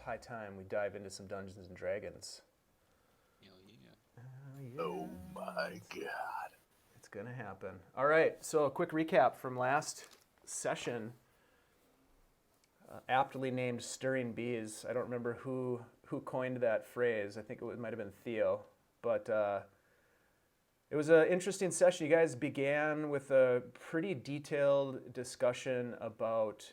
high time we dive into some Dungeons and Dragons. Hell yeah. Yeah. Oh my god. It's going to happen. All right, so a quick recap from last session. Aptly named Stirring Bees. I don't remember who coined that phrase. I think it might have been Theo. But it was an interesting session. You guys began with a pretty detailed discussion about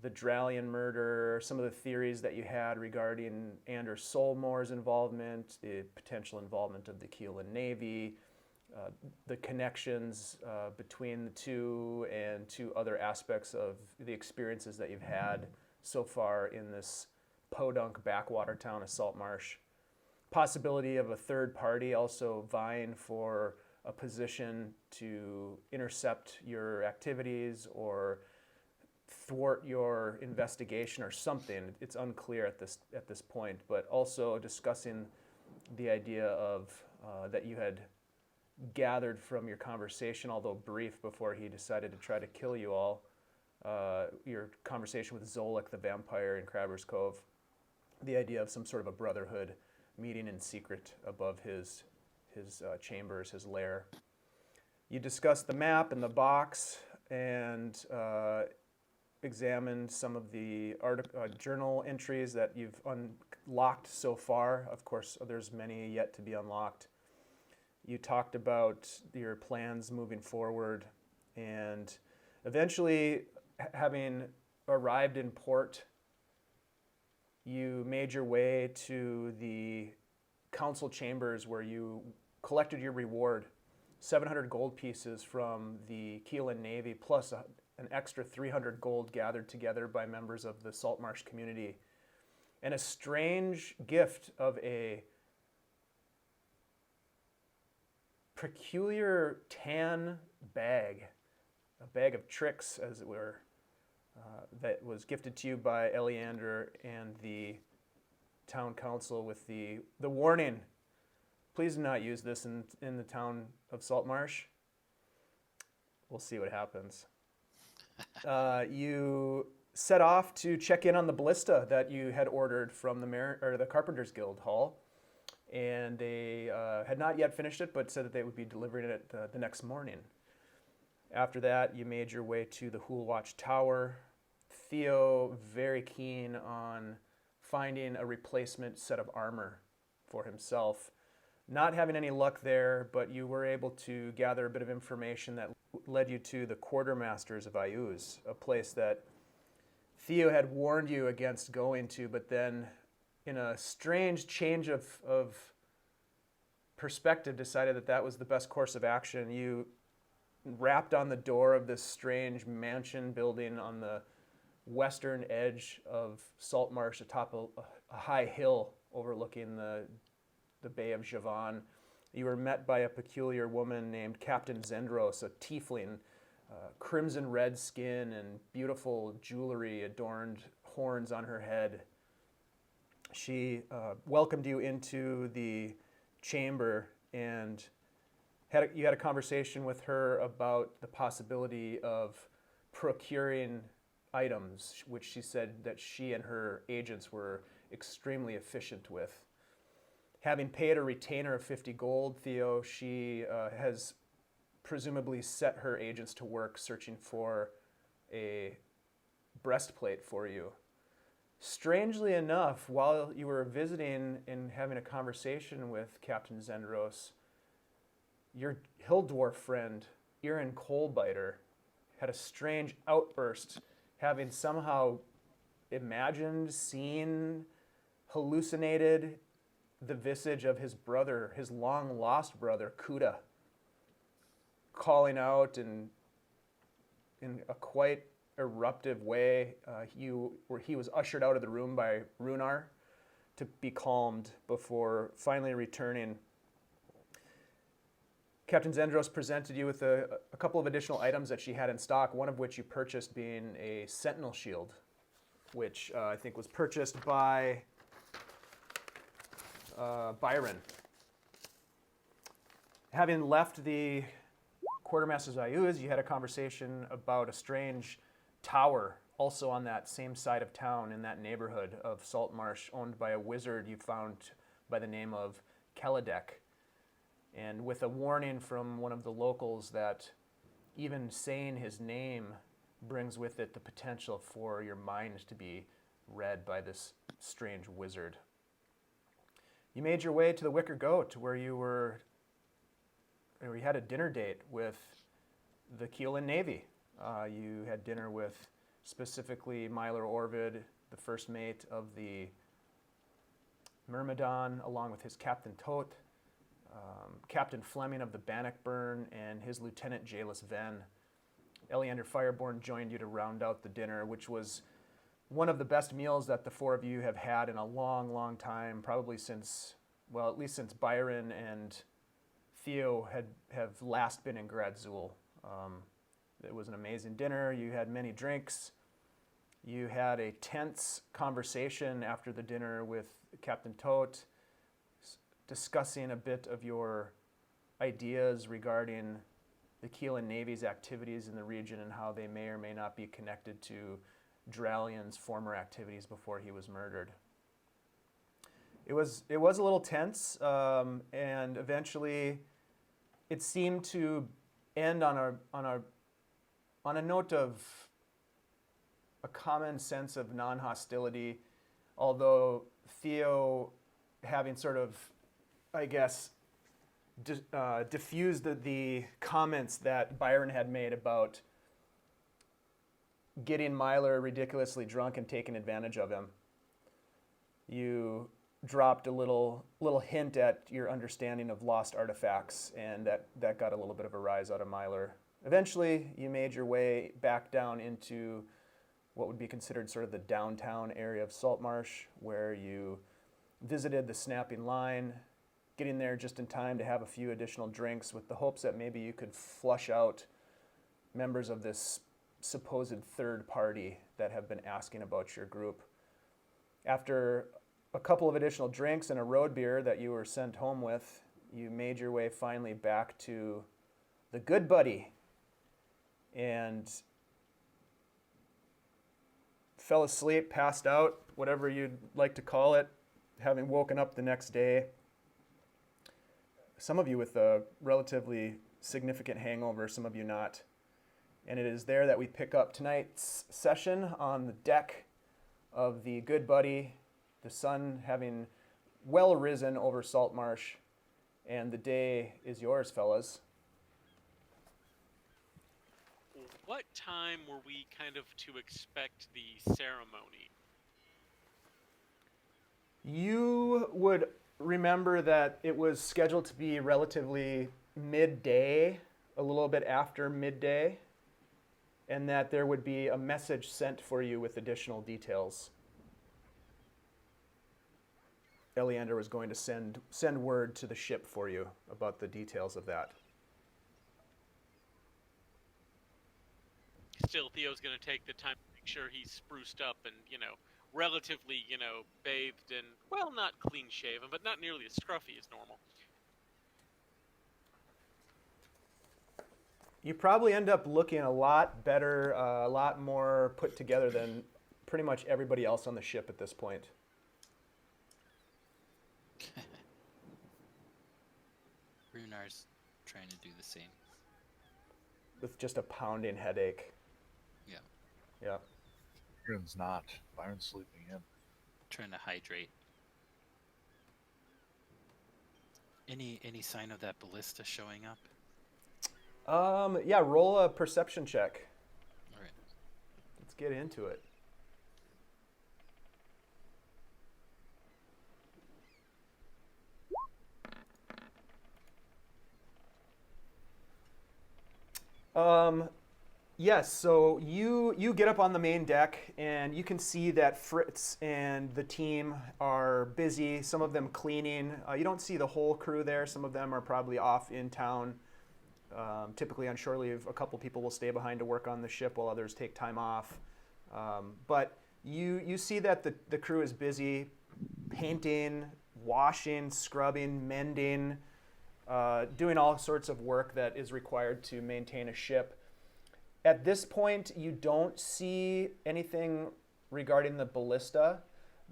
the Dralian murder, some of the theories that you had regarding Anders Solmor's involvement, the potential involvement of the Keelan Navy, the connections between the two, and two other aspects of the experiences that you've had so far in this podunk backwater town of Saltmarsh. Possibility of a third party also vying for a position to intercept your activities or thwart your investigation or something. It's unclear at this point, but also discussing the idea of that you had gathered from your conversation, although brief before he decided to try to kill you all, your conversation with Zolik the vampire in Crabber's Cove, the idea of some sort of a brotherhood meeting in secret above his chambers, his lair. You discussed the map and the box and examined some of the journal entries that you've unlocked so far. Of course, there's many yet to be unlocked. You talked about your plans moving forward, and eventually, having arrived in port, you made your way to the council chambers where you collected your reward, 700 gold pieces from the Keelan Navy, plus an extra 300 gold gathered together by members of the Saltmarsh community, and a strange gift of a peculiar tan bag, a bag of tricks, as it were, that was gifted to you by Eleander and the town council with the warning, please do not use this in the town of Saltmarsh. We'll see what happens. You set off to check in on the ballista that you had ordered from the Carpenters Guild Hall, and they had not yet finished it, but said that they would be delivering it the next morning. After that, you made your way to the Hool Watch Tower. Theo, very keen on finding a replacement set of armor for himself. Not having any luck there, but you were able to gather a bit of information that led you to the Quartermasters of Ayuz, a place that Theo had warned you against going to, but then in a strange change of perspective decided that that was the best course of action. You rapped on the door of this strange mansion building on the western edge of Saltmarsh atop a high hill overlooking the Bay of Javan. You were met by a peculiar woman named Captain Zendros, a tiefling, crimson red skin and beautiful jewelry adorned horns on her head. She welcomed you into the chamber and you had a conversation with her about the possibility of procuring items, which she said that she and her agents were extremely efficient with. Having paid a retainer of 50 gold, Theo, she has presumably set her agents to work searching for a breastplate for you. Strangely enough, while you were visiting and having a conversation with Captain Zendros, your hill dwarf friend, Irin Coalbiter, had a strange outburst, having somehow imagined, seen, hallucinated the visage of his brother, his long-lost brother, Kuda, calling out in a quite eruptive way. He was ushered out of the room by Rhunar to be calmed before finally returning. Captain Zendros presented you with a couple of additional items that she had in stock, one of which you purchased being a sentinel shield, which I think was purchased by Byron. Having left the Quartermasters of Ayuz, you had a conversation about a strange tower, also on that same side of town in that neighborhood of Saltmarsh, owned by a wizard you found by the name of Keladek. And with a warning from one of the locals that even saying his name brings with it the potential for your mind to be read by this strange wizard. You made your way to the Wicker Goat, where you had a dinner date with the Keelan Navy. You had dinner with specifically Myler Orvid, the first mate of the Myrmidon, along with his Captain Tote, Captain Fleming of the Bannockburn, and his Lieutenant Jaelus Venn. Eleander Fireborn joined you to round out the dinner, which was one of the best meals that the four of you have had in a long, long time, probably since, well, at least since Byron and Theo have last been in Gradzul. It was an amazing dinner. You had many drinks. You had a tense conversation after the dinner with Captain Tote, discussing a bit of your ideas regarding the Keelan Navy's activities in the region and how they may or may not be connected to Dralian's former activities before he was murdered. It was a little tense, and eventually it seemed to end on a note of a common sense of non-hostility, although Theo, having sort of, I guess, diffused the comments that Byron had made about getting Myler ridiculously drunk and taking advantage of him. You dropped a little hint at your understanding of lost artifacts, and that got a little bit of a rise out of Myler. Eventually, you made your way back down into what would be considered sort of the downtown area of Saltmarsh, where you visited the Snapping Line, getting there just in time to have a few additional drinks with the hopes that maybe you could flush out members of this supposed third party that have been asking about your group. After a couple of additional drinks and a road beer that you were sent home with, you made your way finally back to the Good Buddy and fell asleep, passed out, whatever you'd like to call it, having woken up the next day. Some of you with a relatively significant hangover, some of you not. And it is there that we pick up tonight's session on the deck of the Good Buddy, the sun having well risen over Saltmarsh, and the day is yours, fellas. What time were we kind of to expect the ceremony? You would remember that it was scheduled to be relatively midday, a little bit after midday, and that there would be a message sent for you with additional details. Eleander was going to send word to the ship for you about the details of that. Still, Theo's going to take the time to make sure he's spruced up and, relatively, bathed and, well, not clean shaven, but not nearly as scruffy as normal. You probably end up looking a lot better, a lot more put together than pretty much everybody else on the ship at this point. Rhunar's trying to do the same. With just a pounding headache. Yeah. Yeah. Byron's not. Byron's sleeping in. Trying to hydrate. Any sign of that ballista showing up? Yeah, roll a perception check. All right. Let's get into it. Yes, so you get up on the main deck and you can see that Fritz and the team are busy, some of them cleaning. You don't see the whole crew there. Some of them are probably off in town. Typically on shore leave, a couple people will stay behind to work on the ship while others take time off. But you see that the crew is busy painting, washing, scrubbing, mending, doing all sorts of work that is required to maintain a ship. At this point, you don't see anything regarding the ballista,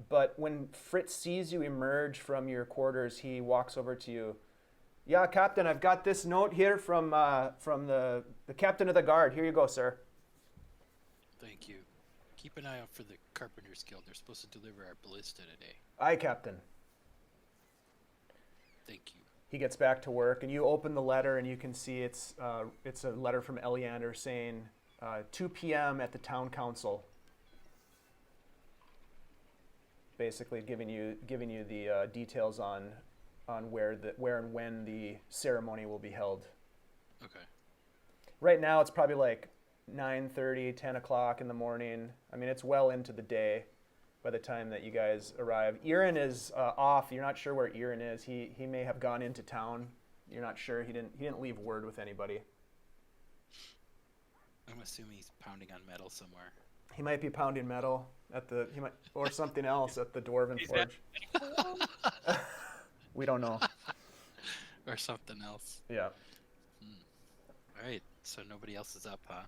but when Fritz sees you emerge from your quarters, he walks over to you. Yeah, Captain, I've got this note here from the captain of the guard. Here you go, sir. Thank you. Keep an eye out for the Carpenter's Guild. They're supposed to deliver our ballista today. Aye, Captain. Thank you. He gets back to work, and you open the letter, and you can see it's a letter from Eliander saying 2 p.m. at the town council. Basically, giving you the details on where and when the ceremony will be held. Okay. Right now, it's probably like 9:30, 10 o'clock in the morning. I mean, it's well into the day by the time that you guys arrive. Irin is off. You're not sure where Irin is. He may have gone into town. You're not sure. He didn't leave word with anybody. I'm assuming he's pounding on metal somewhere. He might be pounding metal or something else at the Dwarven Forge. We don't know. Or something else. Yeah. All right. So nobody else is up, huh?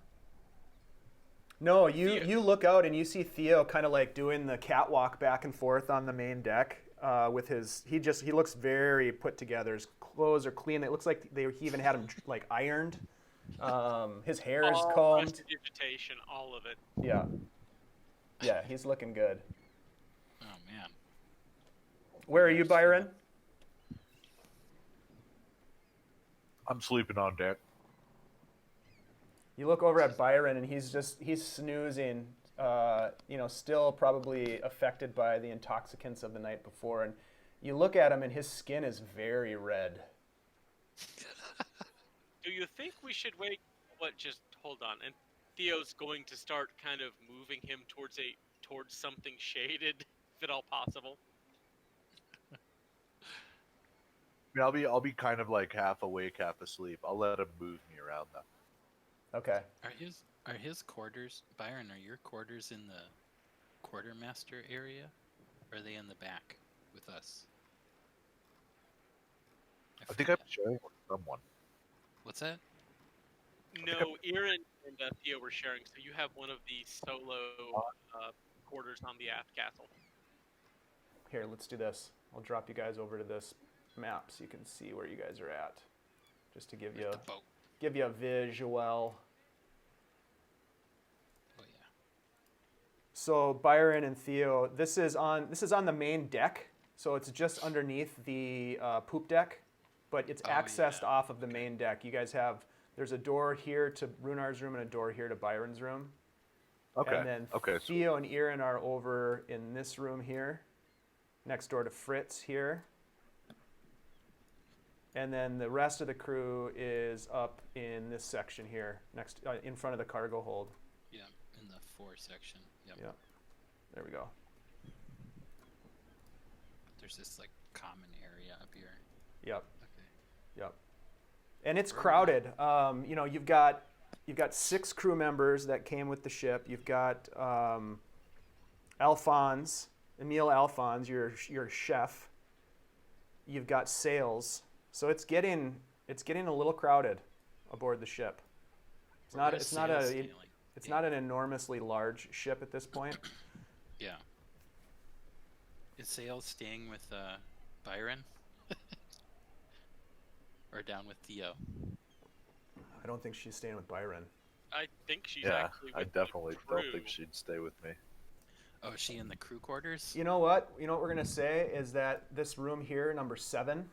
No, you look out and you see Theo kind of like doing the catwalk back and forth on the main deck with he looks very put together. His clothes are clean. It looks like he even had him like ironed. His hair is combed. Vegetation, all of it. Yeah, he's looking good. Oh man. Where are you, Byron? I'm sleeping on deck. You look over at Byron and he's snoozing, still probably affected by the intoxicants of the night before. And you look at him and his skin is very red. Do you think we should wait? Just hold on. And Theo's going to start kind of moving him towards something shaded, if at all possible. I mean, I'll be kind of like half awake, half asleep. I'll let him move me around though. Okay. Are his quarters, Byron? Are your quarters in the quartermaster area? Or are they in the back with us? I think I'm sharing with someone. What's that? No, Irin and Theo were sharing, so you have one of the solo quarters on the aft castle. Here, let's do this. I'll drop you guys over to this map so you can see where you guys are at, just to give you a visual. Oh yeah. So Byron and Theo, this is on the main deck, so it's just underneath the poop deck, but it's accessed off of the main deck. You guys there's a door here to Rhunar's room and a door here to Byron's room. Okay. And then Theo and Irin are over in this room here, next door to Fritz here. And then the rest of the crew is up in this section here, next in front of the cargo hold. Yeah, in the 4 section. Yep. Yeah. There we go. There's this like common area up here. Yep. Okay. Yep. And it's crowded. You've got 6 crew members that came with the ship. You've got Emil Alphonse, your chef. You've got Sales. So it's getting a little crowded aboard the ship. It's not an enormously large ship at this point. Yeah. Is Sales staying with Byron? Or down with Theo? I don't think she's staying with Byron. I think she's actually with I definitely the crew. don't think she'd stay with me. Oh, is she in the crew quarters? You know what? We're gonna say is that this room here, number 7,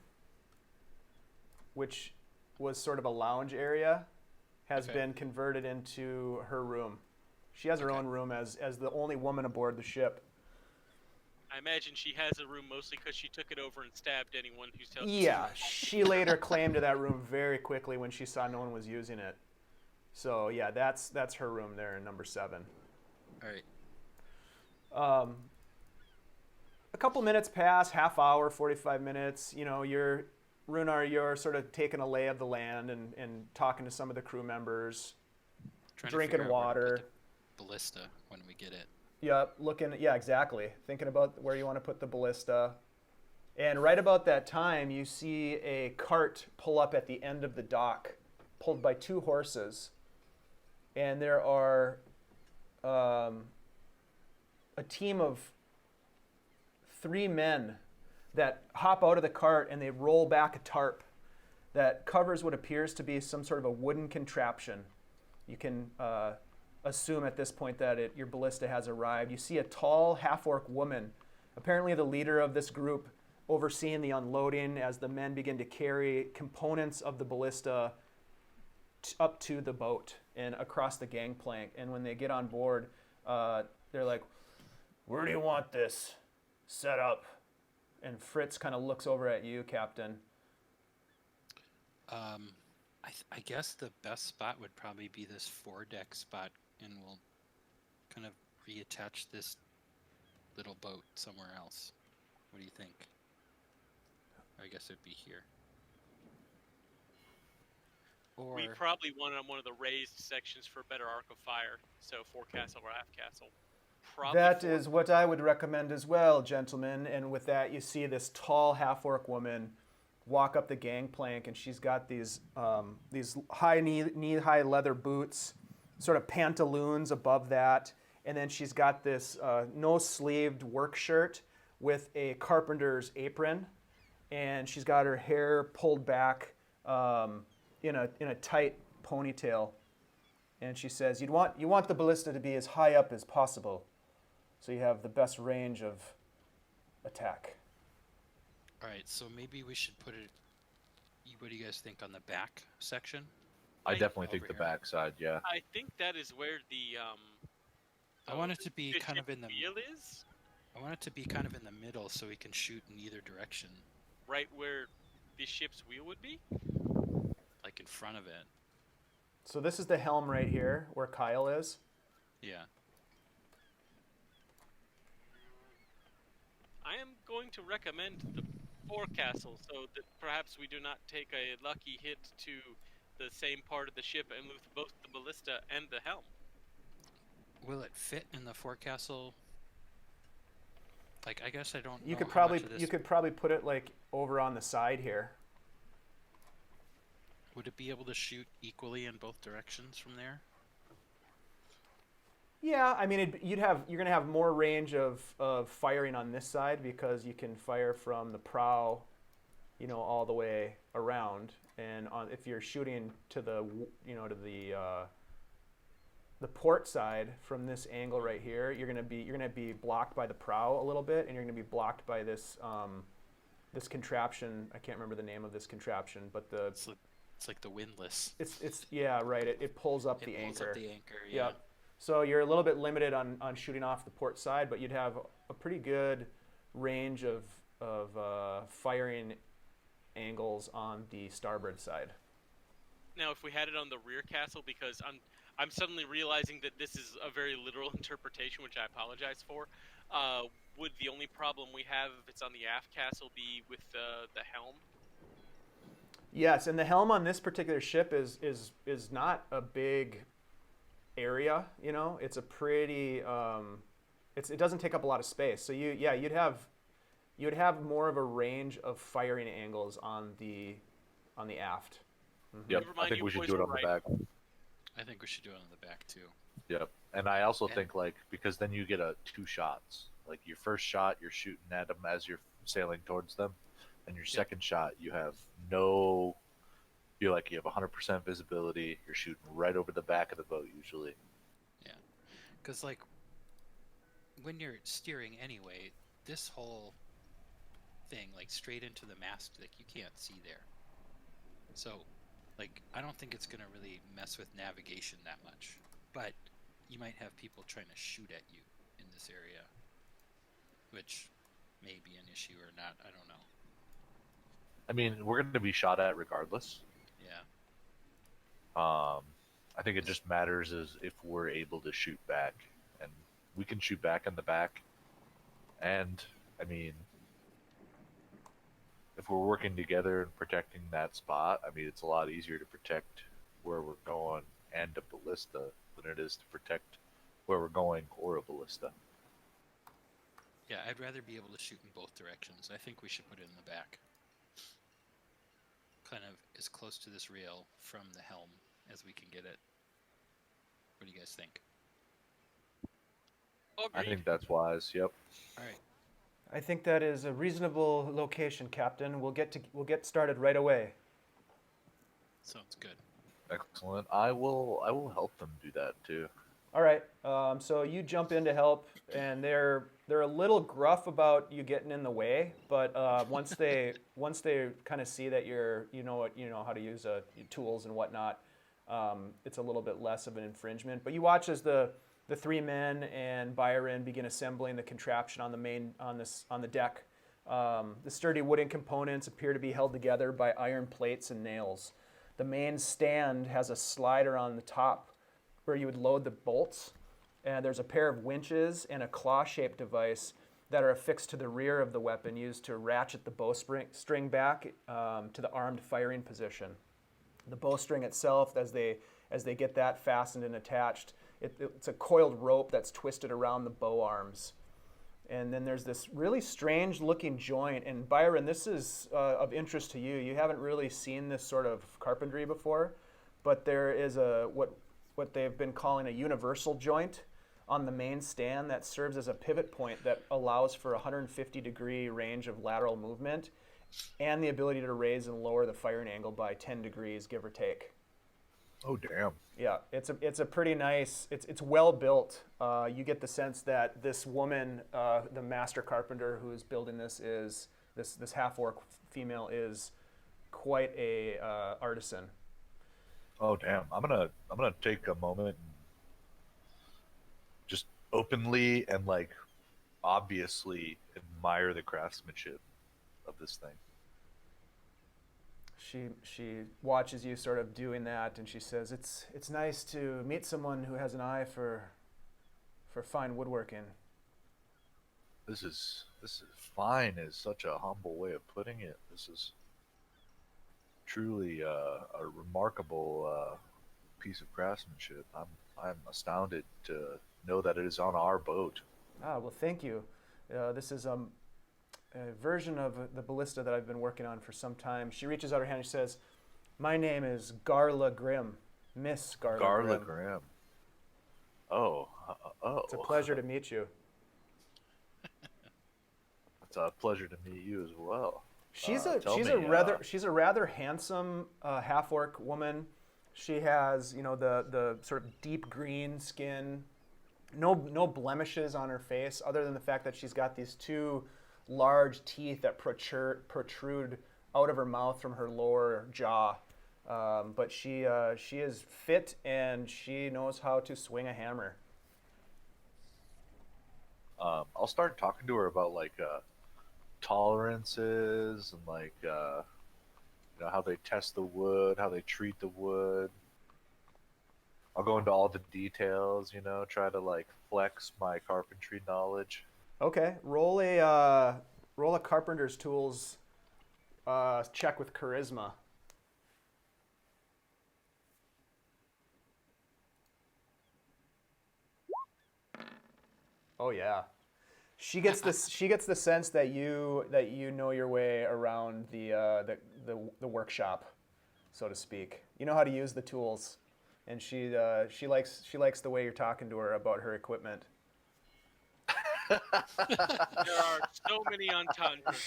which was sort of a lounge area, has been converted into her room. She has her own room as the only woman aboard the ship. I imagine she has a room mostly because she took it over and stabbed anyone who's telling Yeah, she laid her claim to that room very quickly when she saw no one was using it. So yeah, that's her room there in number 7. All right. A couple minutes pass, half hour, 45 minutes. Rhunar, you're sort of taking a lay of the land and talking to some of the crew members, drinking water. Ballista when we get it. Yeah, exactly. Thinking about where you want to put the ballista. And right about that time, you see a cart pull up at the end of the dock, pulled by 2 horses. and there are a team of 3 men that hop out of the cart and they roll back a tarp that covers what appears to be some sort of a wooden contraption. You can assume at this point that your ballista has arrived. You see a tall half-orc woman, apparently the leader of this group, overseeing the unloading as the men begin to carry components of the ballista up to the boat and across the gangplank. And when they get on board, they're like, "Where do you want this set up?" And Fritz kind of looks over at you, Captain. I guess the best spot would probably be this foredeck spot, and we'll kind of reattach this little boat somewhere else. What do you think? I guess it'd be here. Or We probably want it on one of the raised sections for better arc of fire, so forecastle or aft castle. Probably That is what I would recommend as well, gentlemen. And with that, you see this tall half-orc woman walk up the gangplank, and she's got these high knee-high leather boots, sort of pantaloons above that, and then she's got this no-sleeved work shirt with a carpenter's apron, and she's got her hair pulled back in a tight ponytail, and she says, "You want the ballista to be as high up as possible, so you have the best range of attack." all right, so maybe we should put it. What do you guys think on the back section? I definitely think over the here. backside, yeah. I think that is where the I want it to be kind of bishop in the. wheel is, I want it to be kind of in the middle, so we can shoot in either direction, right where the ship's wheel would be. like in front of it. So this is the helm right here, where Kyle is. Yeah. I am going to recommend the forecastle so that perhaps we do not take a lucky hit to the same part of the ship and lose both the ballista and the helm. Will it fit in the forecastle? Like, I guess I don't. You know could how probably much of this- you could probably put it like over on the side here. Would it be able to shoot equally in both directions from there? Yeah, I mean, you're going to have more range of firing on this side because you can fire from the prow, all the way around. And if you're shooting to the port side from this angle right here, you're going to be blocked by the prow a little bit, and you're going to be blocked by this this contraption. I can't remember the name of this contraption, but It's like the windlass. it's yeah, right. It pulls up It the pulls anchor. up the anchor. Yeah. Yep. So you're a little bit limited on shooting off the port side, but you'd have a pretty good range of firing angles on the starboard side. Now, if we had it on the rear castle, because I'm suddenly realizing that this is a very literal interpretation, which I apologize for. Would the only problem we have if it's on the aft castle be with the helm? Yes, and the helm on this particular ship is not a big area. It's a pretty it doesn't take up a lot of space. So you'd have more of a range of firing angles on the aft. Yep, Never I mind, think you we should boys do it were on the right. back. I think we should do it on the back too. Yep, and I also Yeah. think because then you get 2 shots. Like your first shot, you're shooting at them as you're sailing towards them, and your second shot, you have feel like you have 100% visibility. You're shooting right over the back of the boat usually. Yeah, because like when you're steering anyway, this whole thing like straight into the mast, like you can't see there. So, like I don't think it's gonna really mess with navigation that much, but you might have people trying to shoot at you in this area, which may be an issue or not. I don't know. I mean, we're going to be shot at regardless. Yeah. I think it just matters is if we're able to shoot back, and we can shoot back in the back. And I mean, if we're working together and protecting that spot, I mean, it's a lot easier to protect where we're going and a ballista than it is to protect where we're going or a ballista. Yeah, I'd rather be able to shoot in both directions. I think we should put it in the back. Kind of as close to this rail from the helm as we can get it. What do you guys think? I Agreed. think that's wise. Yep. All right. I think that is a reasonable location, Captain. We'll get started right away. Sounds good. Excellent. I will help them do that too. All right. So you jump in to help, and they're a little gruff about you getting in the way, but once they kind of see that you know how to use tools and whatnot, it's a little bit less of an infringement. But you watch as the three men and Byron begin assembling the contraption on the deck. The sturdy wooden components appear to be held together by iron plates and nails. The main stand has a slider on the top where you would load the bolts, and there's a pair of winches and a claw-shaped device that are affixed to the rear of the weapon used to ratchet the bowstring back to the armed firing position. The bowstring itself, as they get that fastened and attached, it's a coiled rope that's twisted around the bow arms. And then there's this really strange looking joint. And Byron, this is of interest to you. You haven't really seen this sort of carpentry before, but there is what they've been calling a universal joint on the main stand that serves as a pivot point that allows for a 150-degree range of lateral movement and the ability to raise and lower the firing angle by 10 degrees, give or take. Oh damn. Yeah, it's a pretty nice. It's well built. You get the sense that this woman, the master carpenter who is building this half-orc female, is quite a artisan. Oh damn. I'm gonna take a moment and just openly and like obviously admire the craftsmanship of this thing. She watches you sort of doing that, and she says, "It's nice to meet someone who has an eye for fine woodworking." This is fine is such a humble way of putting it. This is truly a remarkable piece of craftsmanship. I'm astounded to know that it is on our boat. Ah, well, thank you. This is a version of the ballista that I've been working on for some time. She reaches out her hand and she says, "My name is Garla Grimm, Miss Garla Grimm." Graham. Oh. It's a pleasure to meet you. It's a pleasure to meet you as well. She's Tell a me, rather handsome half-orc woman. She has the sort of deep green skin, no blemishes on her face other than the fact that she's got these two large teeth that protrude out of her mouth from her lower jaw. But she is fit and she knows how to swing a hammer. I'll start talking to her about like tolerances and like how they test the wood, how they treat the wood. I'll go into all the details, try to like flex my carpentry knowledge. Okay, roll a carpenter's tools check with charisma. Oh yeah, she gets the sense that you know your way around the workshop, so to speak. You know how to use the tools, and she likes the way you're talking to her about her equipment. There are so many entendres.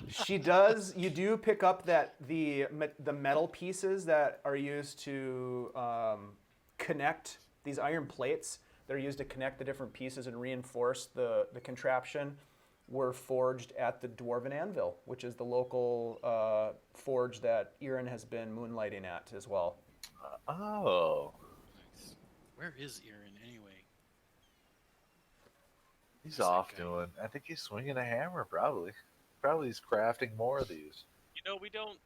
She does. You do pick up that the metal pieces that are used to connect these iron plates. They're used to connect the different pieces and reinforce the contraption. Were forged at the Dwarven Anvil, which is the local forge that Irin has been moonlighting at as well. Oh. Nice. Where is Irin anyway? He's Where's off that guy? doing. I think he's swinging a hammer. Probably he's crafting more of these. We don't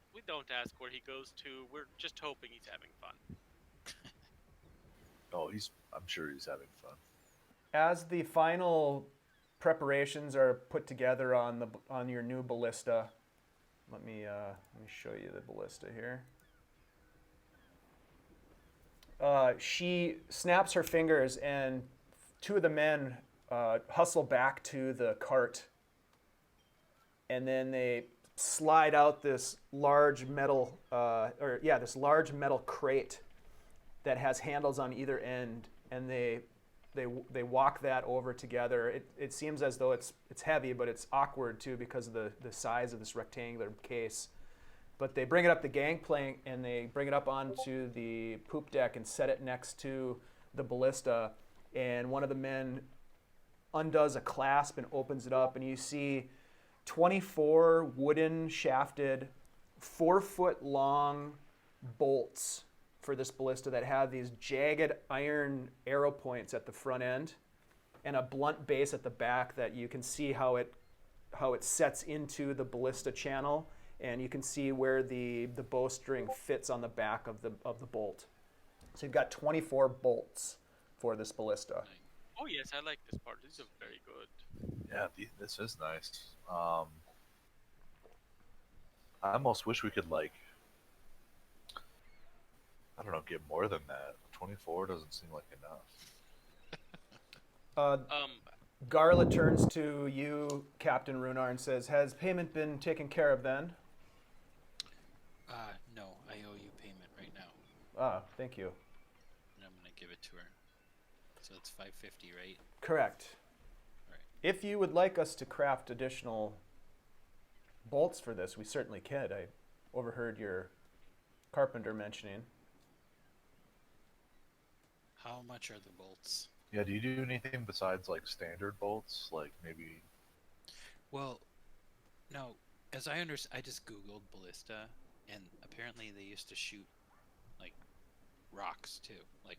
ask where he goes to. We're just hoping he's having fun. Oh, I'm sure he's having fun. As the final preparations are put together on your new ballista, let me show you the ballista here. She snaps her fingers, and two of the men hustle back to the cart, and then they slide out this large metal crate that has handles on either end, and they walk that over together. It seems as though it's heavy, but it's awkward too because of the size of this rectangular case. But they bring it up the gangplank and they bring it up onto the poop deck and set it next to the ballista. And one of the men undoes a clasp and opens it up, and you see 24 wooden shafted, 4-foot long bolts for this ballista that have these jagged iron arrow points at the front end and a blunt base at the back that you can see how it sets into the ballista channel, and you can see where the bowstring fits on the back of the bolt. So you've got 24 bolts for this ballista. Oh yes, I like this part. These are very good. Yeah, this is nice. I almost wish we could, like, I don't know, get more than that. 24 doesn't seem like enough. Garla turns to you, Captain Rhunar, and says, "Has payment been taken care of then?" No, I owe you payment right now, Ah, thank you. and I'm gonna give it to her. So it's 550, right? Correct. Right. If you would like us to craft additional bolts for this, we certainly can. I overheard your carpenter mentioning. How much are the bolts? Yeah, do you do anything besides, like, standard bolts? Like, maybe... Well, no. As I understand, I just googled ballista, and apparently they used to shoot like rocks too, like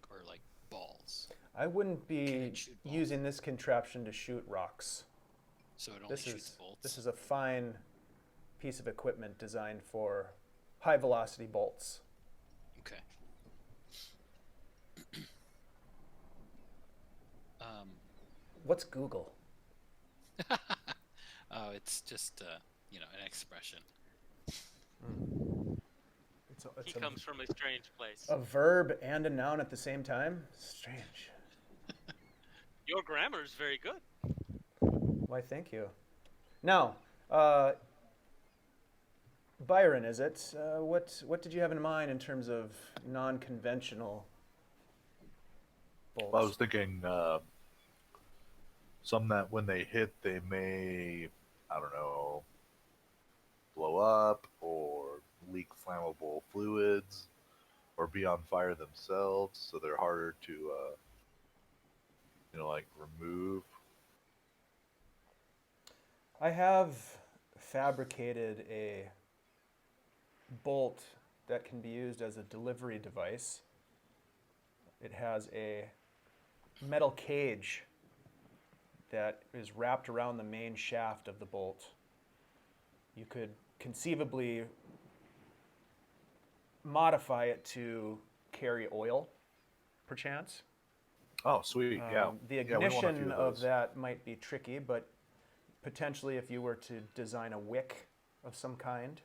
balls. I wouldn't Can be it shoot balls? using this contraption to shoot rocks. So it only This shoots is bolts. this is a fine piece of equipment designed for high velocity bolts. Okay. What's Google? Oh, it's just an expression. It's He comes from a strange place. a verb and a noun at the same time? Strange. Your grammar is very good. Why, thank you. Now, Byron, is it? What did you have in mind in terms of non-conventional bolts? I was thinking some that when they hit, they may, I don't know, blow up or leak flammable fluids or be on fire themselves, so they're harder to, remove. I have fabricated a bolt that can be used as a delivery device. It has a metal cage that is wrapped around the main shaft of the bolt. You could conceivably modify it to carry oil, perchance. Oh, sweet, yeah. The Yeah, we want a few ignition of those. that might be tricky, but potentially if you were to design a wick of some kind,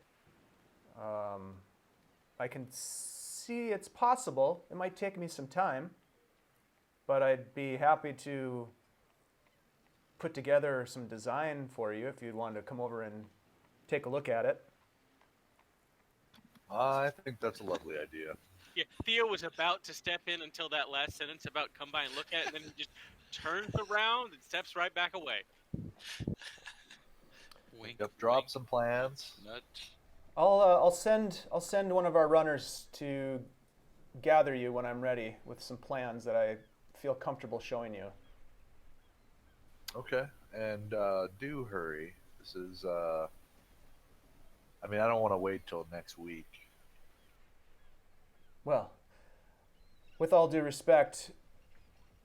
I can see it's possible. It might take me some time, but I'd be happy to put together some design for you if you'd want to come over and take a look at it. I think that's a lovely idea. Yeah, Theo was about to step in until that last sentence about come by and look at it, and then he just turns around and steps right back away. Wink. Yep, drop wink, some plans. nut. I'll send one of our runners to gather you when I'm ready with some plans that I feel comfortable showing you. Okay, and do hurry. This is, I don't want to wait till next week. Well, with all due respect,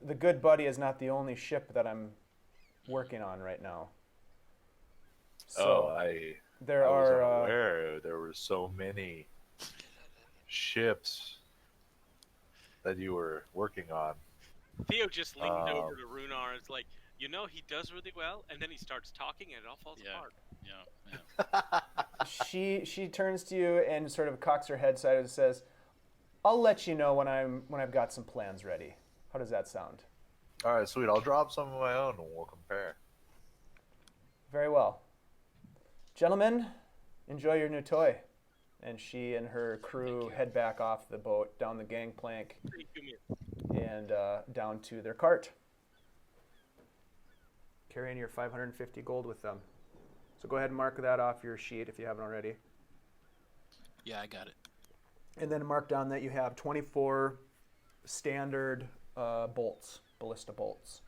the Good Buddy is not the only ship that I'm working on right now. So I there was are unaware there were so many ships that you were working on. Theo just leaned over to Rhunar and is like, he does really well, and then he starts talking and it all falls Yeah. apart. Yeah. she turns to you and sort of cocks her head side and says, "I'll let you know when I've got some plans ready." How does that sound? All right, sweet. I'll drop some of my own and we'll compare. Very well. Gentlemen, enjoy your new toy. and she and her crew Thank you. head back off the boat, down the gangplank, Thank you, miss. and down to their cart, carrying your 550 gold with them. So go ahead and mark that off your sheet if you haven't already. Yeah, I got it. And then mark down that you have 24 standard bolts, ballista bolts.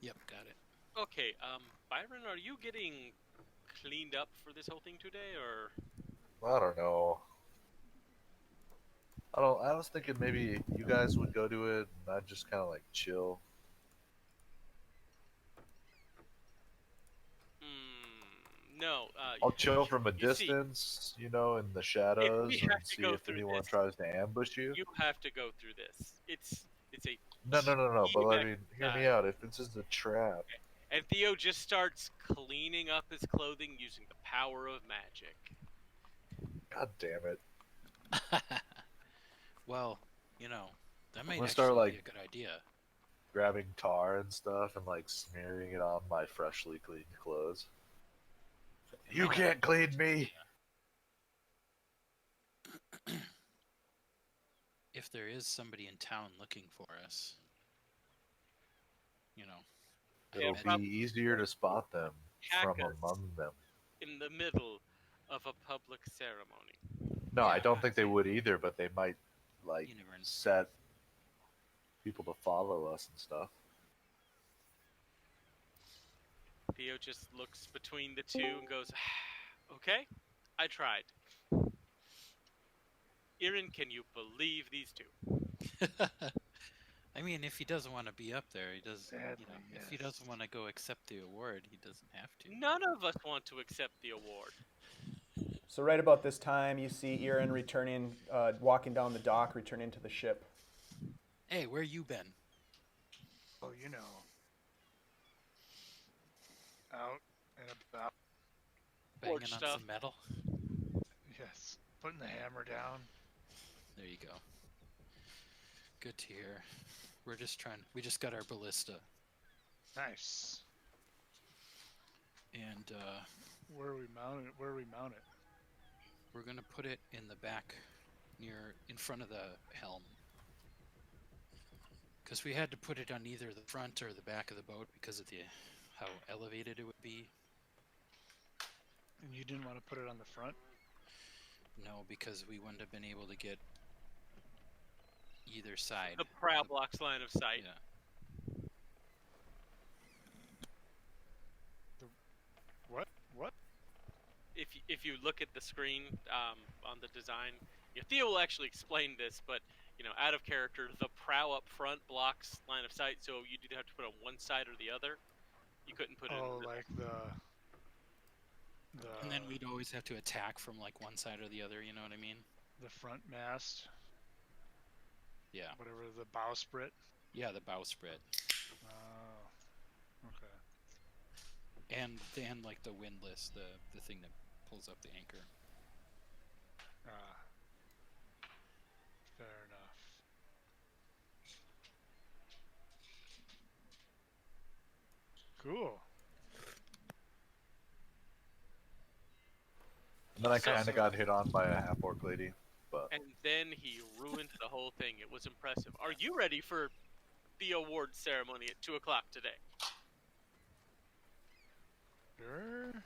Yep, got it. Okay, Byron, are you getting cleaned up for this whole thing today, or? I don't know. I was thinking maybe you guys would go to it, and I'd just kind of like chill. No. I'll chill from a you see, distance, in the shadows, we and have to see go if through anyone this, tries to ambush you. you have to go through this. It's a No. But I key mean, hear me exercise. out. If this is a trap, And Theo just starts cleaning up his clothing using the power of magic. god damn it! Well, that might gonna actually start, be a good idea. Grabbing tar and stuff and like smearing it on my freshly cleaned clothes. You can't clean me. If there is somebody in town looking for us, I It'll imagine- be easier to spot them from Hack us among them. in the middle of a public ceremony. No, I Yeah, don't think they would either, but they might You never know. set people to follow us and stuff. Theo just looks between the two and goes, okay, I tried. Irin, can you believe these two? I mean, if he doesn't want to be up there, he does. Sadly, If he yes. doesn't want to go accept the award, he doesn't have to. None of us want to accept the award. So right about this time, you see Irin returning, walking down the dock, returning to the ship. Hey, where you been? Oh, out and about. Forge Banging on stuff. some metal. Yes, putting the hammer down. There you go. Good to hear. We just got our ballista, Nice. and Where are we mounted? Where are we mounted? we're gonna put it in the back, in front of the helm. Because we had to put it on either the front or the back of the boat because of how elevated it would be. And you didn't want to put it on the front? No, because we wouldn't have been able to get either side. The prow blocks line of sight. Yeah. What? If you look at the screen on the design, Theo will actually explain this, but out of character, the prow up front blocks line of sight, so you did have to put it on one side or the other. You couldn't put it. Oh, in like the. And then we'd always have to attack from like one side or the other, you know what I mean? the front mast, Yeah. whatever the bowsprit. Yeah, the bowsprit. Oh, okay. And like the windlass, the thing that pulls up the anchor. Fair enough. Cool. And then I So- kind of got hit on by a half-orc lady, but And then he ruined the whole thing. It was impressive. Are you ready for the award ceremony at 2 o'clock today? Sure.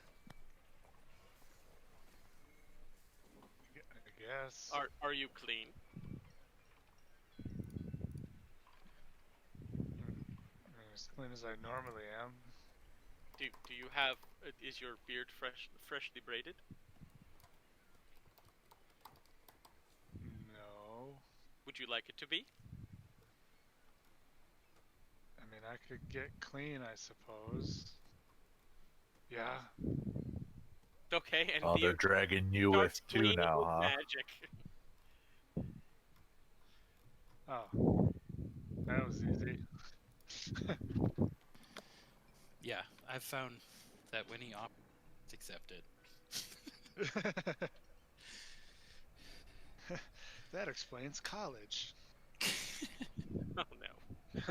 I guess. Are you clean? As clean as I normally am. Do you have? Is your beard freshly braided? No. Would you like it to be? I mean, I could get clean, I suppose. Yeah. Okay, and oh, Theo they're dragging you starts with too cleaning now, with huh? magic. Oh. That was easy. Yeah, I've found that when he it's accepted. That explains college. Oh no.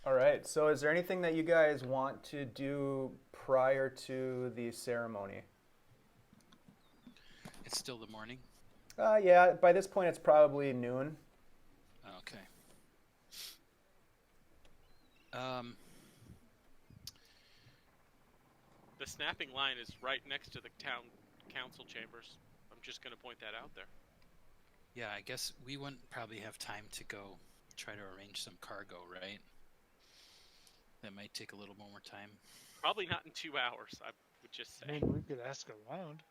All right. So, is there anything that you guys want to do prior to the ceremony? It's still the morning. Yeah. By this point, it's probably noon. Okay. Um, The snapping line is right next to the town council chambers. I'm just going to point that out there. yeah, I guess we wouldn't probably have time to go try to arrange some cargo, right? That might take a little more time. Probably not in 2 hours, I would just I say. mean, we could ask around.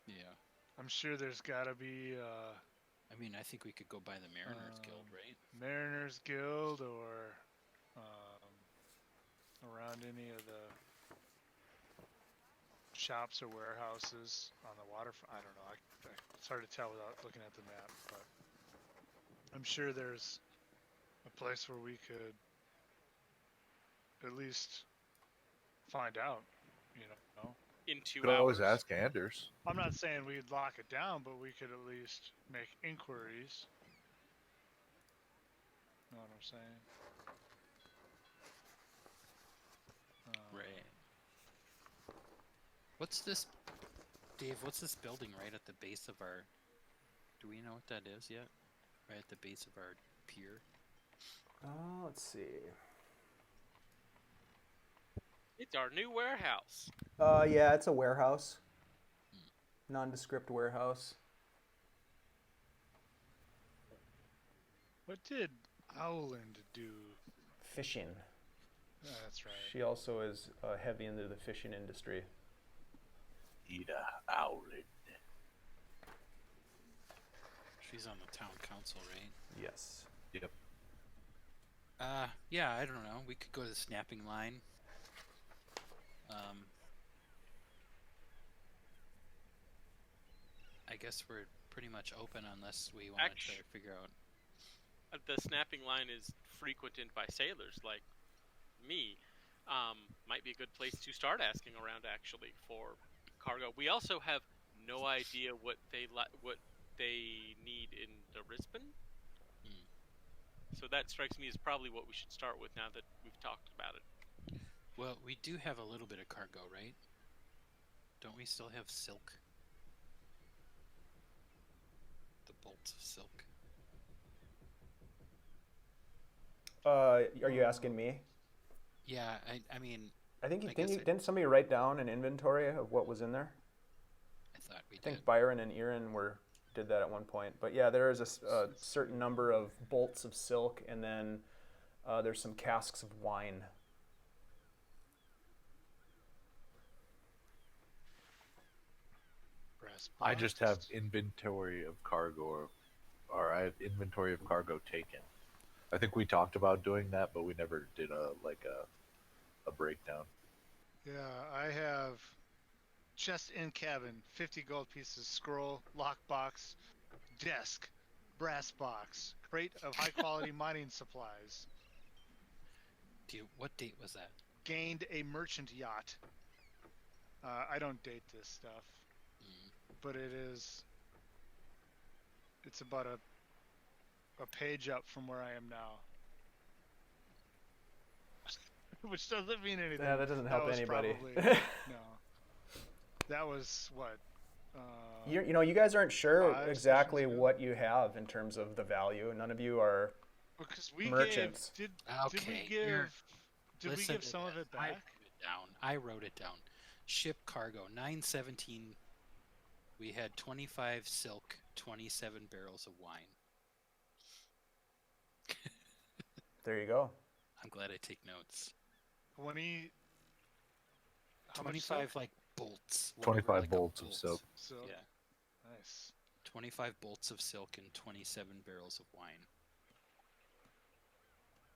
Yeah. I'm sure there's got to be I mean, I think we could go by the Mariners Guild, right? Mariners Guild or around any of the shops or warehouses on the waterfront. I don't know. It's hard to tell without looking at the map, but I'm sure there's a place where we could at least find out, you know. In 2 You could always hours. ask Anders. I'm not saying we'd lock it down, but we could at least make inquiries. Know what I'm saying? Right. What's this, Dave? What's this building right at the base of our? Do we know what that is yet? Right at the base of our pier. Let's see. It's our new warehouse. Yeah, it's a warehouse. Nondescript warehouse. What did Owland do? Fishing. That's right. She also is heavy into the fishing industry. Ida Owlin. She's on the town council, right? Yes. Yep. Yeah, I don't know. We could go to the snapping line. I guess we're pretty much open unless we want to try to figure out. The snapping line is frequented by sailors like me. Might be a good place to start asking around actually for cargo. We also have no idea what they need in the Risbon. So that strikes me as probably what we should start with now that we've talked about it. Well, we do have a little bit of cargo, right? Don't we still have silk? The bolts of silk. Are you asking me? Yeah, I mean, I think I guess didn't somebody write down an inventory of what was in there? I thought we I think did. Byron and Irin did that at one point. But yeah, there is a certain number of bolts of silk, and then there's some casks of wine. I just have inventory of cargo, or I have inventory of cargo taken. I think we talked about doing that, but we never did a breakdown. Yeah, I have chest in cabin, 50 gold pieces, scroll, lockbox, desk, brass box, crate of high quality mining supplies. What date was that? Gained a merchant yacht. I don't date this stuff, but it's about a page up from where I am now. Which doesn't mean anything. Yeah, that doesn't help was anybody. Probably, no. That was what? You guys aren't sure 5 exactly sessions ago? what you have in terms of the value. None of you are. Because we merchants. gave. Okay, Did we give some of it back? I wrote it down. Ship cargo 917. We had 25 silk, 27 barrels of wine. There you go. I'm glad I take notes. 20. How 25 much silk? like bolts. 25 whatever, like, bolts of silk. Silk. Yeah, Nice. 25 bolts of silk and 27 barrels of wine.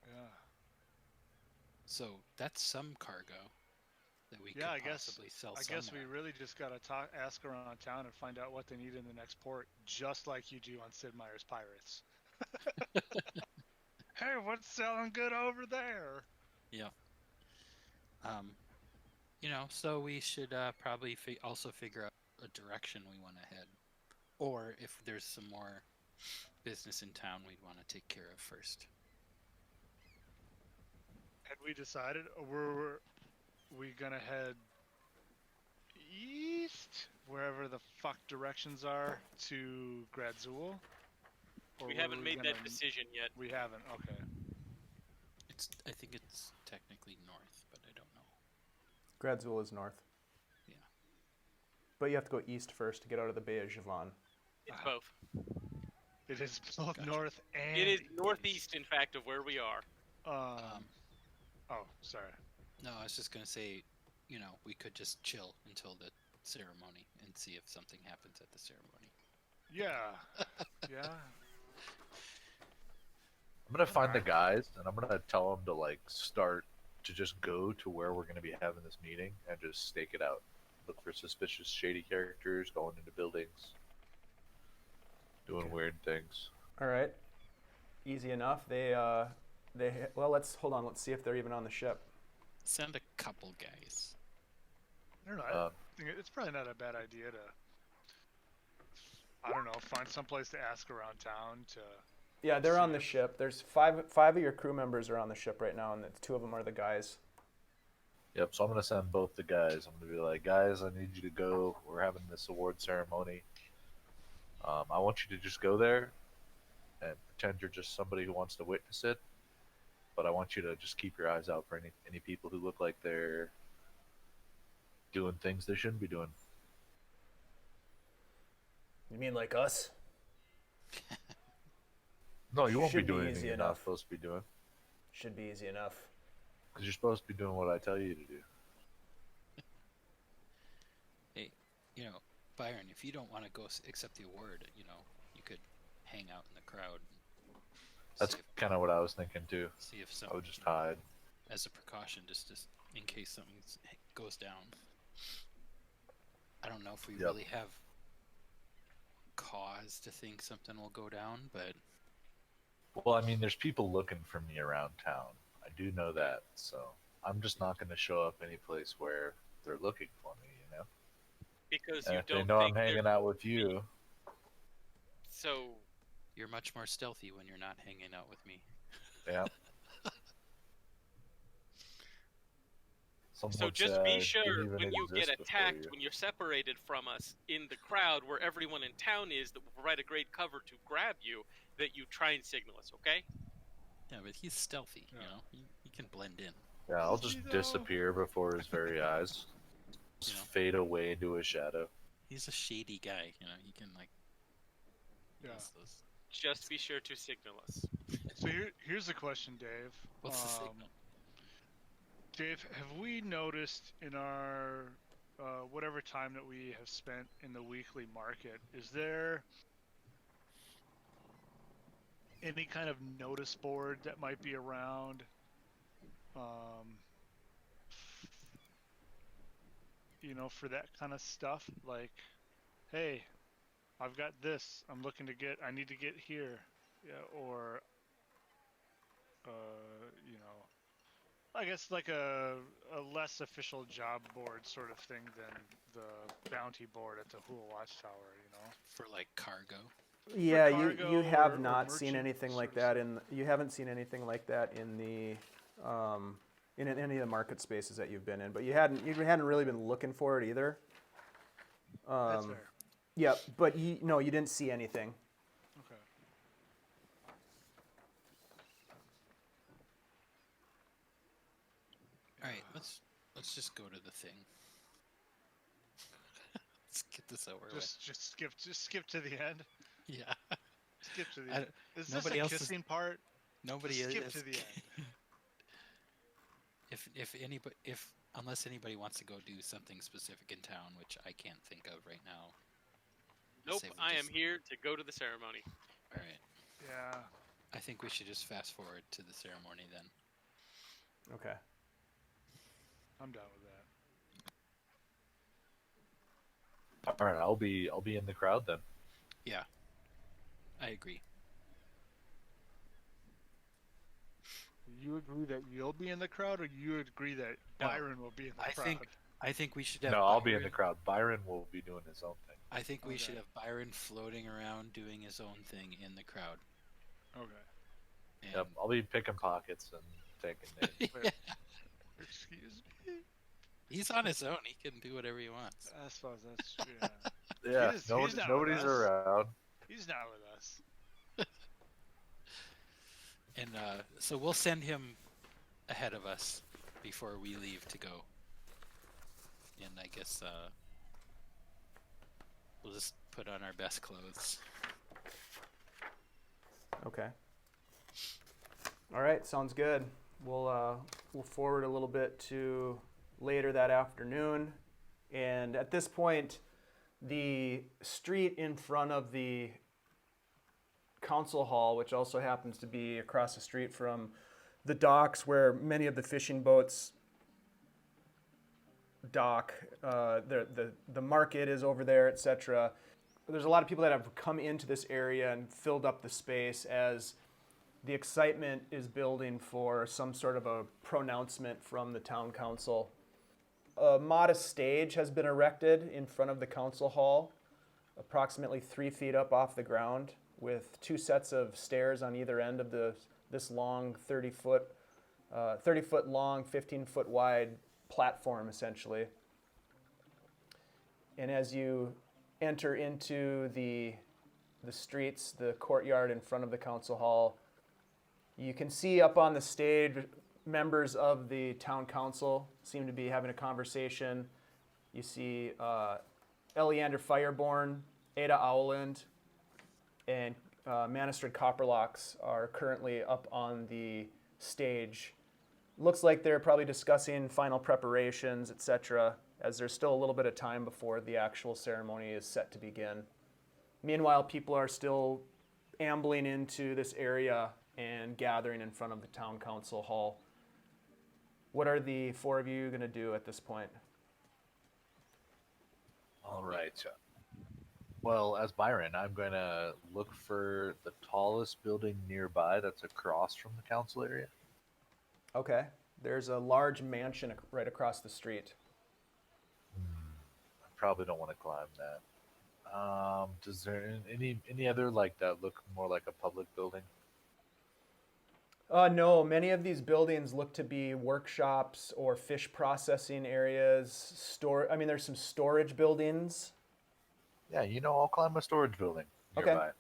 Yeah. So that's some cargo that we Yeah, could possibly sell. I guess we somewhere. really just gotta ask around town and find out what they need in the next port, just like you do on Sid Meier's Pirates. Hey, what's selling good over there? Yeah. So we should probably also figure out a direction we want to head, or if there's some more business in town we'd want to take care of first. Had we decided, or were we gonna head east, wherever the fuck directions are, to Gradzul? Or We were haven't made that gonna- decision yet. We haven't. Okay. I think it's technically north, but I don't know. Gradzul is north. Yeah. But you have to go east first to get out of the Bay of Javon. It's both. It is both Gotcha. north and. It is east. northeast, in fact, of where we are. Oh, sorry. No, I was just gonna say, we could just chill until the ceremony and see if something happens at the ceremony. Yeah. Yeah. I'm gonna find the guys and I'm gonna tell them to like start to just go to where we're gonna be having this meeting and just stake it out. Look for suspicious, shady characters going into buildings, doing weird things. All right. Easy enough. Well, let's hold on. Let's see if they're even on the ship. Send a couple guys. I don't know. I think it's probably not a bad idea to. I don't know. Find someplace to ask around town to. Yeah, they're on the ship. There's five of your crew members are on the ship right now, and two of them are the guys. Yep, so I'm gonna send both the guys. I'm gonna be like, guys, I need you to go. We're having this award ceremony. I want you to just go there and pretend you're just somebody who wants to witness it. But I want you to just keep your eyes out for any people who look like they're doing things they shouldn't be doing. You mean like us? No, you won't be Should be doing easy anything you're not enough. supposed to be doing. Should be easy enough. Because you're supposed to be doing what I tell you to do. Hey, Byron, if you don't want to go accept the award, you could hang out in the crowd. And That's kind of what I was thinking too. see if I something, would just hide. as a precaution, just in case something goes down. I don't know if we Yep. really have cause to think something will go down, but Well, I mean, there's people looking for me around town. I do know that, so I'm just not going to show up any place where they're looking for me, Because And you if they don't know I'm think they're- hanging out with you, So, you're much more stealthy when you're not hanging out with me. yeah. Someone so just said, be "Didn't sure even when you get exist before attacked, you." when you're separated from us in the crowd where everyone in town is that will provide a great cover to grab you, that you try and signal us, okay? Yeah, but he's stealthy, Yeah. He can blend in. Yeah, I'll Is just he, though? disappear before his very eyes. Just You know? fade away into a shadow. He's a shady guy, he can he Yeah. does those. Just be sure to signal us. So here's the question, Dave. What's the signal? Dave, have we noticed in our whatever time that we have spent in the weekly market, is there any kind of notice board that might be around? For that kind of stuff, like, hey, I've got this. I need to get here, yeah, or, I guess like a less official job board sort of thing than the bounty board at the Hool Watchtower, For cargo. Yeah, cargo you have or not seen merchant anything like sort of that you haven't seen anything like that in the in any of the market spaces that you've been in, but you hadn't really been looking for it either. That's fair. Yeah, but you didn't see anything. Okay. All right, let's just go to the thing. Let's get this over with. Just skip to the end. Yeah. Skip to the I end. don't- Is this nobody a else is- kissing part? Nobody Just skip is. to the end. if unless anybody wants to go do something specific in town, which I can't think of right now. Nope, say we I am just- here to go to the ceremony. All right. Yeah. I think we should just fast forward to the ceremony then. Okay. I'm down with that. All right, I'll be in the crowd then. Yeah. I agree. You agree that you'll be in the crowd, or you agree that No, Byron will be in the I crowd? think we should have. No, I'll be in the Byron- crowd. Byron will be doing his own thing. I think we should Okay. have Byron floating around doing his own thing in the crowd. Okay. And Yep, I'll be picking pockets and taking names. Excuse me. He's on his own. He can do whatever he wants. I suppose that's true. Yeah. Yeah, He's not with nobody's us. around. He's not with us. And so we'll send him ahead of us before we leave to go. And I guess we'll just put on our best clothes. Okay. All right, sounds good. We'll forward a little bit to later that afternoon, and at this point, the street in front of the council hall, which also happens to be across the street from the docks where many of the fishing boats dock, the market is over there, etc. There's a lot of people that have come into this area and filled up the space as the excitement is building for some sort of a pronouncement from the town council. A modest stage has been erected in front of the council hall, approximately 3 feet up off the ground, with 2 sets of stairs on either end of this long 30 foot long, 15 foot wide platform, essentially. And as you enter into the streets, the courtyard in front of the council hall, you can see up on the stage members of the town council seem to be having a conversation. You see Eleander Fireborn, Ada Owland, and Manistred Copperlocks are currently up on the stage. Looks like they're probably discussing final preparations, etc., as there's still a little bit of time before the actual ceremony is set to begin. Meanwhile, people are still ambling into this area and gathering in front of the town council hall. What are the 4 of you going to do at this point? All right. Well, as Byron, I'm going to look for the tallest building nearby that's across from the council area. Okay. There's a large mansion right across the street. I probably don't want to climb that. Does there any other like that look more like a public building? No, many of these buildings look to be workshops or fish processing areas. There's some storage buildings. Yeah, I'll climb a storage building Okay. nearby.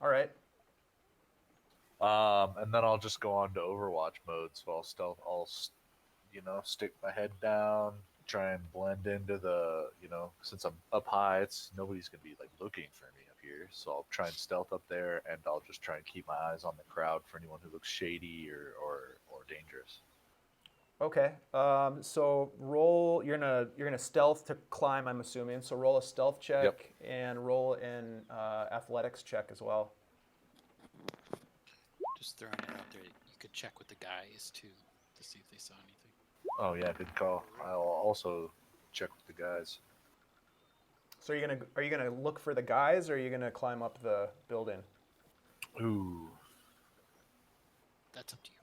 All right. And then I'll just go on to Overwatch mode. So I'll stick my head down, try and blend into the, since I'm up high, nobody's gonna be like looking for me up here. So I'll try and stealth up there, and I'll just try and keep my eyes on the crowd for anyone who looks shady or dangerous. Okay. So roll. You're gonna stealth to climb, I'm assuming. So roll a stealth check. Yep. And roll an athletics check as well. Just throwing it out there. You could check with the guys too to see if they saw anything. Oh yeah, good call. I'll also check with the guys. So are you gonna look for the guys, or are you gonna climb up the building? Ooh. That's up to you.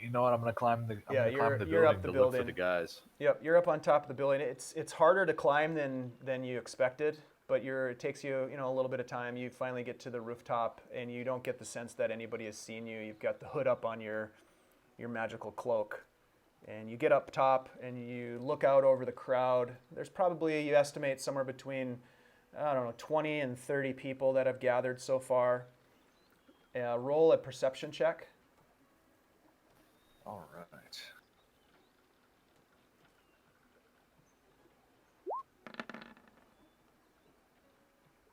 You know what? I'm gonna climb the. Yeah, climb the you're building up the to look building. for the guys. Yep, you're up on top of the building. It's harder to climb than you expected, but it takes you a little bit of time. You finally get to the rooftop, and you don't get the sense that anybody has seen you. You've got the hood up on your magical cloak, and you get up top and you look out over the crowd. There's probably, you estimate, somewhere between 20 and 30 people that have gathered so far. Roll a perception check. All right.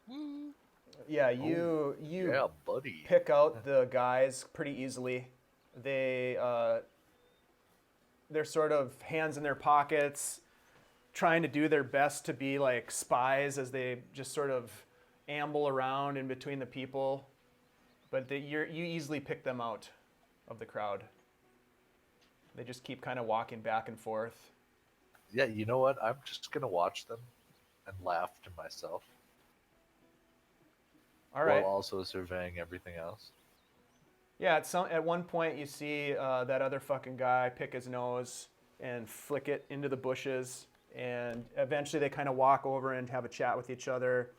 Woo! Yeah, you Yeah, buddy. pick out the guys pretty easily. They're sort of hands in their pockets, trying to do their best to be like spies as they just sort of amble around in between the people. But you easily pick them out of the crowd. They just keep kind of walking back and forth. Yeah, you know what? I'm just gonna watch them and laugh to myself. All right. While also surveying everything else. Yeah, at one point you see that other fucking guy pick his nose and flick it into the bushes, and eventually they kind of walk over and have a chat with each other.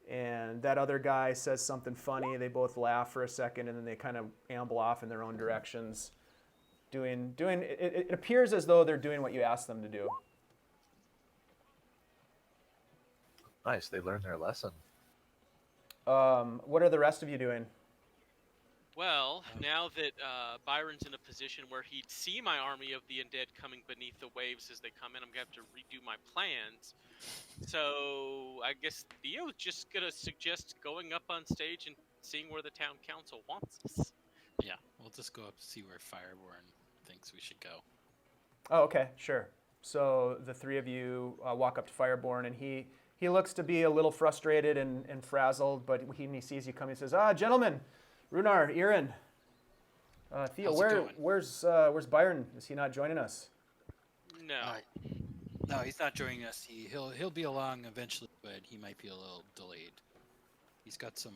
and that other guy says something funny. They both laugh for a second, and then they kind of amble off in their own directions. It appears as though they're doing what you asked them to do. Nice, they learned their lesson. What are the rest of you doing? Well, now that Byron's in a position where he'd see my army of the undead coming beneath the waves as they come in, I'm going to have to redo my plans. So I guess Theo's just going to suggest going up on stage and seeing where the town council wants us. Yeah, we'll just go up to see where Fireborn thinks we should go. Oh, okay, sure. So the three of you walk up to Fireborn, and he looks to be a little frustrated and frazzled, but when he sees you come, he says, gentlemen, Rhunar, Irin, Theo, where's Byron? Is he not joining us? No. No, he's not joining us. He'll be along eventually, but he might be a little delayed. He's got some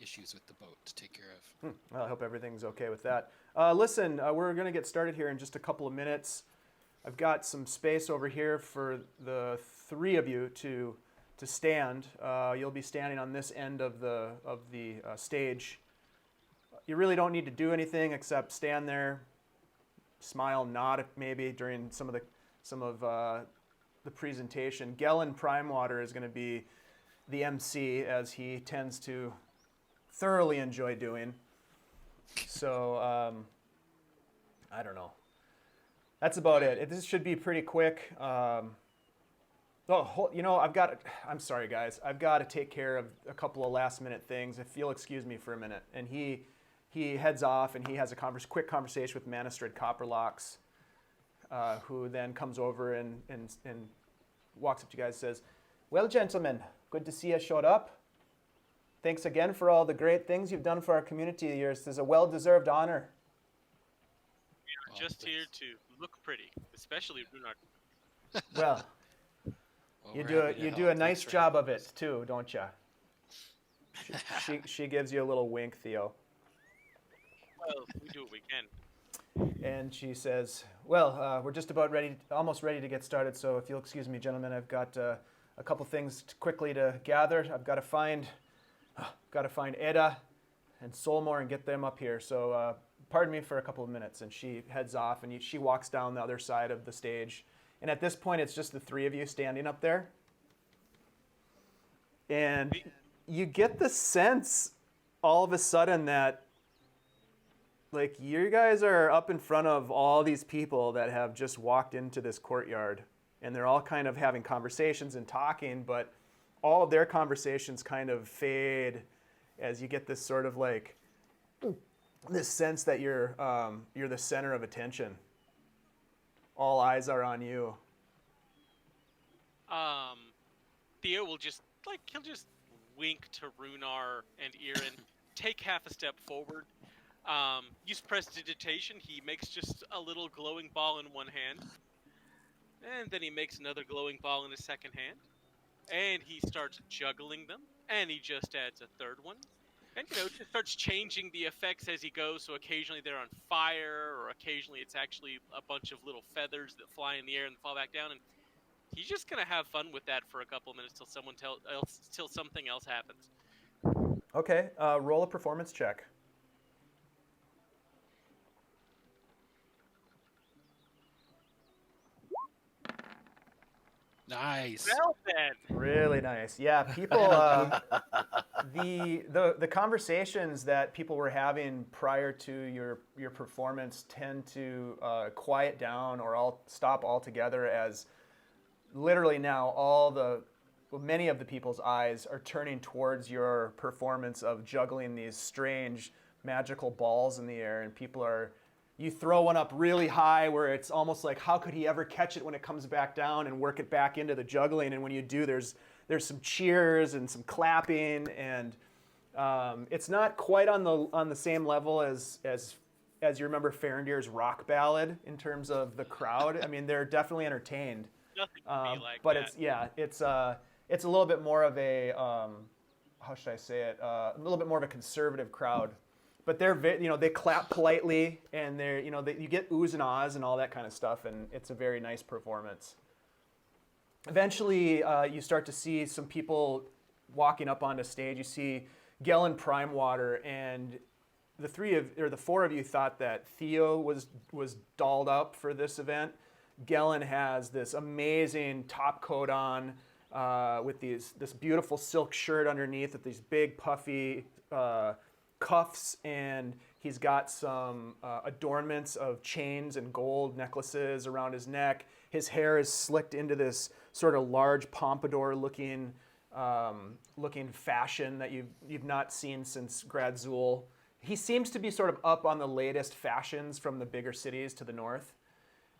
issues with the boat to take care of. Well, I hope everything's okay with that. Listen, we're going to get started here in just a couple of minutes. I've got some space over here for the three of you to stand. You'll be standing on this end of the stage. You really don't need to do anything except stand there, smile, nod maybe during some of the presentation. Gellin Primewater is going to be the MC, as he tends to thoroughly enjoy doing. So I don't know. That's about it. This should be pretty quick. I'm sorry, guys. I've got to take care of a couple of last-minute things. If you'll excuse me for a minute. And he heads off, and he has a quick conversation with Manistrid Copperlocks, who then comes over and walks up to you guys and says, "Well, gentlemen, good to see you showed up. Thanks again for all the great things you've done for our community. This is a well-deserved honor." We are just here to look pretty, especially Rhunar. Well, you do a nice job of it too, don't you? She gives you a little wink, Theo. Well, we do what we can. And she says, "Well, we're just about almost ready to get started. So if you'll excuse me, gentlemen, I've got a couple things quickly to gather. I've got to find Edda and Solmor and get them up here. So pardon me for a couple of minutes." And she heads off, and she walks down the other side of the stage. And at this point, it's just the three of you standing up there. And you get the sense all of a sudden that, like, you guys are up in front of all these people that have just walked into this courtyard, and they're all kind of having conversations and talking, but all of their conversations kind of fade as you get this sort of like this sense that you're the center of attention. All eyes are on you. Theo will just he'll just wink to Rhunar and Irin, take half a step forward. Use prestidigitation. He makes just a little glowing ball in one hand, and then he makes another glowing ball in his second hand, and he starts juggling them, and he just adds a third one, and just starts changing the effects as he goes. So occasionally they're on fire, or occasionally it's actually a bunch of little feathers that fly in the air and fall back down, and he's just gonna have fun with that for a couple of minutes till something else happens. Okay, roll a performance check. Nice. Well then. Really nice. Yeah, people. The conversations that people were having prior to your performance tend to quiet down or stop altogether, as literally now many of the people's eyes are turning towards your performance of juggling these strange magical balls in the air, and you throw one up really high where it's almost like, how could he ever catch it when it comes back down, and work it back into the juggling. And when you do, there's some cheers and some clapping, and it's not quite on the same level as you remember Farendir's rock ballad in terms of the crowd. I mean, they're definitely entertained. Nothing can be like but that. it's a little bit more of a how should I say it? A little bit more of a conservative crowd. But they clap politely, and you get oohs and ahs and all that kind of stuff, and it's a very nice performance. Eventually, you start to see some people walking up onto stage, you see Gellin Primewater, and the four of you thought that Theo was dolled up for this event. Gellin has this amazing top coat on with this beautiful silk shirt underneath with these big puffy cuffs, and he's got some adornments of chains and gold necklaces around his neck. His hair is slicked into this sort of large pompadour looking fashion that you've not seen since Gradzul. He seems to be sort of up on the latest fashions from the bigger cities to the north.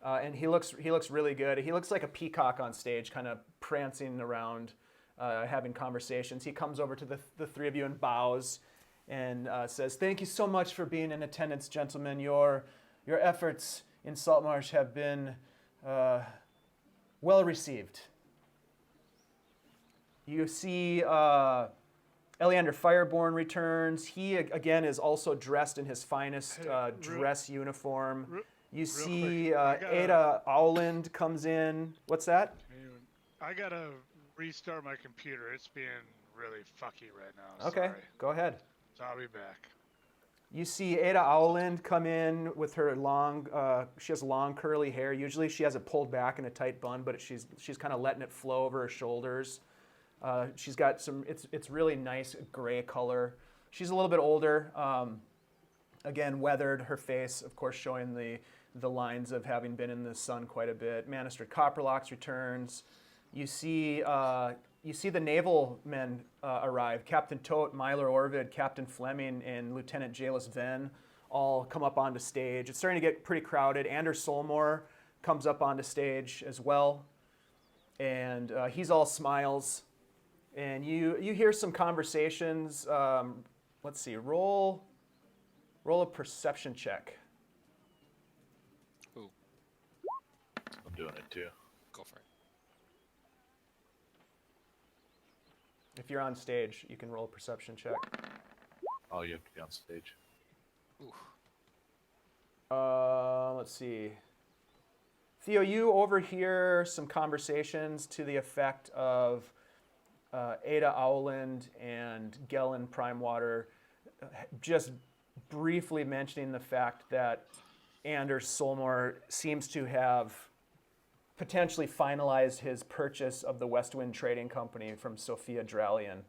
And he looks really good. He looks like a peacock on stage, kind of prancing around, having conversations. He comes over to the three of you and bows and says, "Thank you so much for being in attendance, gentlemen. Your efforts in Saltmarsh have been well received." You see Eleander Fireborn returns. He, again, is also dressed in his finest dress uniform. You see Ada Owland comes in. What's that? I gotta restart my computer. It's being really fucky right now. Okay, Sorry. go ahead. So I'll be back. You see Ada Owland come in with her long, she has long curly hair. Usually she has it pulled back in a tight bun, but she's kind of letting it flow over her shoulders. She's got it's really nice gray color. She's a little bit older. Again, weathered, her face, of course, showing the lines of having been in the sun quite a bit. Manister Copperlocks returns. You see the naval men arrive. Captain Tote, Myler Orvid, Captain Fleming, and Lieutenant Jalis Venn all come up onto stage. It's starting to get pretty crowded. Anders Solmor comes up onto stage as well, and he's all smiles. And you hear some conversations. Let's see, roll a perception check. Ooh, I'm doing it too. go for it. If you're on stage, you can roll a perception check. Oh, you have to be on stage. Ooh. Let's see. Theo, you overhear some conversations to the effect of Ada Owland and Gellin Primewater just briefly mentioning the fact that Anders Solmor seems to have potentially finalized his purchase of the Westwind Trading Company from Sophia Dralian.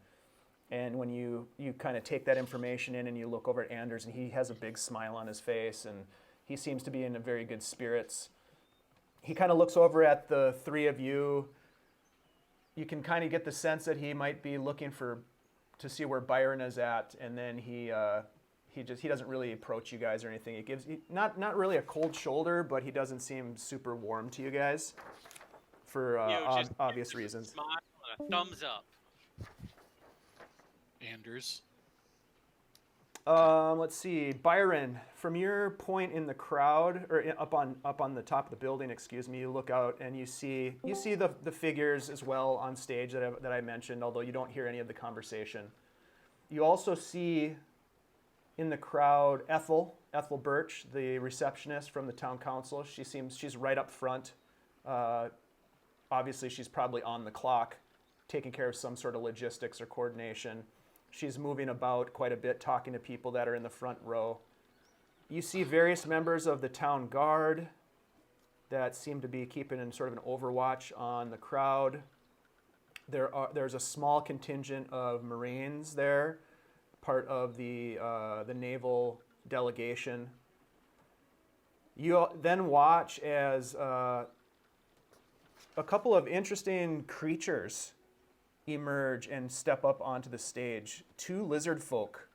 And when you kind of take that information in and you look over at Anders, and he has a big smile on his face, and he seems to be in a very good spirits. He kind of looks over at the three of you. You can kind of get the sense that he might be looking to see where Byron is at, and then he doesn't really approach you guys or anything. He gives not really a cold shoulder, but he doesn't seem super warm to you guys for just obvious reasons. Smile and a thumbs up. Anders. Let's see, Byron. From your point in the crowd, or up on the top of the building, excuse me, you look out and you see the figures as well on stage that I mentioned, although you don't hear any of the conversation. You also see in the crowd Ethel Birch, the receptionist from the town council. She's right up front. Obviously, she's probably on the clock, taking care of some sort of logistics or coordination. She's moving about quite a bit, talking to people that are in the front row. You see various members of the town guard that seem to be keeping in sort of an overwatch on the crowd. There's a small contingent of Marines there, part of the naval delegation. You then watch as a couple of interesting creatures emerge and step up onto the stage. Two lizard folk.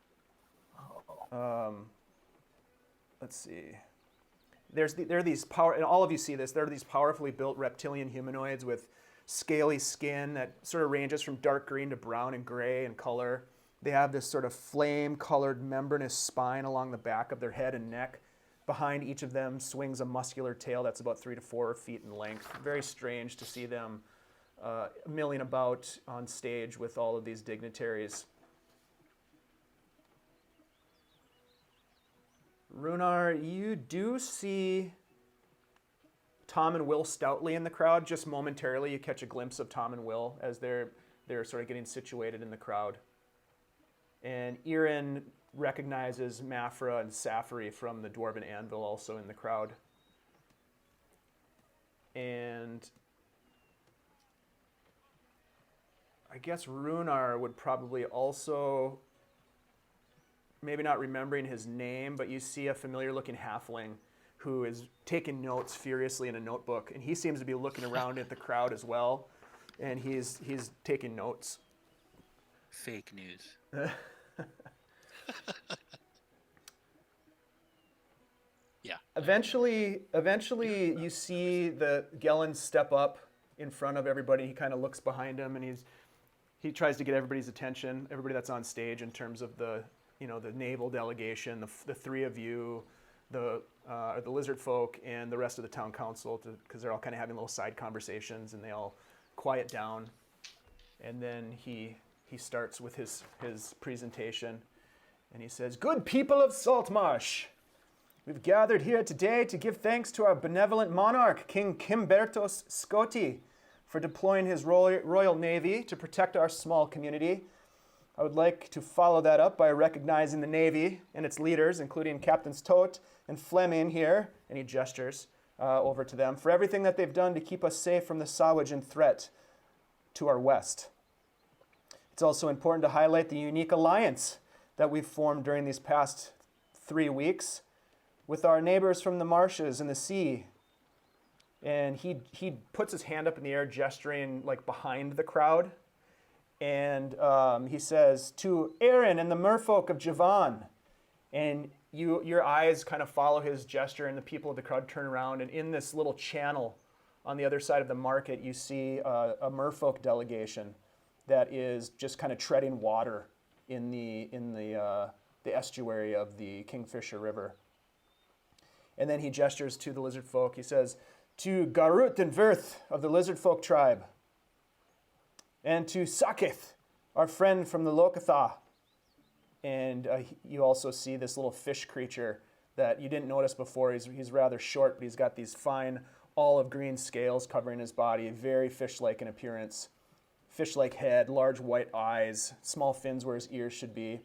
Let's see. There are these and all of you see this. There are these powerfully built reptilian humanoids with scaly skin that sort of ranges from dark green to brown and gray in color. They have this sort of flame-colored membranous spine along the back of their head and neck. Behind each of them swings a muscular tail that's about 3 to 4 feet in length. Very strange to see them milling about on stage with all of these dignitaries. Rhunar, you do see Tom and Will Stoutly in the crowd. Just momentarily, you catch a glimpse of Tom and Will as they're they're sort of getting situated in the crowd. And Irin recognizes Mafra and Safari from the Dwarven Anvil also in the crowd. And I guess Rhunar would probably also, maybe not remembering his name, but you see a familiar looking halfling who is taking notes furiously in a notebook, and he seems to be looking around at the crowd as well, and he's taking notes. Fake news. Yeah. Eventually you see the Gellin step up in front of everybody. He kind of looks behind him, and he tries to get everybody's attention, everybody that's on stage in terms of the naval delegation, the three of you, the lizard folk, and the rest of the town council, because they're all kind of having little side conversations, and they all quiet down. And then he starts with his presentation, and he says, "Good people of Saltmarsh, we've gathered here today to give thanks to our benevolent monarch, King Kimbertos Scoti, for deploying his royal navy to protect our small community. I would like to follow that up by recognizing the Navy and its leaders, including Captains Todt and Fleming here," and he gestures over to them, "for everything that they've done to keep us safe from the Sawajan threat to our west. It's also important to highlight the unique alliance that we've formed during these past 3 weeks with our neighbors from the marshes and the sea." And he puts his hand up in the air, gesturing like behind the crowd. And he says, "To Irin and the merfolk of Javan." And your eyes kind of follow his gesture, and the people of the crowd turn around. And in this little channel on the other side of the market, you see a merfolk delegation that is just kind of treading water in the estuary of the Kingfisher River. And then he gestures to the lizard folk. He says, "To Garut and Virth of the lizard folk tribe, and to Sakith, our friend from the Lokatha." And you also see this little fish creature that you didn't notice before. He's rather short, but he's got these fine olive green scales covering his body, very fish-like in appearance. Fish-like head, large white eyes, small fins where his ears should be,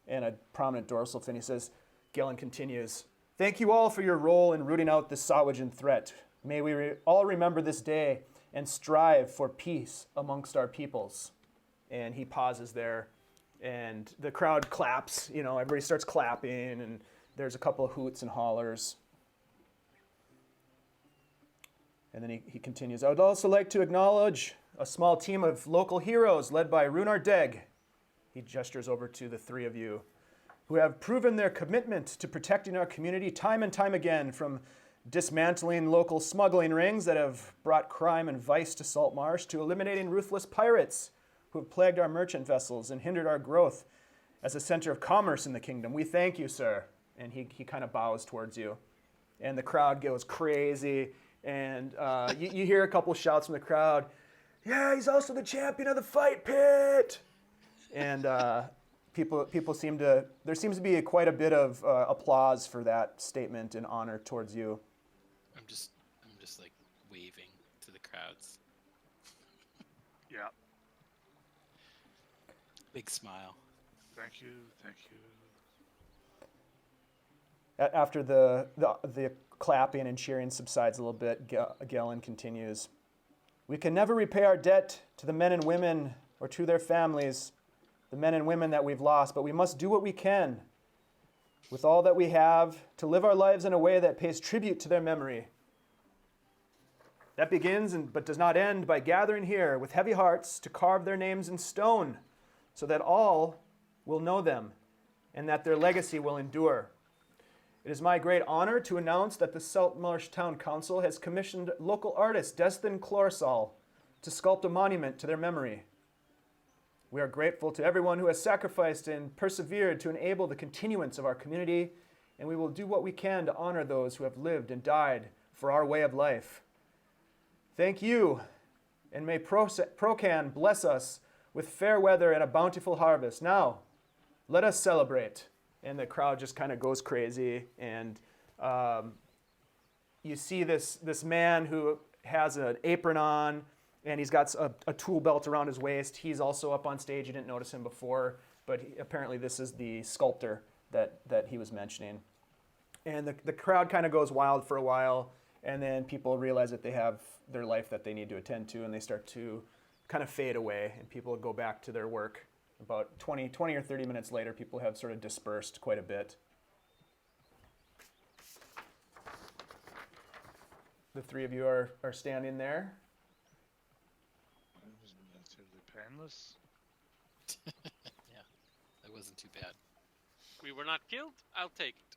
and a prominent dorsal fin. He says, Gellin continues, "Thank you all for your role in rooting out the Sawajan threat. May we all remember this day and strive for peace amongst our peoples." And he pauses there, and the crowd claps. Everybody starts clapping, and there's a couple of hoots and hollers. And then he continues, "I would also like to acknowledge a small team of local heroes led by Rhunar Deg." He gestures over to the three of you, "who have proven their commitment to protecting our community time and time again, from dismantling local smuggling rings that have brought crime and vice to Saltmarsh, to eliminating ruthless pirates who have plagued our merchant vessels and hindered our growth as a center of commerce in the kingdom. We thank you, sir." And he kind of bows towards you. And the crowd goes crazy, and you hear a couple shouts from the crowd, "Yeah, he's also the champion of the fight pit!" And people seem to, there seems to be quite a bit of applause for that statement and honor towards you. I'm just like waving to the crowds. Yeah. Big smile. Thank you. After the clapping and cheering subsides a little bit, Gellin continues, "We can never repay our debt to the men and women or to their families, the men and women that we've lost, but we must do what we can with all that we have to live our lives in a way that pays tribute to their memory. That begins but does not end by gathering here with heavy hearts to carve their names in stone so that all will know them and that their legacy will endure. It is my great honor to announce that the Saltmarsh Town Council has commissioned local artist Destin Clorsal to sculpt a monument to their memory. We are grateful to everyone who has sacrificed and persevered to enable the continuance of our community, and we will do what we can to honor those who have lived and died for our way of life. Thank you, and may Procan bless us with fair weather and a bountiful harvest. Now, let us celebrate." And the crowd just kind of goes crazy, and you see this man who has an apron on And he's got a tool belt around his waist. He's also up on stage. You didn't notice him before, but apparently this is the sculptor that he was mentioning. And the crowd kind of goes wild for a while, and then people realize that they have their life that they need to attend to, and they start to kind of fade away, and people go back to their work. About 20 or 30 minutes later, people have sort of dispersed quite a bit. The three of you are standing there. It was relatively painless. Yeah, that wasn't too bad. We were not killed. I'll take it.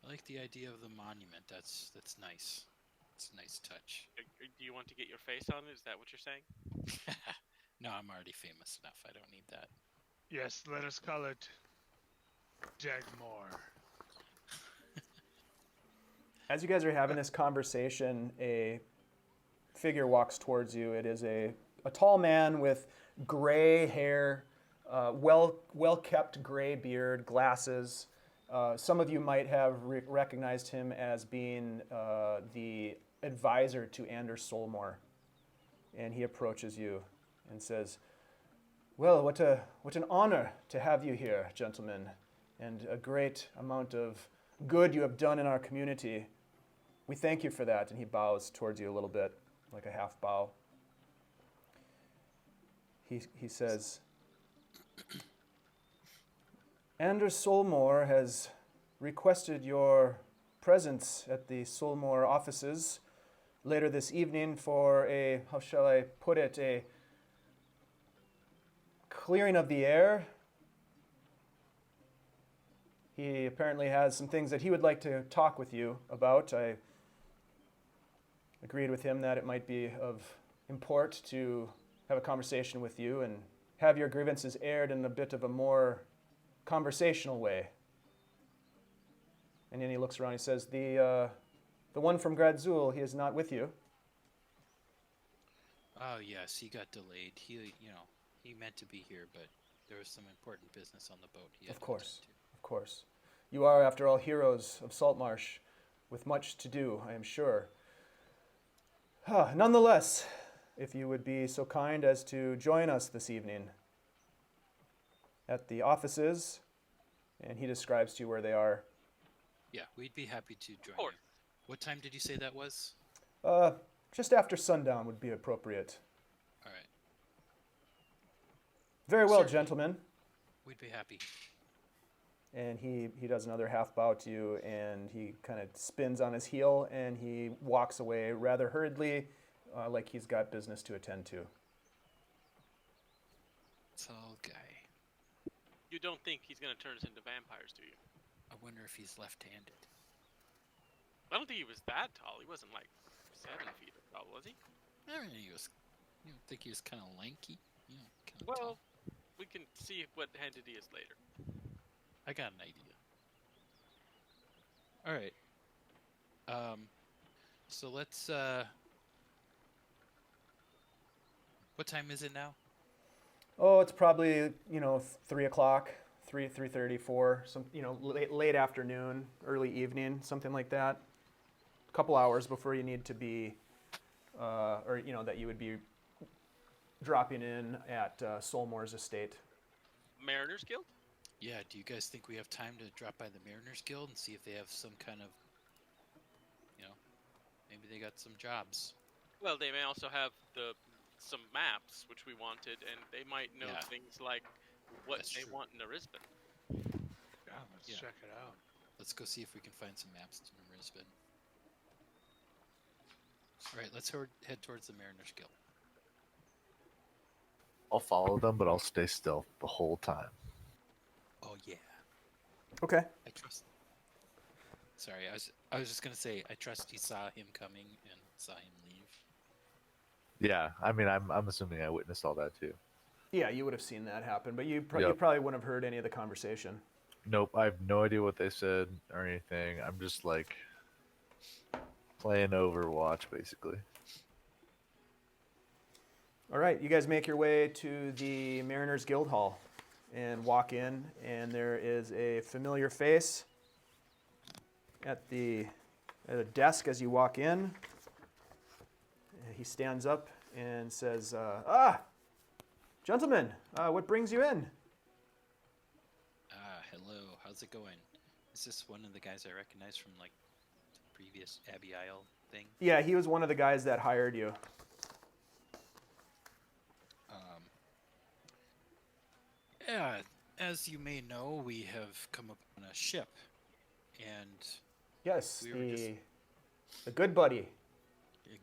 I like the idea of the monument. That's nice. It's a nice touch. Do you want to get your face on it? Is that what you're saying? No, I'm already famous enough. I don't need that. Yes, let us call it Jagmore. As you guys are having this conversation, a figure walks towards you. It is a tall man with gray hair, well-kept gray beard, glasses. Some of you might have recognized him as being the advisor to Anders Solmor. And he approaches you and says, "Well, what an honor to have you here, gentlemen, and a great amount of good you have done in our community. We thank you for that." And he bows towards you a little bit, like a half bow. He says, "Anders Solmor has requested your presence at the Solmor offices later this evening for a, how shall I put it, a clearing of the air. He apparently has some things that he would like to talk with you about. I agreed with him that it might be of import to have a conversation with you and have your grievances aired in a bit of a more conversational way." And then he looks around and he says, the one from Gradzul, he is not with you." Oh yes, he got delayed. He meant to be here, but there was some important business on the boat. He had Of to course. attend to. Of course. You are, after all, heroes of Saltmarsh, with much to do, I am sure. Nonetheless, if you would be so kind as to join us this evening at the offices, and he describes to you where they are. Yeah, we'd be happy to join you. course. What time did you say that was? Just after sundown would be appropriate. All right, Very well, Certainly. gentlemen. we'd be happy. And he does another half bow to you, and he kind of spins on his heel, and he walks away rather hurriedly, like he's got business to attend to. Tall guy. You don't think he's going to turn us into vampires, do you? I wonder if he's left-handed. I don't think he was that tall. He wasn't like 7 feet tall, was he? I mean, he was. You don't think he was kind of lanky? You know, kind of Well, tall. we can see what handed he is later. I got an idea. All right. So let's. What time is it now? Oh, it's probably 3 o'clock, 3:30, 4. Some late afternoon, early evening, something like that. A couple hours before you need to be, or that you would be dropping in at Solmor's estate. Mariners Guild? Yeah. Do you guys think we have time to drop by the Mariners Guild and see if they have some kind of, maybe they got some jobs? Well, they may also have some maps which we wanted, and they might know Yeah. things like what That's they true. want in Arisban. Yeah, let's Yeah. check it out. Let's go see if we can find some maps to Risbon. All right, let's head towards the Mariners Guild. I'll follow them, but I'll stay still the whole time. Oh yeah, Okay. I trust. Sorry, I was just gonna say I trust he saw him coming and saw him leave. Yeah, I mean, I'm assuming I witnessed all that too. Yeah, you would have seen that happen, but you Yep. probably wouldn't have heard any of the conversation. Nope, I have no idea what they said or anything. I'm just like playing Overwatch, basically. All right, you guys make your way to the Mariners Guild Hall and walk in, and there is a familiar face at a desk as you walk in. he stands up and says, gentlemen, what brings you in? Hello. How's it going? Is this one of the guys I recognize from like the previous Abbey Isle thing? Yeah, he was one of the guys that hired you. Yeah, as you may know, we have come upon a ship, and Yes, we were just the good buddy.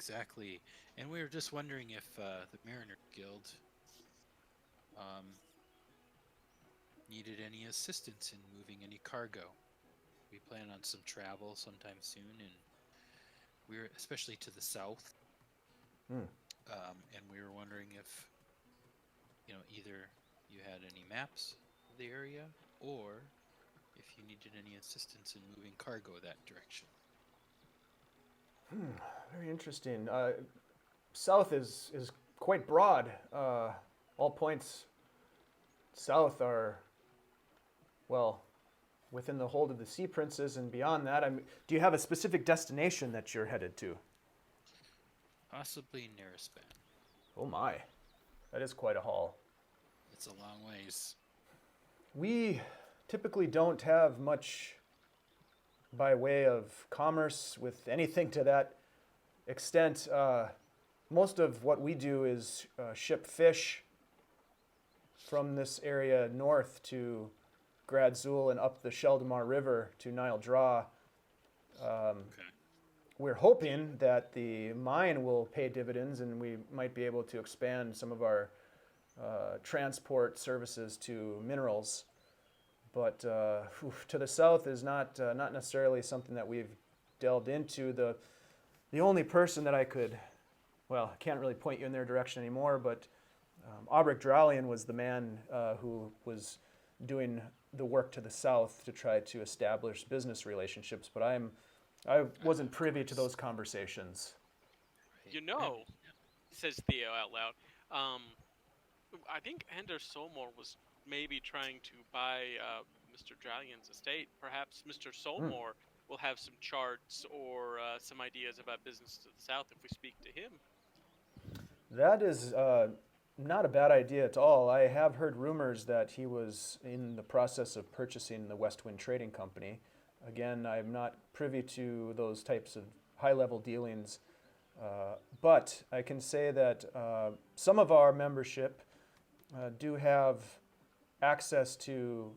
exactly, and we were just wondering if the Mariner Guild needed any assistance in moving any cargo. We plan on some travel sometime soon, and we're especially to the south. And we were wondering if, either you had any maps of the area, or if you needed any assistance in moving cargo that direction. Very interesting. South is quite broad. All points south are, well, within the hold of the Sea Princes, and beyond that, do you have a specific destination that you're headed to? Possibly Nerispan. Oh my, that is quite a haul. It's a long ways. We typically don't have much by way of commerce with anything to that extent. Most of what we do is ship fish from this area north to Gradzul and up the Sheldamar River to Nile Draw. Okay. We're hoping that the mine will pay dividends and we might be able to expand some of our transport services to minerals. But to the south is not necessarily something that we've delved into. The only person that I can't really point you in their direction anymore, but Aubrek Dralian was the man who was doing the work to the south to try to establish business relationships. But I wasn't privy to those conversations. Says Theo out loud. I think Anders Solmor was maybe trying to buy Mr. Dralian's estate. Perhaps Mr. Solmor will have some charts or some ideas about business to the south if we speak to him. That is not a bad idea at all. I have heard rumors that he was in the process of purchasing the Westwind Trading Company. Again, I'm not privy to those types of high-level dealings, but I can say that some of our membership do have access to,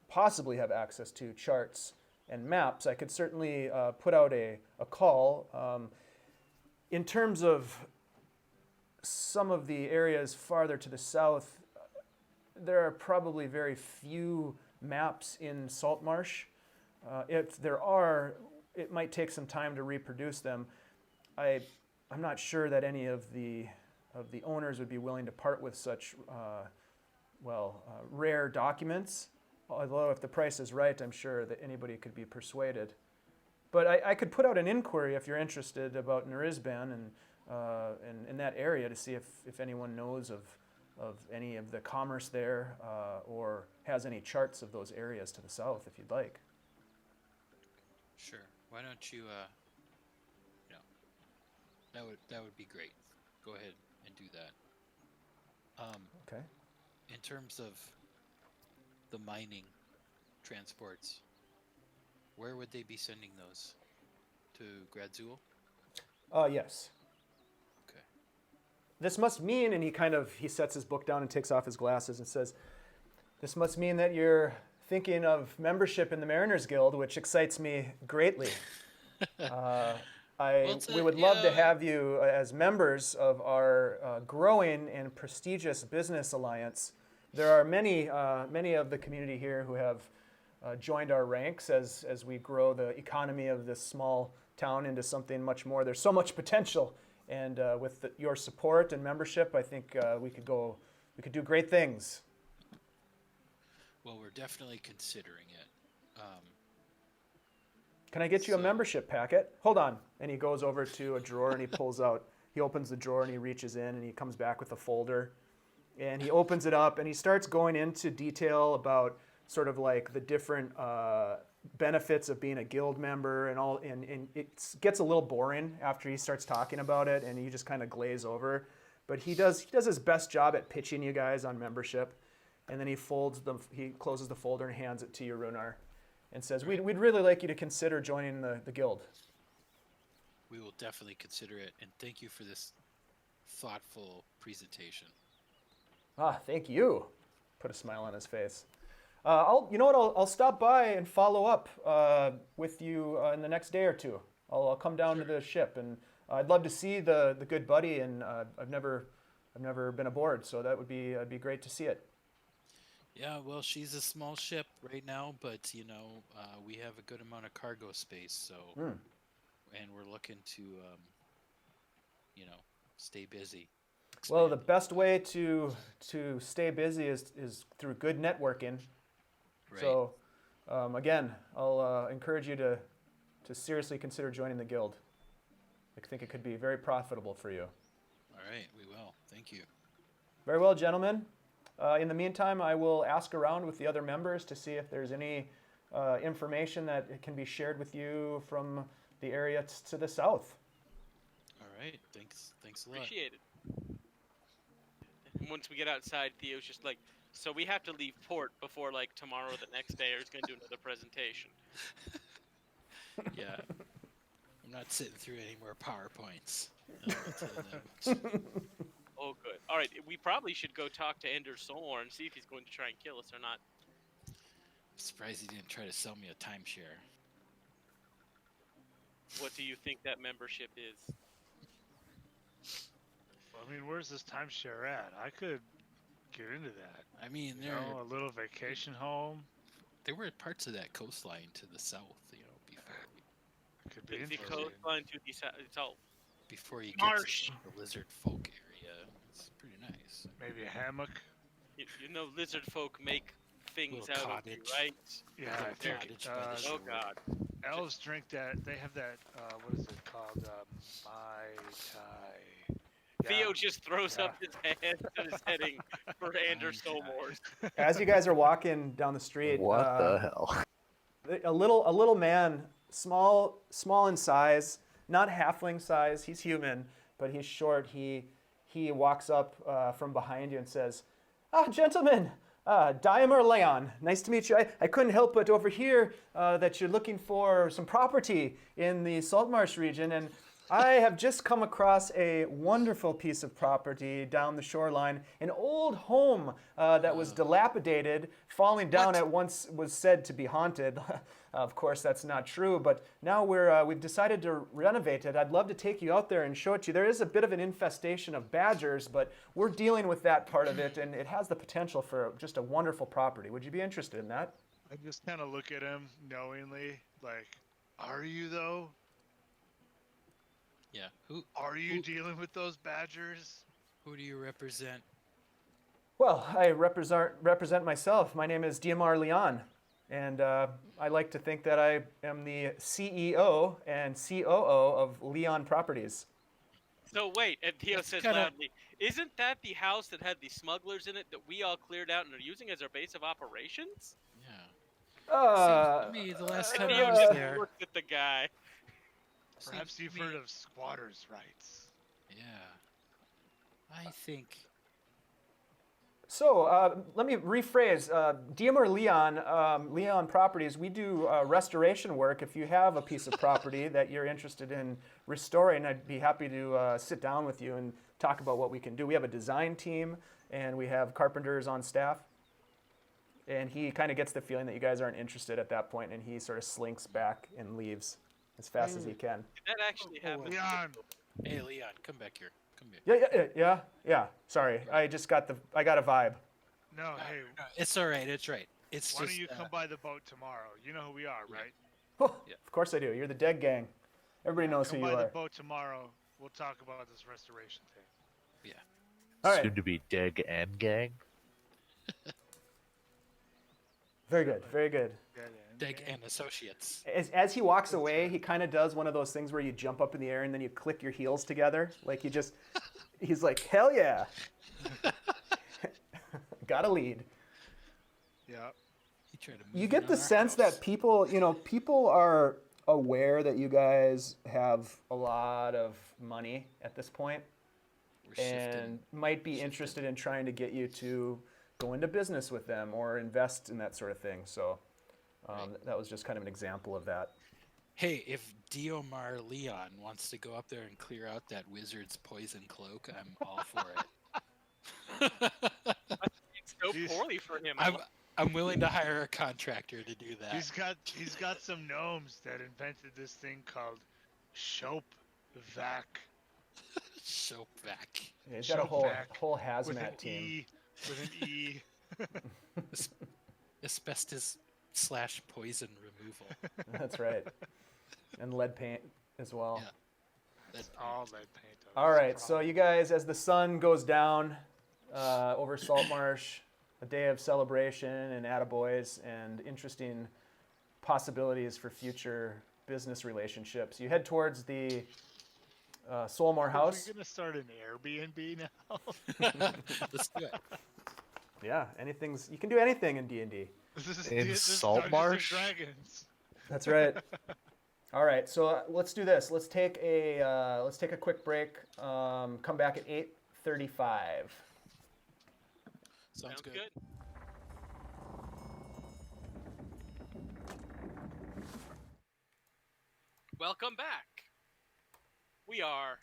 possibly have access to charts and maps. I could certainly put out a call. In terms of some of the areas farther to the south, there are probably very few maps in Saltmarsh. If there are, it might take some time to reproduce them. I'm not sure that any of the owners would be willing to part with such rare documents. Although if the price is right, I'm sure that anybody could be persuaded. But I could put out an inquiry if you're interested about Nerisban and in that area to see if anyone knows of any of the commerce there or has any charts of those areas to the south, if you'd like. Sure. Why don't you? That would be great. Go ahead and do that. Okay. In terms of the mining transports, where would they be sending those? To Gradzul? Yes. Okay. This must mean, and he sets his book down and takes off his glasses and says, this must mean that you're thinking of membership in the Mariners Guild, which excites me greatly. We would love to have you as members of our growing and prestigious business alliance. There are many of the community here who have joined our ranks as we grow the economy of this small town into something much more. There's so much potential, and with your support and membership, I think we could do great things. Well, we're definitely considering it. Can I get you a membership packet? Hold on. And he goes over to a drawer and he opens the drawer and he reaches in and he comes back with a folder. And he opens it up and he starts going into detail about sort of like the different benefits of being a guild member and all, and it gets a little boring after he starts talking about it, and you just kind of glaze over. But he does his best job at pitching you guys on membership, and then he closes the folder and hands it to you, Rhunar, and says, "We'd really like you to consider joining the guild." We will definitely consider it, and thank you for this thoughtful presentation. Ah, thank you. Put a smile on his face. I'll stop by and follow up with you in the next day or two. I'll come down to the ship, and I'd love to see the good buddy. And I've never been aboard, so it'd be great to see it. Yeah, well, she's a small ship right now, but we have a good amount of cargo space, so and we're looking to stay busy. Well, the best way to stay busy is through good networking. Right. So, again, I'll encourage you to seriously consider joining the guild. I think it could be very profitable for you. All right, we will. Thank you. Very well, gentlemen. In the meantime, I will ask around with the other members to see if there's any information that can be shared with you from the area to the south. All right, thanks a lot. Appreciate it. And once we get outside, Theo's just like, so we have to leave port before like tomorrow or the next day, or he's gonna do another presentation. Yeah, I'm not sitting through any more PowerPoints. I'll tell them. Oh, good. All right, we probably should go talk to Anders Solmor and see if he's going to try and kill us or not. I'm surprised he didn't try to sell me a timeshare. What do you think that membership is? I mean, where's this timeshare at? I could get into that. I mean, A little vacation home. there were parts of that coastline to the south, before Could be The interesting. coastline to the south. before you get Marsh. to the lizard folk area. It's pretty nice. Maybe a hammock. Lizard folk make things Little out of you, cottage. right? Yeah, Little I think cottage by the Oh shore. God. elves drink that. They have that. What is it called? Mai Tai. Theo just throws Yeah. up his hand and is heading for Anders Solmor. As you guys are walking down the street, What the hell? a little man, small in size, not halfling size. He's human, but he's short. He walks up from behind you and says, "Ah, gentlemen, Diamer Leon, nice to meet you. I couldn't help but overhear that you're looking for some property in the Saltmarsh region, and I have just come across a wonderful piece of property down the shoreline, an old home that was dilapidated, falling down What? at once was said to be haunted. Of course, that's not true, but now we've decided to renovate it. I'd love to take you out there and show it to you. There is a bit of an infestation of badgers, but we're dealing with that part of it, and it has the potential for just a wonderful property. Would you be interested in that?" I just kind of look at him knowingly, like, "Are you though? Yeah. Who Are you dealing with those badgers?" do you represent? Well, I represent myself. My name is Diamar Leon, and I like to think that I am the CEO and COO of Leon Properties. So wait, and Theo That's says kinda- loudly, "Isn't that the house that had the smugglers in it that we all cleared out and are using as our base of operations?" Yeah. Uh, Seems to me the last And time Theo I was just there. looked at the guy. Perhaps seems to you've me- heard of squatters' rights. Yeah. I think. So let me rephrase. Diamar Leon, Leon Properties, we do restoration work. If you have a piece of property that you're interested in restoring, I'd be happy to sit down with you and talk about what we can do. We have a design team, and we have carpenters on staff. And he kind of gets the feeling that you guys aren't interested at that point, and he sort of slinks back and leaves as fast as he can. Did that actually happen? Leon, Hey, Leon, come back here. Come here. Yeah. Sorry, I got a vibe. no, hey, It's all right. It's right. It's why just. don't you come by the boat tomorrow? You know who we are, right? Oh, Yeah. Of course I do. You're the Dead Gang. Everybody knows who Come you by are. the boat tomorrow. We'll talk about this restoration thing. All right. Soon to be Dig and Gang. Very good. Very good. Deg and Associates. As he walks away, he kind of does one of those things where you jump up in the air and then you click your heels together. Like he's like, hell yeah. Got a lead. Yeah. He Try to move You in get on the our sense house. that people are aware that you guys have a lot of money at this point We're shifting. and might be shifting. interested in trying to get you to go into business with them or invest in that sort of thing. So that was just kind of an example of that. Hey, if Diomar Leon wants to go up there and clear out that wizard's poison cloak, I'm all for it. It's so Jeez. poorly for him. I'm willing to hire a contractor to do that. He's got some gnomes that invented this thing called Shopvac. Soapvac. Yeah, he's got a Shopvac whole with an hazmat team. E. With an E. Asbestos / poison removal. That's right. And lead paint as well. Yeah. That's all lead paint. All right, so you guys, as the sun goes down over Saltmarsh, a day of celebration and attaboys and interesting possibilities for future business relationships. You head towards the Solmor house. We're gonna start an Airbnb now. Let's do it. Yeah, you can do anything in D&D. This is In this is Saltmarsh? Dungeons and Dragons. That's right. All right, so let's do this. Let's take a quick break. Come back at 8:35. Sounds good. Welcome back. We are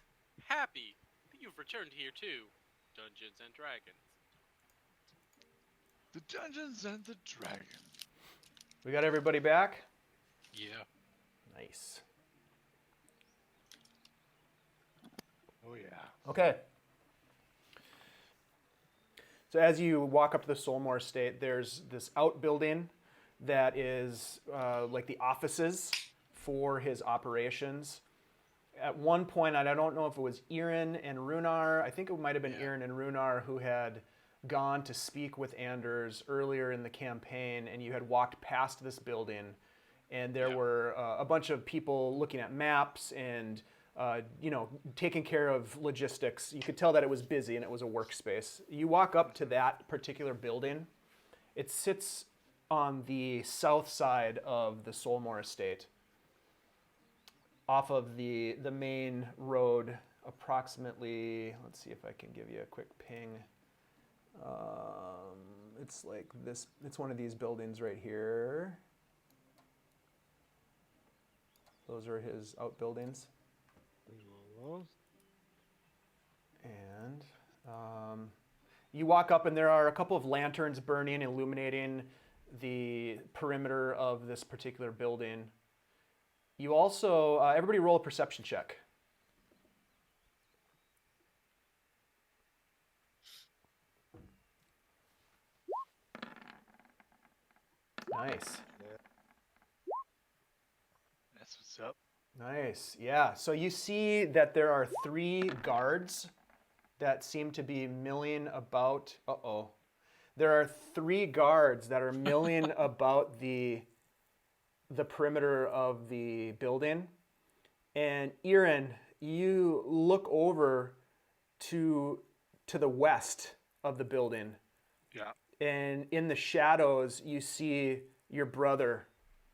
happy that you've returned here to Dungeons and Dragons. The Dungeons and the Dragons. We got everybody back? Yeah. Nice. Oh yeah. Okay. So as you walk up to the Solmor estate, there's this outbuilding that is like the offices for his operations. At one point, and I don't know if it was Irin and Rhunar, I think it might have been Irin and Rhunar who had gone to speak with Anders earlier in the campaign, and you had walked past this building, and there were a bunch of people looking at maps and taking care of logistics. You could tell that it was busy and it was a workspace. You walk up to that particular building. It sits on the south side of the Solmor estate, off of the main road, approximately. Let's see if I can give you a quick ping. It's like this. It's one of these buildings right here. Those are his outbuildings. And you walk up, and there are a couple of lanterns burning, illuminating the perimeter of this particular building. You also, everybody roll a perception check. Nice. That's what's up. Nice, yeah. So you see that there are 3 guards that seem to be milling about. There are 3 guards that are milling about the perimeter of the building. And Irin, you look over to the west of the building. Yeah. And in the shadows, you see your brother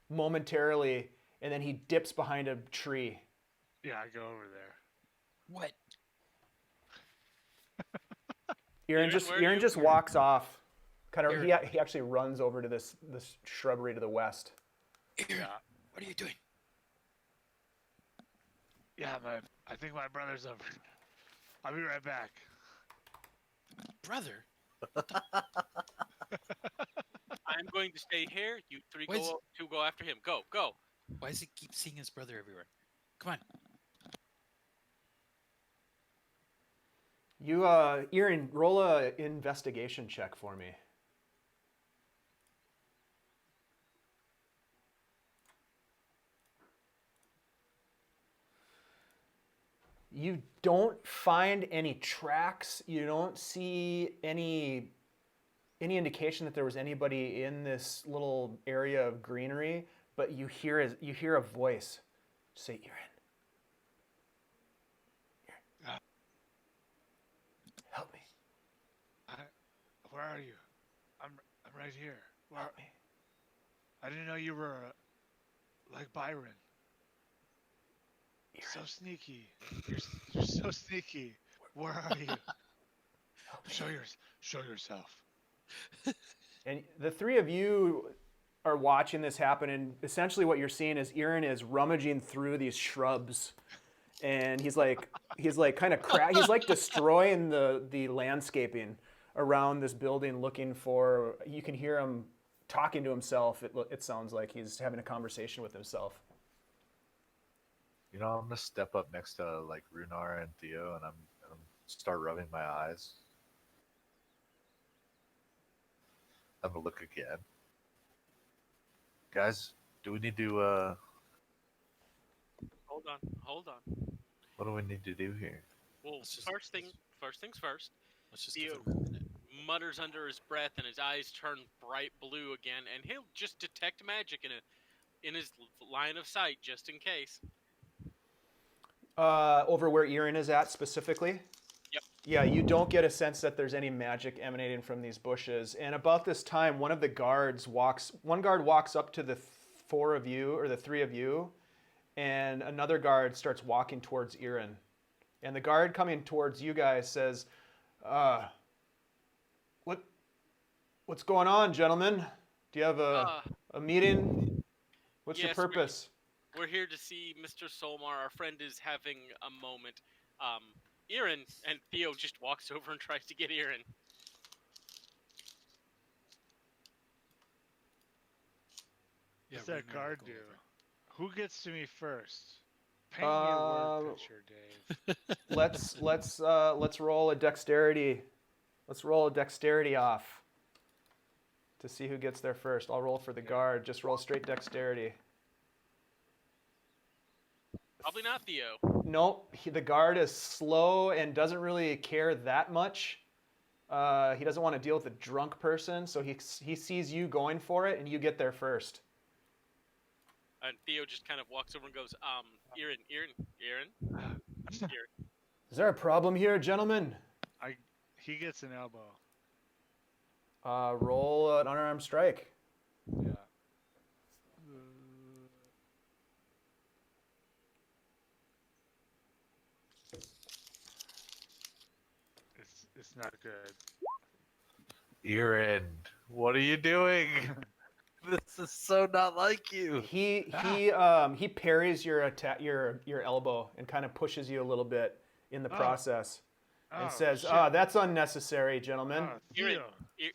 momentarily, and then he dips behind a tree. Yeah, I go over there. What? Irin just walks off. Kind of, Irin. he actually runs over to this shrubbery to the west. Irin, Yeah. what are you doing? Yeah, I think my brother's over. I'll be right back. Brother? I'm going to stay here. You 3 Wait. go after him. Go, go. Why does he keep seeing his brother everywhere? Come on. You, Irin, roll a investigation check for me. You don't find any tracks. You don't see any indication that there was anybody in this little area of greenery. But you hear a voice say, "Irin, help me, Where are you? I'm right here. help me." I didn't know you were like Byron. So sneaky. You're so sneaky. Where are you? Show yourself. And the three of you are watching this happen, and essentially what you're seeing is Irin is rummaging through these shrubs, and he's like kind of he's like destroying the landscaping around this building, looking for. You can hear him talking to himself. It sounds like he's having a conversation with himself. You know, I'm gonna step up next to like Rhunar and Theo, and I'm start rubbing my eyes. I'm gonna look again. Guys, do we need to Hold on. what do we need to do here? Well, Let's just- first things first. Let's just Theo give him a minute. mutters under his breath, and his eyes turn bright blue again, and he'll just detect magic in his line of sight, just in case. Over where Irin is at specifically? Yep. Yeah, you don't get a sense that there's any magic emanating from these bushes. And about this time, one guard walks up to the four of you, or the three of you, and another guard starts walking towards Irin. And the guard coming towards you guys says, what's going on, gentlemen? Do you have a meeting? What's your yes, purpose? We're here to see Mr. Solmor. Our friend is having a moment. Irin, and Theo just walks over and tries to get Irin. Yeah, What's that Rhunar guard will do? go over. Who gets to me first? Paint me a word picture, Dave. Let's roll a dexterity. Let's roll a dexterity off to see who gets there first. I'll roll for the guard. Just roll straight dexterity. Probably not Theo. Nope, the guard is slow and doesn't really care that much. He doesn't want to deal with a drunk person, so he sees you going for it, and you get there first. And Theo just kind of walks over and goes, Irin. Is there a problem here, gentlemen? He gets an elbow. Roll an unarmed strike. Yeah. It's not good. Irin, what are you doing? This is so not like you. He parries your attack, your elbow, and kind of pushes you a little bit in the process, and says, shit. "That's unnecessary, gentlemen." Theo.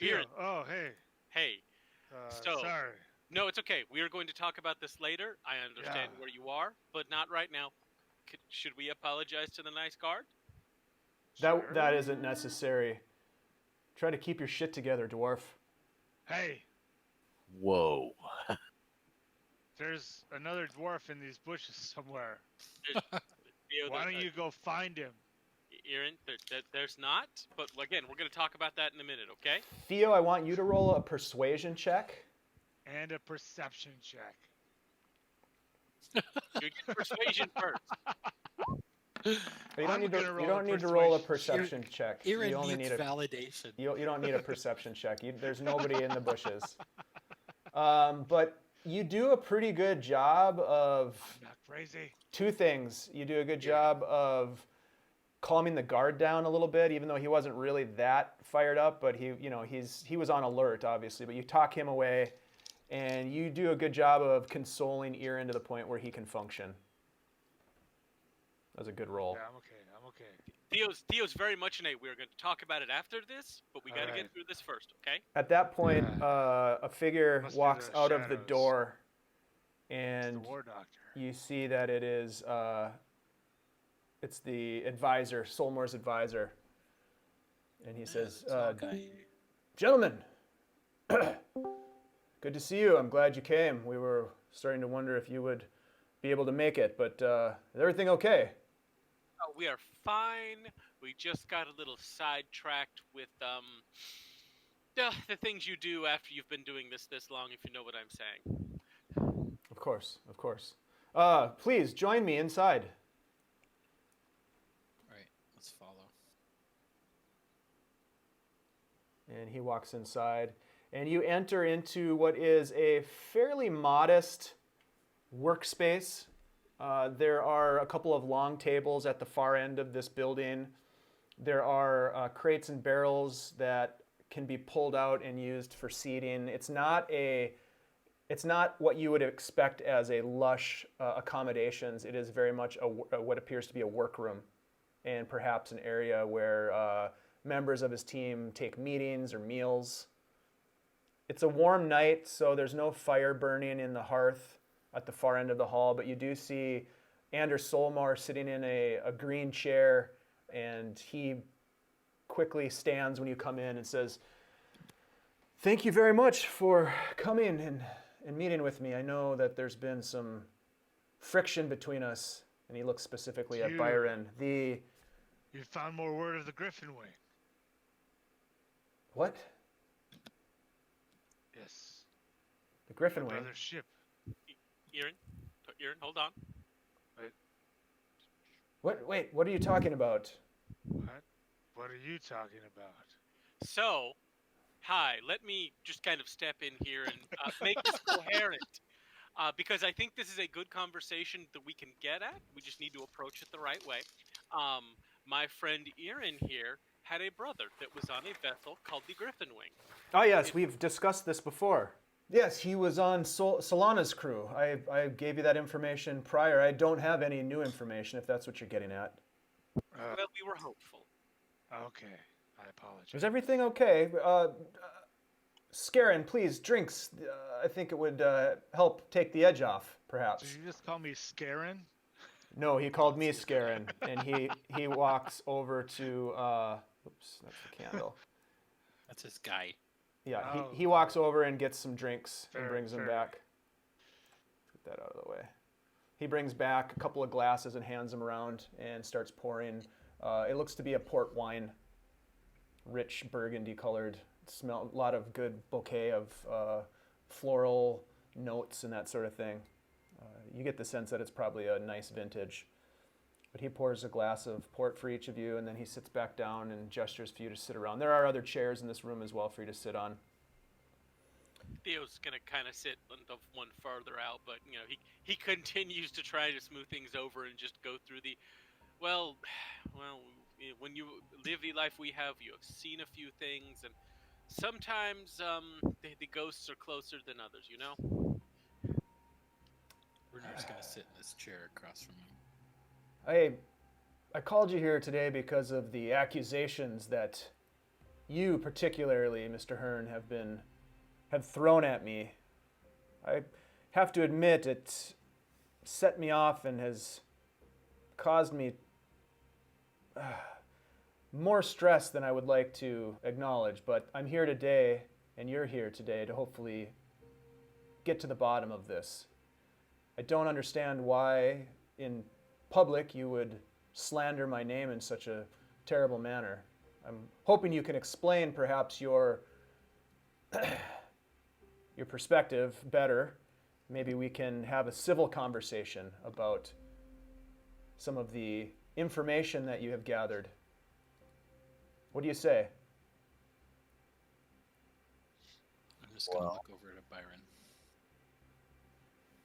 Irin. Oh, hey. Hey. So- Sorry. No, it's okay. We are going to talk about this later. I understand Yeah. where you are, but not right now. Should we apologize to the nice guard? That isn't necessary. Try to keep your shit together, dwarf. Hey, Whoa. there's another dwarf in these bushes somewhere. Theo, Why don't you go find him? Irin, there's not, but again, we're going to talk about that in a minute, okay? Theo, I want you to roll a persuasion check. And a perception check. You get persuasion first. You I'm don't gonna need to roll a roll a persuasion. perception check. Irin You only needs need a validation. you don't need a perception check. There's nobody in the bushes. But you do a pretty good job of I'm not crazy. two things. You do a good job of calming the guard down a little bit, even though he wasn't really that fired up. But he was on alert, obviously. But you talk him away, and you do a good job of consoling Irin to the point where he can function. That was a good roll. Yeah, I'm okay. Theo's very much in a, we're going to talk about it after this, but we got to Alright. get through this first, okay? At that point, Yeah. a figure Must be walks the out of the shadows. door, It's and the war doctor. you see that it is it's the advisor, Solmor's advisor, and he says, Tall guy. "Gentlemen, good to see you. I'm glad you came. We were starting to wonder if you would be able to make it, but is everything okay?" Oh, we are fine. We just got a little sidetracked with the things you do after you've been doing this long, if you know what I'm saying. Of course, of course. Please join me inside. All right, let's follow. And he walks inside. and you enter into what is a fairly modest workspace. There are a couple of long tables at the far end of this building. There are crates and barrels that can be pulled out and used for seating. It's not what you would expect as a lush accommodations. It is very much what appears to be a workroom, and perhaps an area where members of his team take meetings or meals. It's a warm night, so there's no fire burning in the hearth at the far end of the hall, but you do see Anders Solmor sitting in a green chair, and he quickly stands when you come in and says, "Thank you very much for coming and meeting with me. I know that there's been some friction between us," and he looks specifically at Byron. You found more word of the Griffin Wing. What? Yes. The Griffin My Wing? brother's ship. Irin, hold on. Wait, what are you talking about? What? What are you talking about? So, hi, let me just kind of step in here and make this coherent. Because I think this is a good conversation that we can get at. We just need to approach it the right way. My friend Irin here had a brother that was on a vessel called the Griffin Wing. Oh yes, we've discussed this before. Yes, he was on Solana's crew. I gave you that information prior. I don't have any new information, if that's what you're getting at. Well, we were hopeful. Okay. I apologize. Is everything okay? Scarin, please, drinks. I think it would help take the edge off, perhaps. Did you just call me Scarin? No, he called me Scarin, and he walks over to... oops, that's the candle. That's his guy. Yeah, Oh. he walks over and gets some drinks and Fair, brings them fair. back. Get that out of the way. He brings back a couple of glasses and hands them around and starts pouring. It looks to be a port wine, rich burgundy colored. Smell a lot of good bouquet of floral notes and that sort of thing. You get the sense that it's probably a nice vintage. But he pours a glass of port for each of you, and then he sits back down and gestures for you to sit around. There are other chairs in this room as well for you to sit on. Theo's gonna kind of sit the one farther out, but he continues to try to smooth things over and just go through the, well, when you live the life we have, you have seen a few things, and sometimes the ghosts are closer than others, you know. Runar's gonna sit in this chair across from him. I called you here today because of the accusations that you, particularly, Mr. Hern, have thrown at me. I have to admit it set me off and has caused me more stress than I would like to acknowledge. But I'm here today, and you're here today to hopefully get to the bottom of this. I don't understand why, in public, you would slander my name in such a terrible manner. I'm hoping you can explain perhaps your perspective better. Maybe we can have a civil conversation about some of the information that you have gathered. What do you say? I'm just gonna Well. look over to Byron.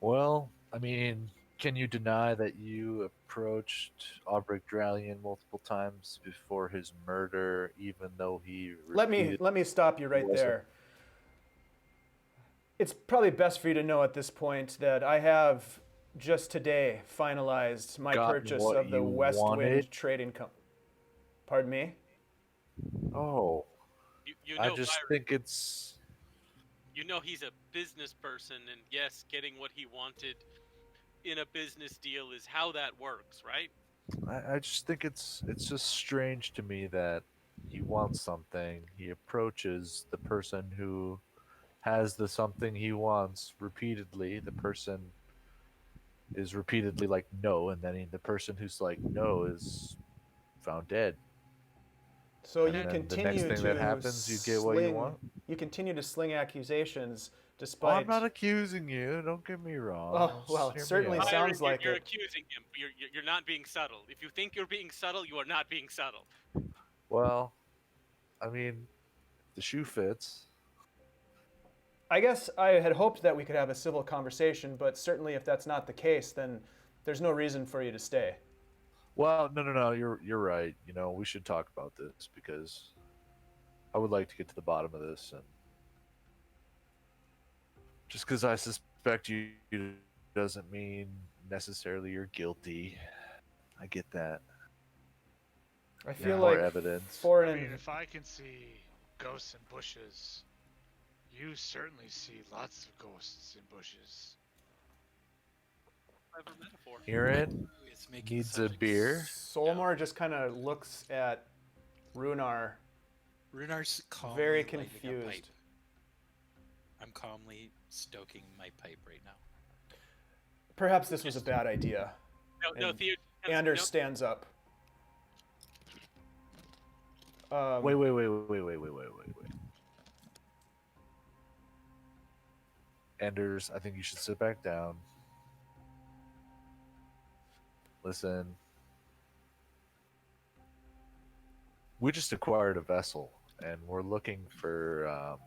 Well, I mean, can you deny that you approached Aubrey Drallion multiple times before his murder, even though he Let me stop you right Yes, sir. there. It's probably best for you to know at this point that I have just today finalized my Gotten purchase what of the you West Wind wanted? Trading Company. Pardon me? Oh, You know, I just Byron, think it's he's a business person, and yes, getting what he wanted in a business deal is how that works, right? I just think it's just strange to me that he wants something. He approaches the person who has the something he wants repeatedly. The person is repeatedly like no, and then the person who's like no is found dead. So And you then the continue next thing to that happens, you get what you want? You continue to sling accusations Well, despite... I'm not accusing you. Don't get me wrong. Oh, well, Just it hear certainly me out. Byron, sounds like you're it. accusing him. You're not being subtle. If you think you're being subtle, you are not being subtle. Well, I mean, the shoe fits. I guess I had hoped that we could have a civil conversation, but certainly if that's not the case, then there's no reason for you to stay. Well, no. You're right. You know, we should talk about this because I would like to get to the bottom of this, and just because I suspect you doesn't mean necessarily you're guilty. I get that. I feel More like evidence. for I an mean, if I can see ghosts in bushes, you certainly see lots of ghosts in bushes. Clever metaphor. Irin It's making needs a subject beer. Solmor just kind of looks at Rhunar, Runar's calmly very lighting a pipe. confused. I'm calmly stoking my pipe right now. Perhaps this was a bad idea. No, And Theo. Anders no, stands up. Wait. Anders, I think you should sit back down. Listen. We just acquired a vessel, and we're looking for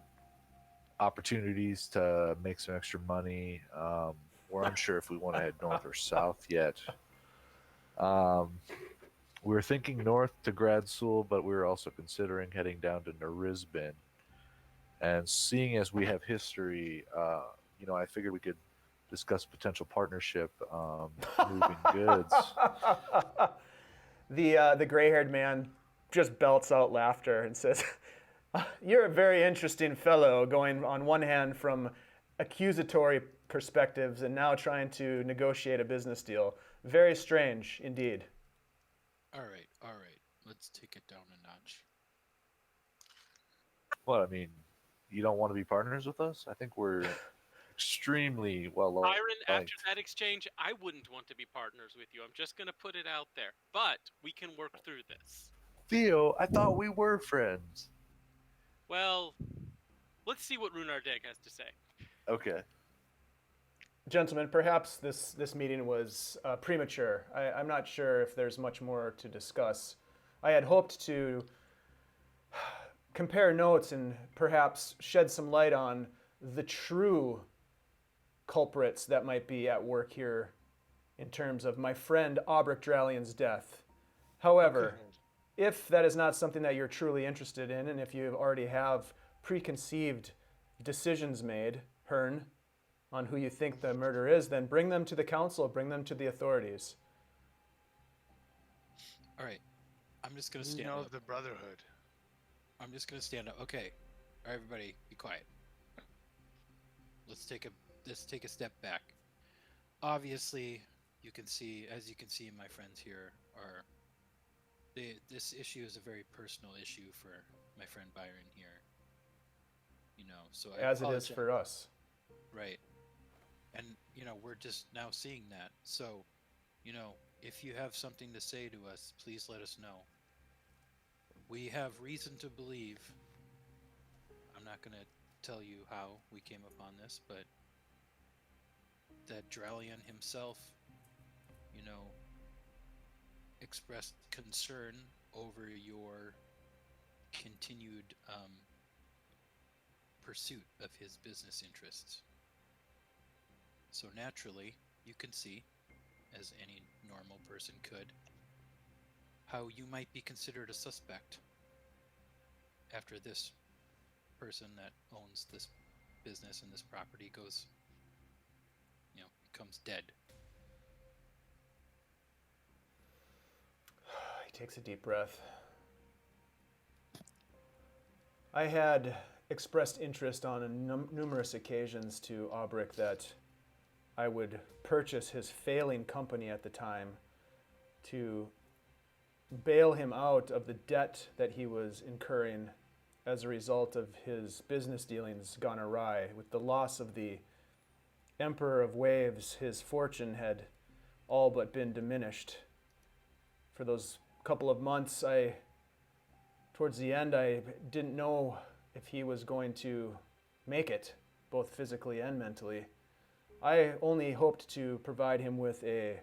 opportunities to make some extra money. We're unsure if we want to head north or south yet. We were thinking north to Gradsul, but we were also considering heading down to Narisbin. And seeing as we have history, I figured we could discuss potential partnership, moving goods. The gray-haired man just belts out laughter and says, "You're a very interesting fellow, going on one hand from accusatory perspectives and now trying to negotiate a business deal. Very strange indeed." All right. Let's take it down a notch. Well, I mean, you don't want to be partners with us? I think we're extremely well Byron, liked. after that exchange, I wouldn't want to be partners with you. I'm just going to put it out there. But we can work through this. Theo, I thought we were friends. Well, let's see what Rhunar Deg has to say. Okay. Gentlemen, perhaps this meeting was premature. I'm not sure if there's much more to discuss. I had hoped to compare notes and perhaps shed some light on the true culprits that might be at work here in terms of my friend Aubrek Dralian's death. However, if that is not something that you're truly interested in, and if you already have preconceived decisions made, Hern, on who you think the murder is, then bring them to the council, bring them to the authorities. All right. I'm just gonna stand You know up. the Brotherhood. I'm just gonna stand up. Okay. All right, everybody, be quiet. Let's take a step back. Obviously, as you can see, my friends here are. This issue is a very personal issue for my friend Byron here. So As it is for us. Right. And we're just now seeing that. So, if you have something to say to us, please let us know. We have reason to believe. I'm not going to tell you how we came upon this, but that Dralian himself, expressed concern over your continued pursuit of his business interests. So naturally, you can see, as any normal person could, how you might be considered a suspect after this person that owns this business and this property becomes dead. He takes a deep breath. I had expressed interest on numerous occasions to Aubrek that I would purchase his failing company at the time to bail him out of the debt that he was incurring as a result of his business dealings gone awry. With the loss of the Emperor of Waves, his fortune had all but been diminished. For those couple of months, towards the end, I didn't know if he was going to make it, both physically and mentally. I only hoped to provide him with a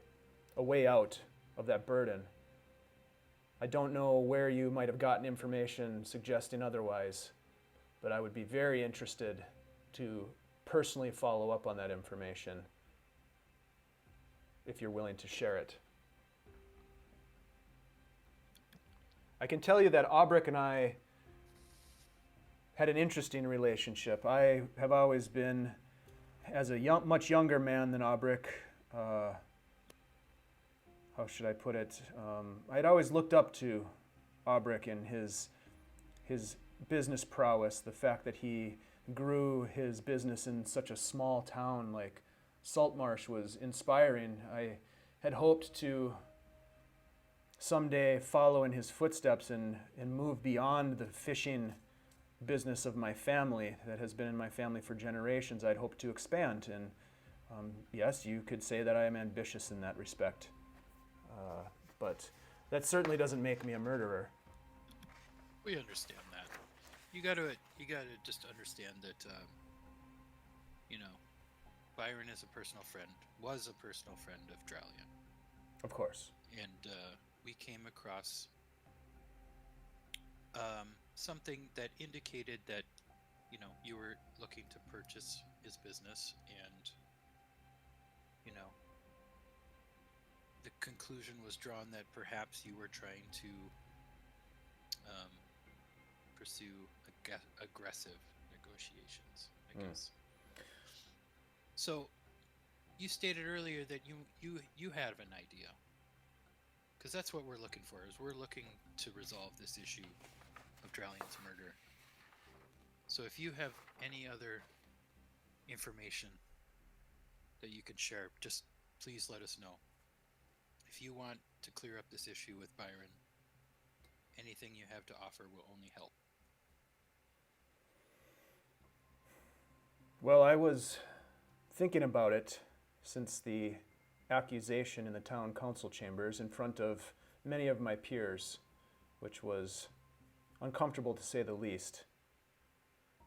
way out of that burden. I don't know where you might have gotten information suggesting otherwise, but I would be very interested to personally follow up on that information if you're willing to share it. I can tell you that Aubric and I had an interesting relationship. I have always been, as a much younger man than Aubric, how should I put it? I'd always looked up to Aubric and his business prowess, the fact that he grew his business in such a small town like Saltmarsh was inspiring. I had hoped to someday follow in his footsteps and move beyond the fishing business of my family that has been in my family for generations. I'd hoped to expand, and yes, you could say that I am ambitious in that respect, but that certainly doesn't make me a murderer. We understand that. You gotta just understand that, Byron is a personal friend, was a personal friend of Dralian. Of course. And we came across something that indicated that, you were looking to purchase his business, and, the conclusion was drawn that perhaps you were trying to pursue aggressive negotiations, I guess. So, you stated earlier that you have an idea, because that's what we're looking for. Is we're looking to resolve this issue of Dralian's murder. So, if you have any other information that you can share, just please let us know. If you want to clear up this issue with Byron, anything you have to offer will only help. Well, I was thinking about it since the accusation in the town council chambers in front of many of my peers, which was uncomfortable to say the least.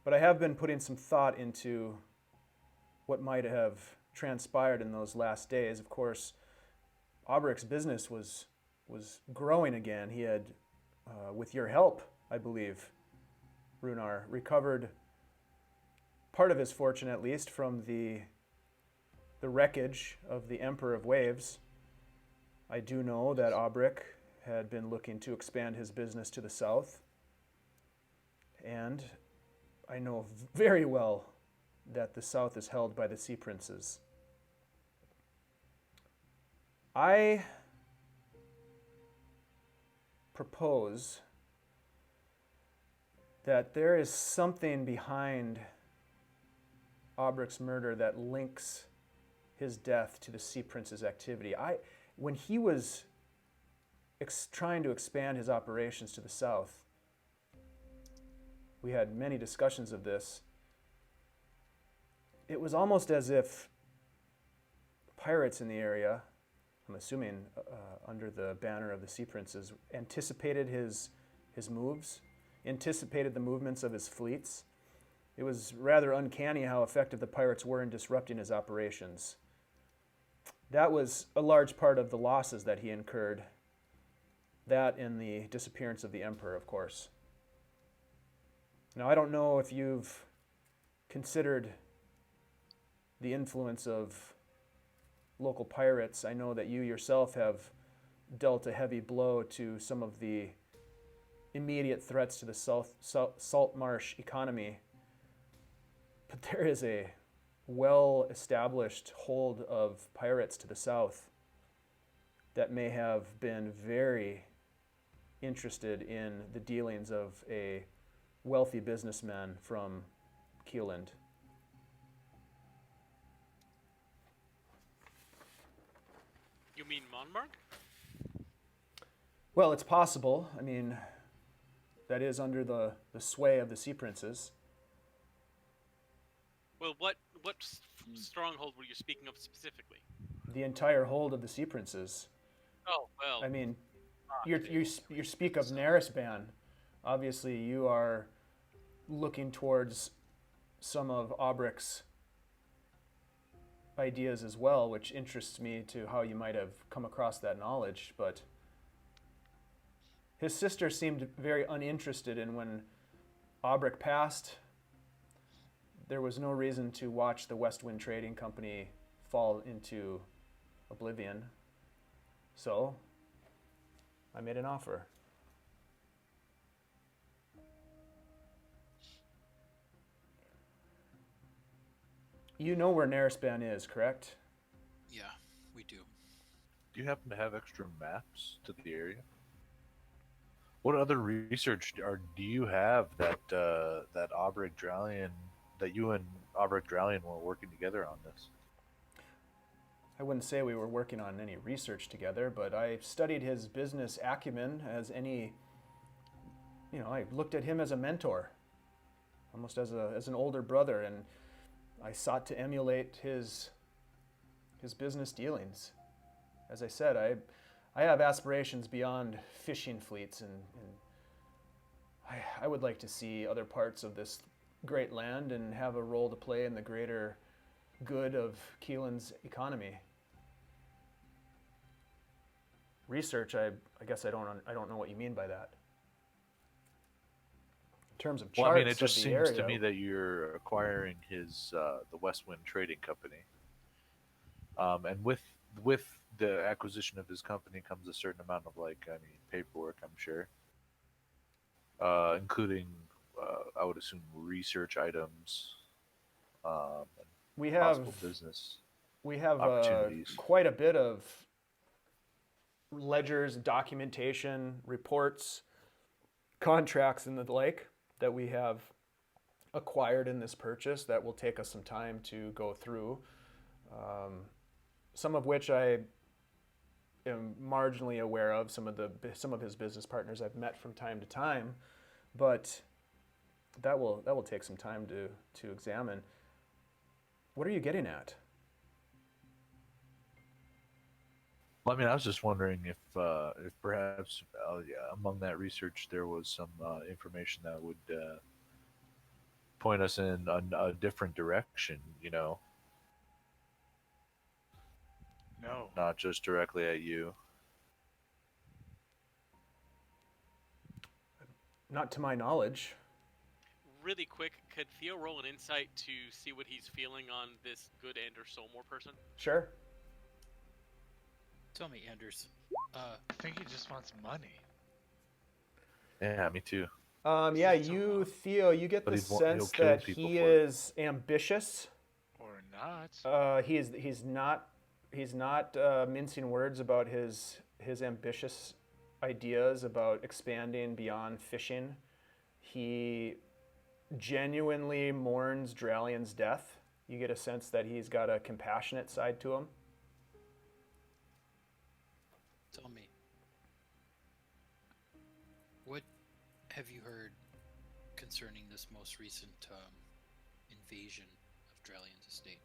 But I have been putting some thought into what might have transpired in those last days. Of course, Aubric's business was growing again. He had, with your help, I believe, Rhunar, recovered part of his fortune, at least, from the wreckage of the Emperor of Waves. I do know that Aubric had been looking to expand his business to the south, and I know very well that the south is held by the Sea Princes. I propose that there is something behind Aubric's murder that links his death to the Sea Prince's activity. When he was trying to expand his operations to the south, we had many discussions of this. It was almost as if pirates in the area, I'm assuming under the banner of the Sea Princes, anticipated his moves, anticipated the movements of his fleets. It was rather uncanny how effective the pirates were in disrupting his operations. That was a large part of the losses that he incurred. That and the disappearance of the Emperor, of course. Now, I don't know if you've considered the influence of local pirates. I know that you yourself have dealt a heavy blow to some of the immediate threats to the Saltmarsh economy. But there is a well-established hold of pirates to the south that may have been very interested in the dealings of a wealthy businessman from Keeland. You mean Monmark? Well, it's possible. I mean, that is under the sway of the Sea Princes. Well, what stronghold were you speaking of specifically? The entire hold of the Sea Princes. Oh, well. I mean, you speak of Narisban. Obviously, you are looking towards some of Aubric's ideas as well, which interests me to how you might have come across that knowledge. But his sister seemed very uninterested in when Aubric passed. there was no reason to watch the West Wind Trading Company fall into oblivion. So I made an offer. You know where Narispan is, correct? Yeah, we do. Do you happen to have extra maps to the area? What other research do you have that Aubrey Dralian, that you and Aubrey Dralian were working together on this? I wouldn't say we were working on any research together, but I studied his business acumen as any, I looked at him as a mentor, almost as an older brother, and I sought to emulate his business dealings. As I said, I have aspirations beyond fishing fleets, and I would like to see other parts of this great land and have a role to play in the greater good of Keelan's economy. Research, I guess I don't know what you mean by that. In terms of charts, Well, I mean, it just of the seems area, to me that you're acquiring his the West Wind Trading Company, and with the acquisition of his company comes a certain amount of paperwork, I'm sure, including I would assume research items, and we possible business. We have opportunities. quite a bit of ledgers, documentation, reports, contracts, and the like that we have acquired in this purchase that will take us some time to go through. Some of which I am marginally aware of. Some of his business partners I've met from time to time, but that will take some time to examine. What are you getting at? Well, I mean, I was just wondering if perhaps among that research there was some information that would point us in a different direction, No. not just directly at you. Not to my knowledge. Really quick, could Theo roll an insight to see what he's feeling on this good Anders Solmor person? Sure. Tell me, Anders. I think he just wants money. Yeah, me too. Yeah, you, Theo, you get But the he'll sense kill that people he for it. is ambitious. Or not. He's not mincing words about his ambitious ideas about expanding beyond fishing. He genuinely mourns Dralian's death. You get a sense that he's got a compassionate side to him. Tell me. What have you heard concerning this most recent invasion of Dralian's estate?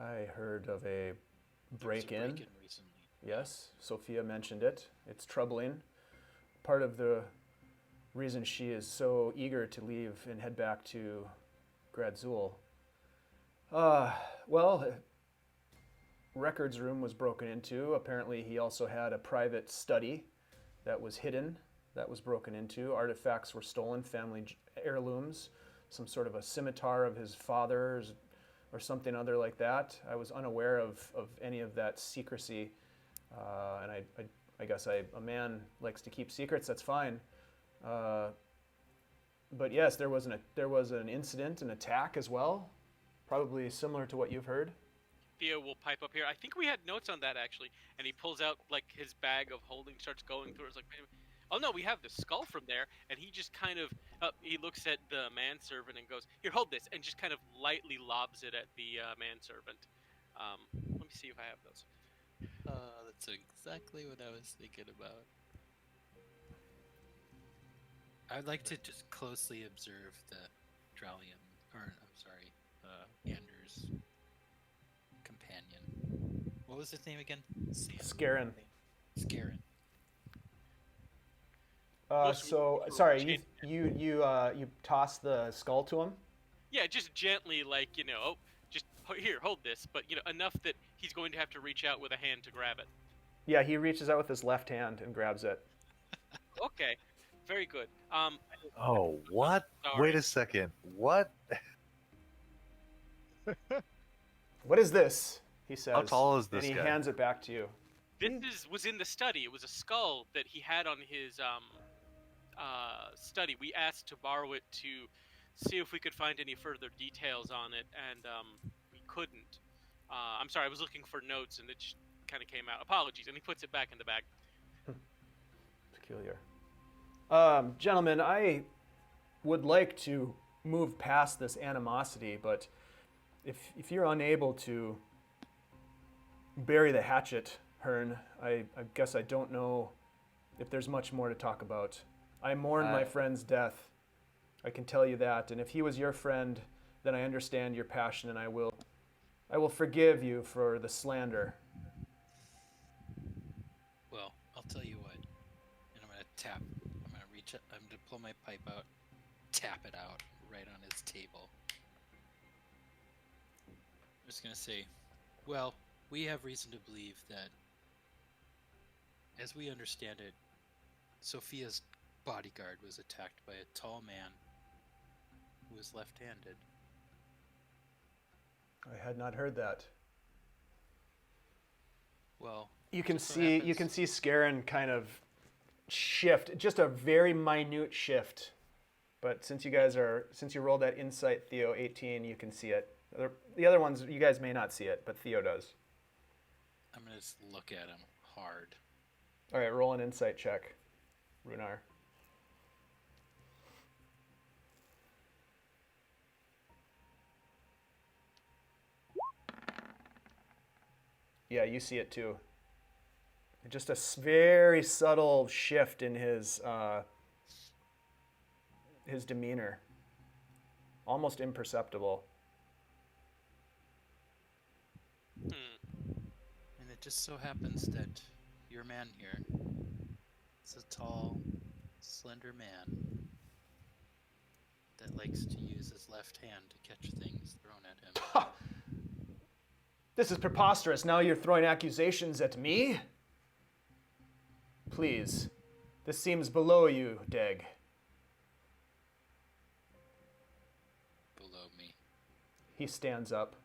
I heard of a There was a break-in. break-in recently. Yes, Sophia mentioned it. It's troubling. Part of the reason she is so eager to leave and head back to Gradzul. Well, records room was broken into. Apparently he also had a private study that was hidden, that was broken into. Artifacts were stolen, family heirlooms, some sort of a scimitar of his father's or something other like that. I was unaware of any of that secrecy, and I guess a man likes to keep secrets. That's fine, but yes, there was an incident, an attack as well, probably similar to what you've heard. Theo will pipe up here. I think we had notes on that actually, and he pulls out like his bag of holding, starts going through it. It's like, oh no, we have the skull from there, and he just kind of he looks at the manservant and goes, "Here, hold this," and just kind of lightly lobs it at the manservant. Let me see if I have those. That's exactly what I was thinking about. I'd like to just closely observe the Dralian, or I'm sorry, Anders' companion. What was his name again? Scarin. Scarin. So sorry, you toss the skull to him. Yeah, just gently, like just here, hold this, but enough that he's going to have to reach out with a hand to grab it. Yeah, he reaches out with his left hand and grabs it. Okay, very good. Oh, what? Sorry. Wait a second. What? What is this? He says. How tall is this And he guy? hands it back to you. Was in the study. It was a skull that he had on his study. We asked to borrow it to see if we could find any further details on it, and we couldn't. I'm sorry, I was looking for notes, and it just kind of came out. Apologies, and he puts it back in the bag. Peculiar. Gentlemen, I would like to move past this animosity, but if you're unable to bury the hatchet, Hern, I guess I don't know if there's much more to talk about. I mourn my friend's death. I can tell you that. And if he was your friend, then I understand your passion, and I will forgive you for the slander. Well, I'll tell you what. And I'm gonna reach up, I'm gonna pull my pipe out, tap it out right on his table. I'm just gonna say, well, we have reason to believe that, as we understand it, Sophia's bodyguard was attacked by a tall man who was left-handed. I had not heard that. Well, You can just so see happens- Scarin kind of shift, just a very minute shift. But since you rolled that insight, Theo 18, you can see it. The other ones you guys may not see it, but Theo does. I'm gonna just look at him hard. All right, roll an insight check, Rhunar. Yeah, you see it too. Just a very subtle shift in his demeanor, almost imperceptible. And it just so happens that your man here is a tall, slender man that likes to use his left hand to catch things thrown at him. Ha! This is preposterous. Now you're throwing accusations at me? Please. This seems below you, Deg. Below me. He stands up.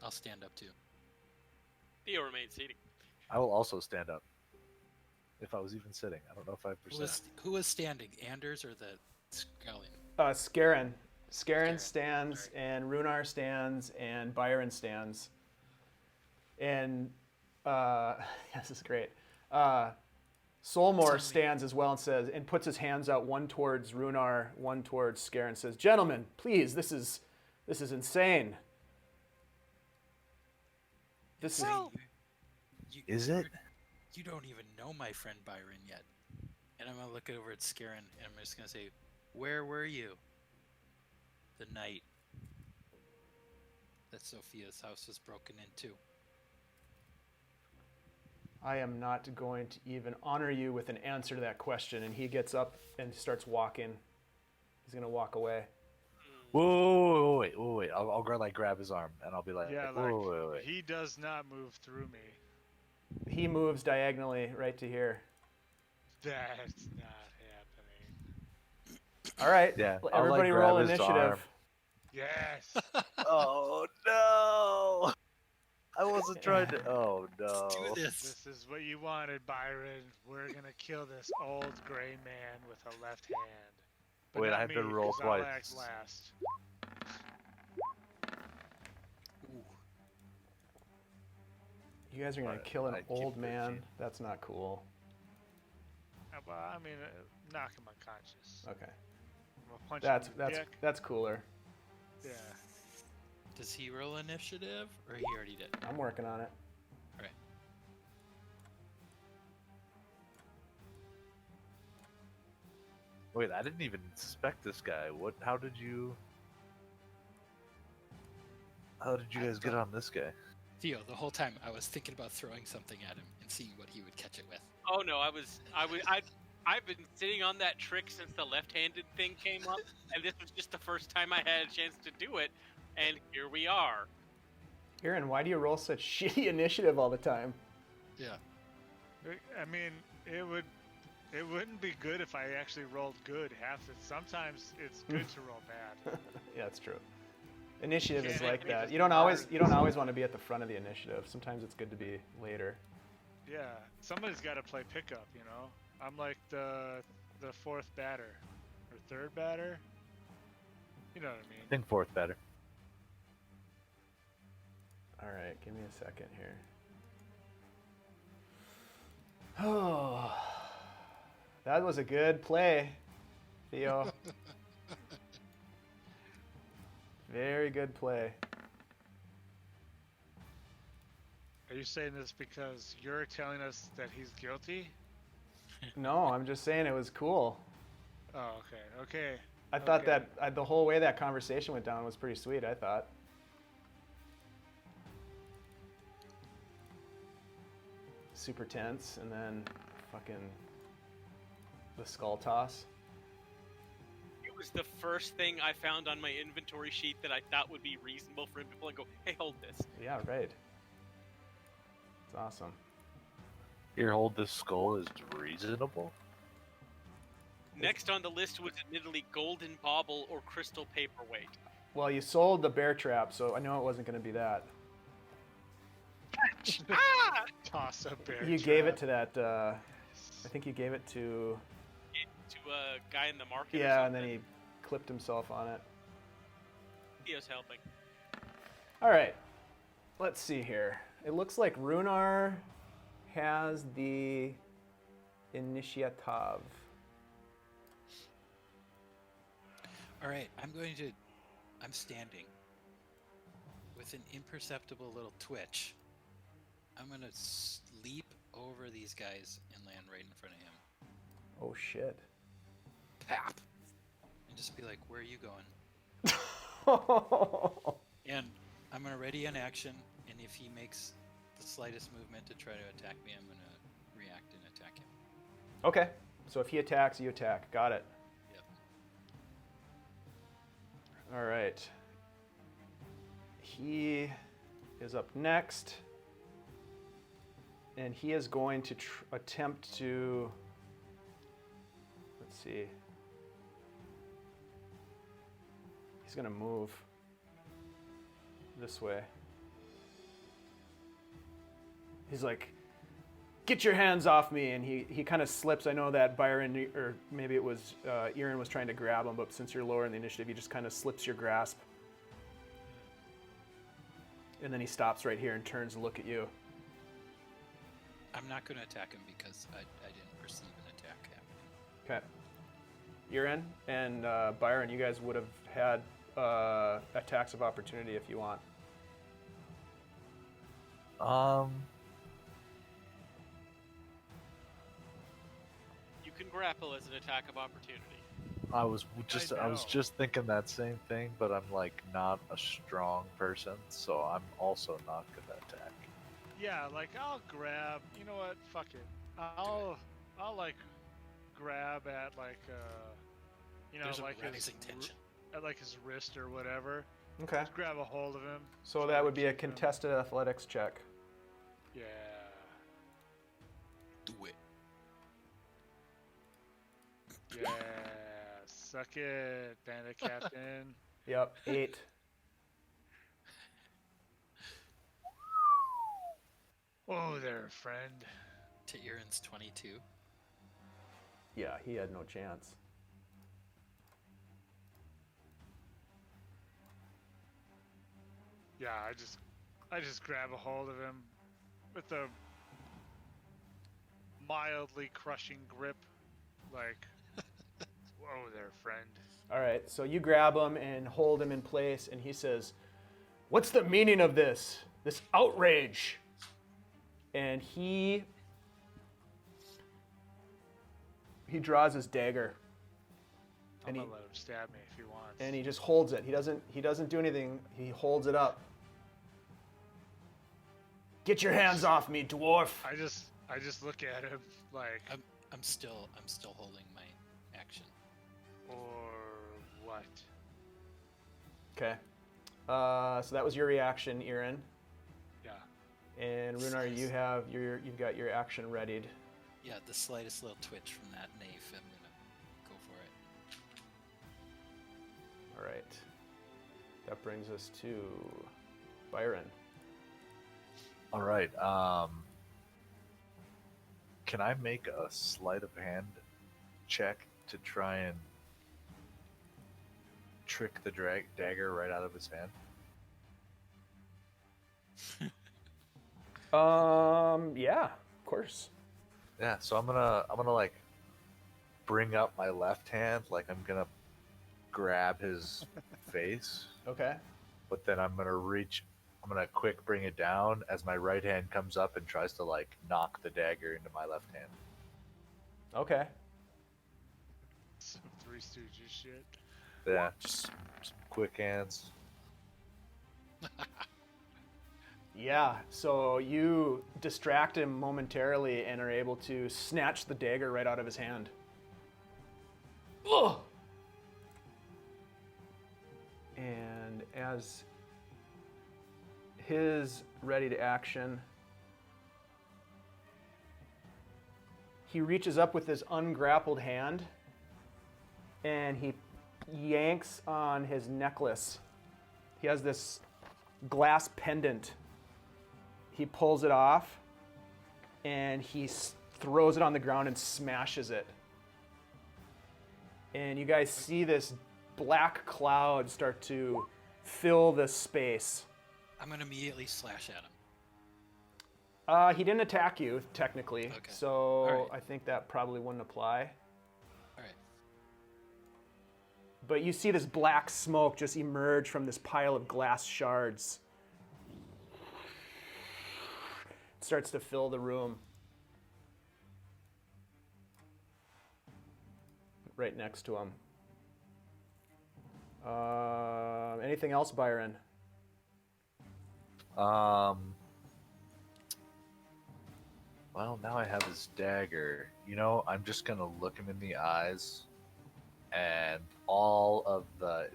I'll stand up too. Theo remains seating. I will also stand up. If I was even sitting. I don't know if 5%. Who was standing? Anders or the Scullion? Scarin. Scarin Scarin, stands, sorry. and Rhunar stands, and Byron stands. And, this is great. Solmor stands as well and says, and puts his hands out, one towards Rhunar, one towards Scarin, and says, "Gentlemen, please, this is insane. This is Well, Is it? You don't even know my friend Byron yet. And I'm gonna look over at Scarin and I'm just gonna say, where were you the night that Sophia's house was broken into? I am not going to even honor you with an answer to that question." And he gets up and starts walking. He's gonna walk away. Whoa, wait. I'll grab his arm and I'll be like, Yeah, whoa, wait. he does not move through me. He moves diagonally right to here. That's not happening. All right. Yeah, Well, I'll, everybody grab roll his initiative. arm. Yes. Oh no! I wasn't trying to. Oh Let's no! do this. This is what you wanted, Byron. We're gonna kill this old gray man with a left hand. But Wait, not I have me, to roll 'cause I'll twice. act last. Ooh, You guys are gonna But kill an I keep old man. 15. That's not cool. Well, I mean, knock him unconscious. Okay. I'm gonna punch him in the dick. That's cooler. Yeah. does he roll initiative or he already did? I'm working on it. Alright. Wait, I didn't even suspect this guy. What? How did you guys get on this guy? Theo, the whole time I was thinking about throwing something at him and seeing what he would catch it with. Oh no, I've been sitting on that trick since the left-handed thing came up, and this was just the first time I had a chance to do it, and here we are. Irin, why do you roll such shitty initiative all the time? Yeah. I mean, it would It wouldn't be good if I actually rolled good. Sometimes it's good to roll bad. Yeah, it's true. Initiative is Yeah, like it that. just You don't always matters. want to be at the front of the initiative. Sometimes it's good to be later. Yeah, somebody's got to play pickup. You know, I'm like the fourth batter or third batter. You know what I mean? I think fourth better. All right, give me a second here. Oh, that was a good play, Theo. Very good play. Are you saying this because you're telling us that he's guilty? No, I'm just saying it was cool. Oh, okay. I thought Okay. that the whole way that conversation went down was pretty sweet, I thought. Super tense, and then fucking the skull toss. It was the first thing I found on my inventory sheet that I thought would be reasonable for him to pull and go, hey, hold this. Yeah, right. It's awesome. Here, hold this skull is reasonable. Next on the list was admittedly golden bauble or crystal paperweight. Well, you sold the bear trap, so I know it wasn't going to be that. Ah! Toss a bear. You gave it to that, I think you gave it to, To a guy in the market. or yeah, and then something. he clipped himself on it. He was helping. All right, let's see here. It looks like Rhunar has the initiative. All right, I'm standing with an imperceptible little twitch. I'm gonna leap over these guys and land right in front of him. Oh shit. Pap! And just be like, where are you going? And I'm gonna ready an action, and if he makes the slightest movement to try to attack me, I'm gonna react and attack him. Okay, so if he attacks, you attack. Got it. Yep. All right. He is up next, and he is going to attempt to. Let's see. He's going to move this way. He's like, get your hands off me, and he kind of slips. I know that Byron, or maybe it was Irin, was trying to grab him, but since you're lower in the initiative, he just kind of slips your grasp. And then he stops right here and turns to look at you. I'm not gonna attack him because I didn't perceive an attack happening. Okay. Irin and Byron, you guys would have had attacks of opportunity if you want. You can grapple as an attack of opportunity. I was know. just thinking that same thing, but I'm like not a strong person, so I'm also not gonna attack. Yeah, like I'll grab. You know what? Fuck it. I'll like grab at like you know, There's a like rising tension. at like his wrist or whatever. Okay. Just grab a hold of him. So try that to would be a keep him- contested athletics check. Yeah. Do it. Yeah. Suck it, Bandit Captain. Yep, 8. Oh, there, friend. To Irin's 22. Yeah, he had no chance. Yeah, I just grab a hold of him with a mildly crushing grip, like, whoa there, friend. All right, so you grab him and hold him in place, and he says, "What's the meaning of this? This outrage?" And he draws his dagger, I'm And gonna he- let him stab me if he wants. and he just holds it. He doesn't do anything. He holds it up. Get your hands off me, dwarf! I just look at him like, I'm still holding my action. or what? Okay. So that was your reaction, Irin. Yeah. And Rhunar, you've got your action readied. Yeah, the slightest little twitch from that knife, I'm gonna go for it. All right. That brings us to Byron. All right. Can I make a sleight of hand check to try and trick the dagger right out of his hand? Yeah, of course. Yeah. So I'm gonna like bring up my left hand, like I'm gonna grab his face, Okay. but then I'm gonna quick bring it down as my right hand comes up and tries to like knock the dagger into my left hand. Okay. Some Three Stooges shit. Yeah, just some quick hands. Yeah, so you distract him momentarily and are able to snatch the dagger right out of his hand. Ugh! And as his ready to action, he reaches up with his ungrappled hand and he yanks on his necklace. He has this glass pendant. He pulls it off and he throws it on the ground and smashes it. And you guys see this black cloud start to fill the space. I'm gonna immediately slash at him. He didn't attack you, technically, Okay. so Alright. I think that probably wouldn't apply. Alright. But you see this black smoke just emerge from this pile of glass shards. It starts to fill the room. Right next to him. Anything else, Byron? Well, now I have his dagger. You know, I'm just gonna look him in the eyes, and all of the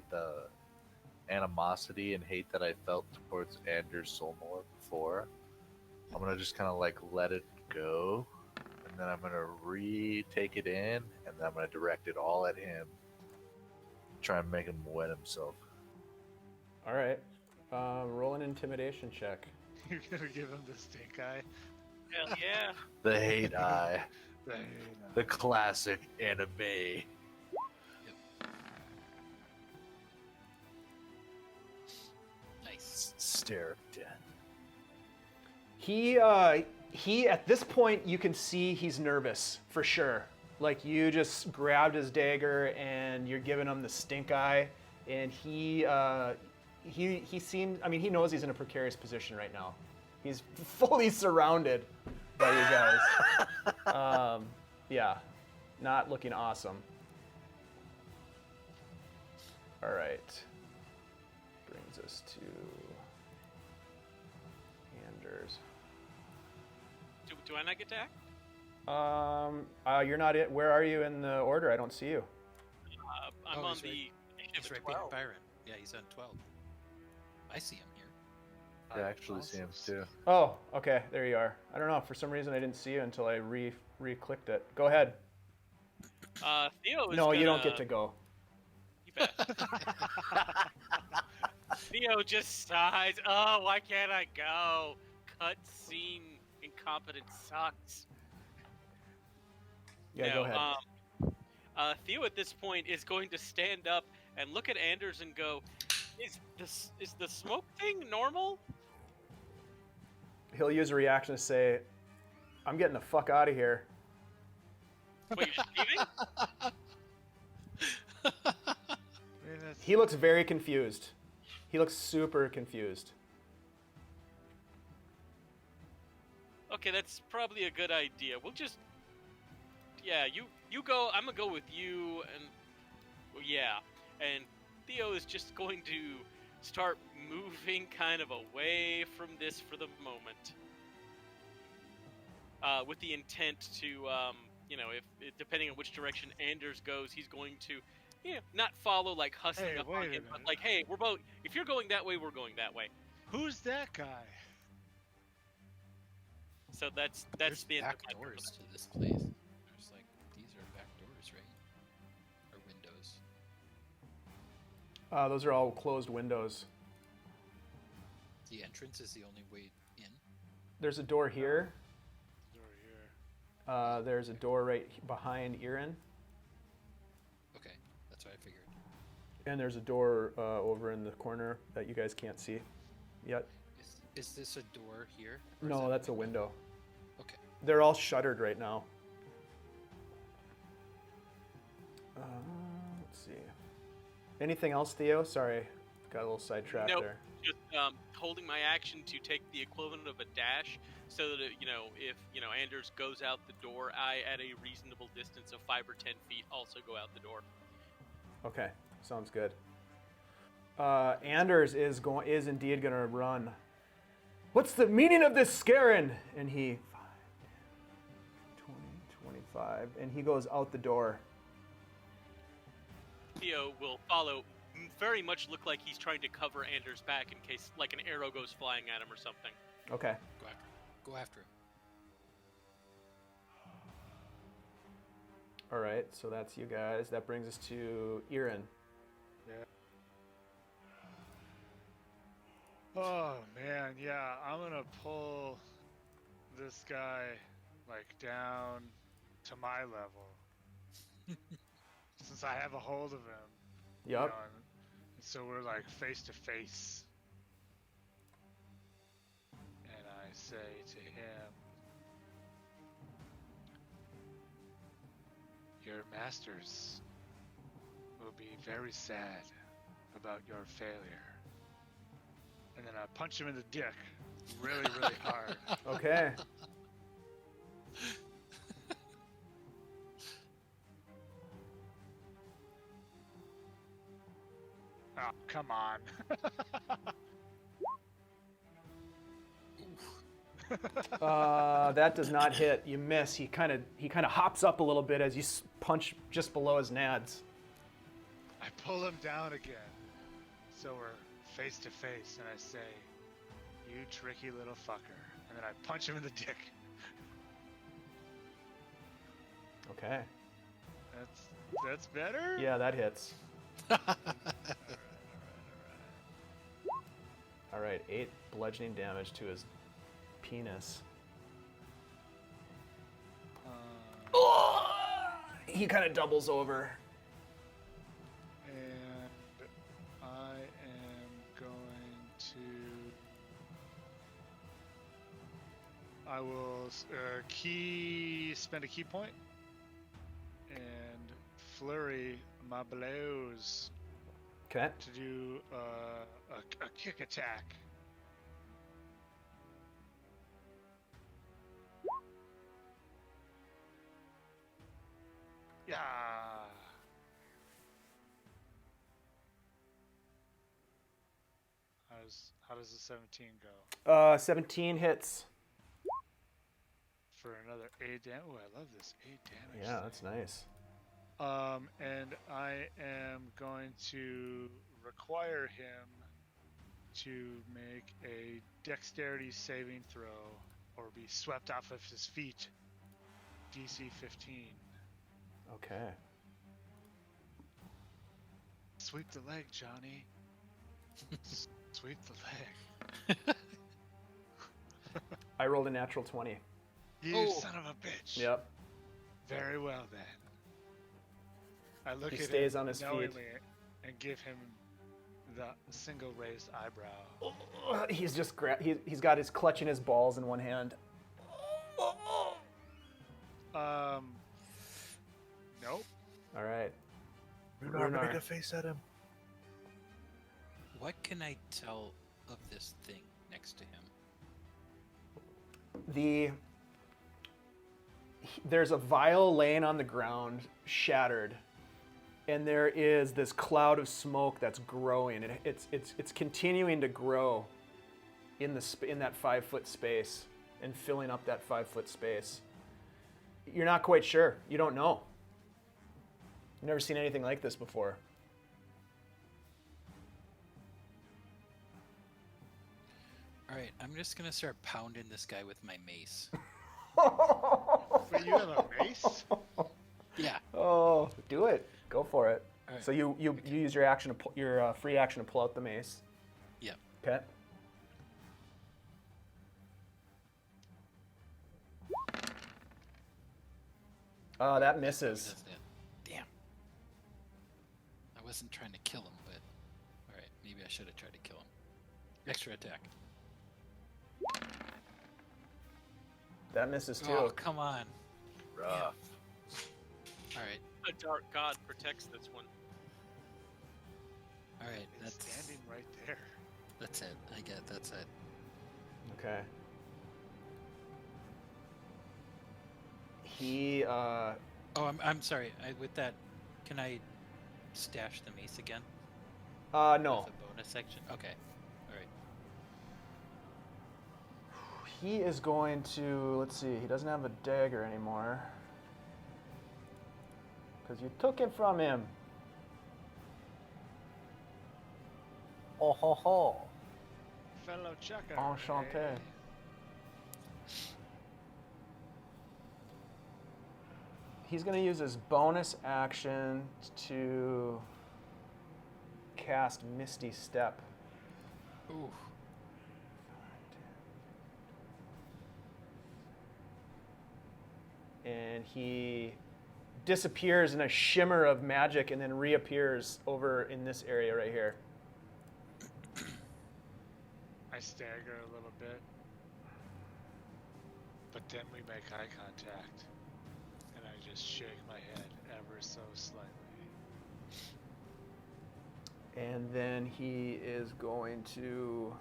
animosity and hate that I felt towards Anders Solmor before, I'm gonna just kind of like let it go, and then I'm gonna retake it in, and then I'm gonna direct it all at him, try and make him wet himself. All right. Roll an intimidation check. You're gonna give him the stink eye. Hell yeah. The hate eye, Dang. the classic anime. Nice. Stare of death. He at this point you can see he's nervous for sure. Like you just grabbed his dagger and you're giving him the stink eye, and he seems. I mean, he knows he's in a precarious position right now. He's fully surrounded by you guys. Yeah, not looking awesome. All right. Brings us to Anders. Do I not get to act? You're not it. Where are you in the order? I don't see you. I'm Oh, on he's the He's initiative right 12. behind Byron. Yeah, he's on 12. I see him here. I actually see him too. Oh, okay. There you are. I don't know. For some reason, I didn't see you until I re-clicked it. Go ahead. Theo is No, you don't gonna- get to go. You bet. Theo just sighs. Oh, why can't I go? Cutscene incompetent sucks. Yeah, go ahead. Theo at this point is going to stand up and look at Anders and go, "Is the smoke thing normal?" He'll use a reaction to say, "I'm getting the fuck out of here." Wait, you're leaving? I mean, that's, He looks very confused. He looks super confused. Okay, that's probably a good idea. We'll just, yeah, you go. I'm gonna go with you, and well, yeah, and Theo is just going to start moving kind of away from this for the moment, with the intent to, if depending on which direction Anders goes, he's going to, not follow like hustling Hey, up wait on a him, but minute. like, hey, we're both. If you're going that way, we're going that way. who's that guy? So that's There's the end back of my turn. doors to this place. There's like these are back doors, right? Or windows. Those are all closed windows. The entrance is the only way in. There's a door here. Door here. There's a door right behind Irin. Okay, that's what I figured. And there's a door over in the corner that you guys can't see yet. Is this a door here? Or is No, that that's a window. Okay. They're all shuttered right now. Let's see. Anything else, Theo? Sorry, got a little sidetracked Nope. there. Just holding my action to take the equivalent of a dash, so that if Anders goes out the door, I at a reasonable distance of 5 or 10 feet also go out the door. Okay, sounds good. Anders is indeed going to run. What's the meaning of this scaring? And he 5, 10, 20, 25, and he goes out the door. Theo will follow. Very much look like he's trying to cover Anders' back in case like an arrow goes flying at him or something. Okay. Go after him. All right, so that's you guys. That brings us to Irin. Yeah. Oh man, yeah. I'm gonna pull this guy like down to my level, since I have a hold of him. Yup. And so we're like face to face. And I say to him, your masters will be very sad about your failure. And then I punch him in the dick really, really hard. Okay. Oh, come on. That does not hit. You miss. He kind of hops up a little bit as you punch just below his nads. I pull him down again. So we're face to face, and I say, you tricky little fucker. And then I punch him in the dick. Okay. That's better? Yeah, that hits. All right, 8 bludgeoning damage to his penis. He kind of doubles over. And I am going to... I will spend a key point and flurry my blows Okay. to do a kick attack. Yeah. How does the 17 go? 17 hits. For another 8 damage. Oh, I love this 8 damage. Yeah, that's nice. And I am going to require him to make a dexterity saving throw or be swept off of his feet. DC 15. Okay. Sweep the leg, Johnny. Sweep the leg. I rolled a natural 20. You son of a bitch. Yep. Very well then. I look He at stays him on his feet. knowingly and give him the single raised eyebrow. He's just he's got his clutching his balls in one hand. Nope. All right. Rhunar, make a face at him. What can I tell of this thing next to him? There's a vial laying on the ground, shattered, and there is this cloud of smoke that's growing. It's continuing to grow in that 5-foot space and filling up that 5-foot space. You're not quite sure. You don't know. You've never seen anything like this before. Are Alright, I'm just gonna start pounding this guy with my mace. Wait, you have a mace? Yeah. Oh, do it. Go for it. Alright. So you use your action to your free action to pull out the mace. Yep. Okay. That misses. That's it. Damn. I wasn't trying to kill him, but alright, maybe I should have tried to kill him. Extra attack. That misses too. Oh, come on. Rough. Alright, A dark god protects this one. alright, It's that's standing right there. that's it. I get that's it. Okay. He Oh, I'm sorry. With that, can I stash the mace again? no. With a bonus section? Okay. Alright. He is going to, let's see, he doesn't have a dagger anymore. Because you took it from him. Oh ho ho. Fellow checker. Enchanté. Hey. He's going to use his bonus action to cast Misty Step. Ooh. And he disappears in a shimmer of magic and then reappears over in this area right here. I stagger a little bit. But then we make eye contact. And I just shake my head ever so slightly. And then he is going to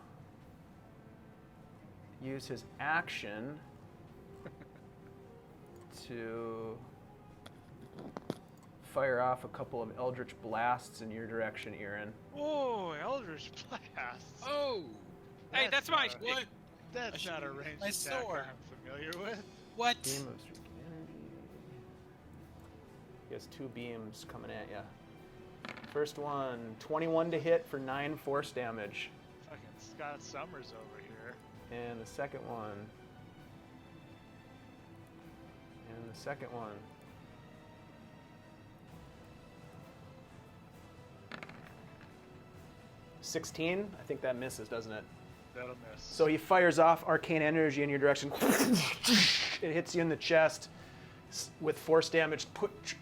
use his action to fire off a couple of Eldritch Blasts in your direction, Irin. Oh, Eldritch Blast! Oh! Hey, that's my not- shit. That's I not a should use ranged my attack sword. I'm familiar with. What? Beam of streaking energy. He has two beams coming at you. First one, 21 to hit for 9 force damage. Fucking Scott Summers over here. And the second one. And the second one. $16? I think that misses, doesn't it? That'll miss. So he fires off arcane energy in your direction. It hits you in the chest with force damage.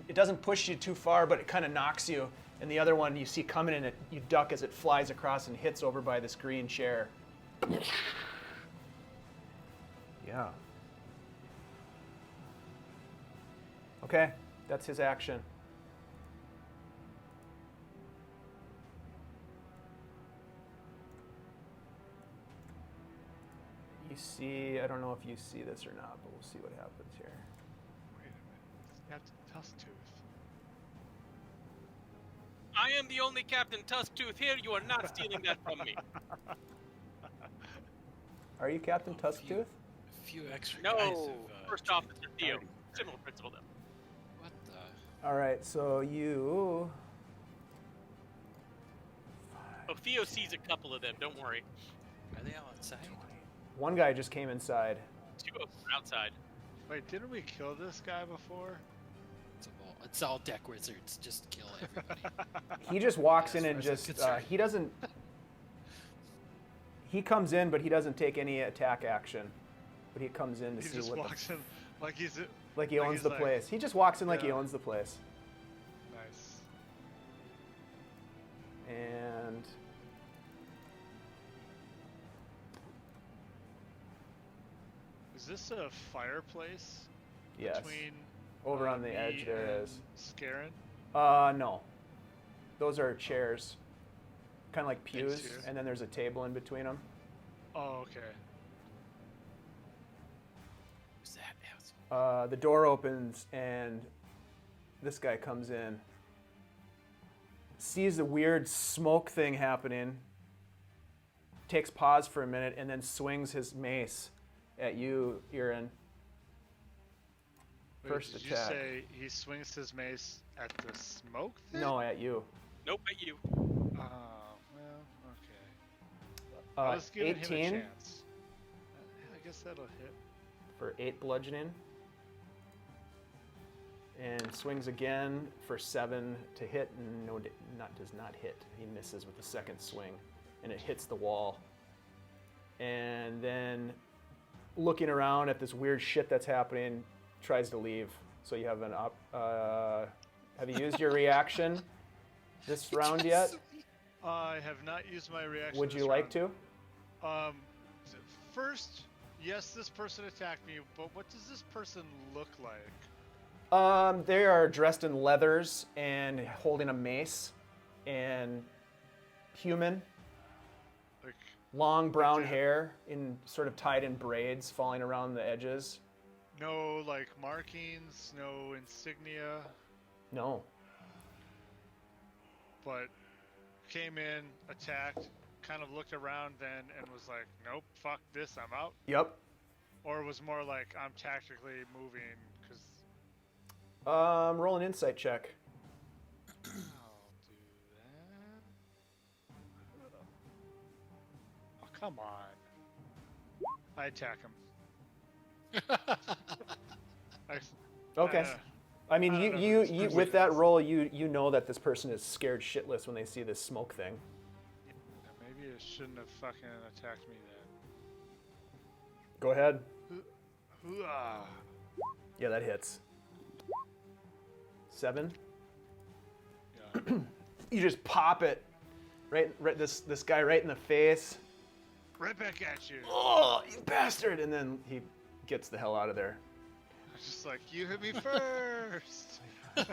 It doesn't push you too far, but it kind of knocks you. And the other one you see coming in, you duck as it flies across and hits over by this green chair. Yeah. Okay, that's his action. You see, I don't know if you see this or not, but we'll see what happens here. Wait a minute. Captain Tusktooth. I am the only Captain Tusktooth here. You are not stealing that from me. Are you Captain A Tusktooth? few extra guys No, have, First Officer Theo. already- Similar principle though. What the? All right, so you. Oh, Theo sees a couple of them. Don't worry. Are they all outside? One guy just came inside. Two of them are outside. Wait, didn't we kill this guy before? It's all deck wizards. Just kill everybody. He just walks As in and far as I'm just. concerned. He doesn't. He comes in, but he doesn't take any attack action. But he comes in to He see just what walks in like he's like he like owns he's the like- place. He just walks in like he Yeah. owns the place. nice. And Is this a fireplace yes, between over on the me edge there and is. Scarin? No, those are chairs, kind of like pews, chairs. and then there's a table in between them. Oh, okay. Who's that asshole? The door opens and this guy comes in, sees the weird smoke thing happening, takes pause for a minute, and then swings his mace at you, Irin. Wait, First did attack. you say he swings his mace at the smoke thing? No, at you. Nope, at you. Oh, well, okay. I was giving him a 18. chance. guess that'll hit. for 8 bludgeoning. And swings again for 7 to hit, and does not hit. He misses with the second swing, and it hits the wall. And then, looking around at this weird shit that's happening, tries to leave. So you have an have you used your reaction this round yet? I have not used my reaction. Would this you like round. to? First, yes, this person attacked me, but what does this person look like? They are dressed in leathers and holding a mace, and human. Like, Long brown Okay. hair, in sort of tied in braids, falling around the edges. no, like, markings, no insignia, No. but came in, attacked, kind of looked around then and was like, nope, fuck this, I'm out. Yep. Or was more like, I'm tactically moving, because Roll an insight check. I'll do that. Oh, come on. I attack him. Okay. I mean, I don't know you if it's with that persuasive. roll, you know that this person is scared shitless when they see this smoke thing. Maybe it shouldn't have fucking attacked me then. Go ahead. Hoo-ah. Yeah, that hits. 7. Yeah. You just pop it, right this guy right in the face. Right back at you. Oh, you bastard! And then he gets the hell out of there. I was just like, you hit me first. 30.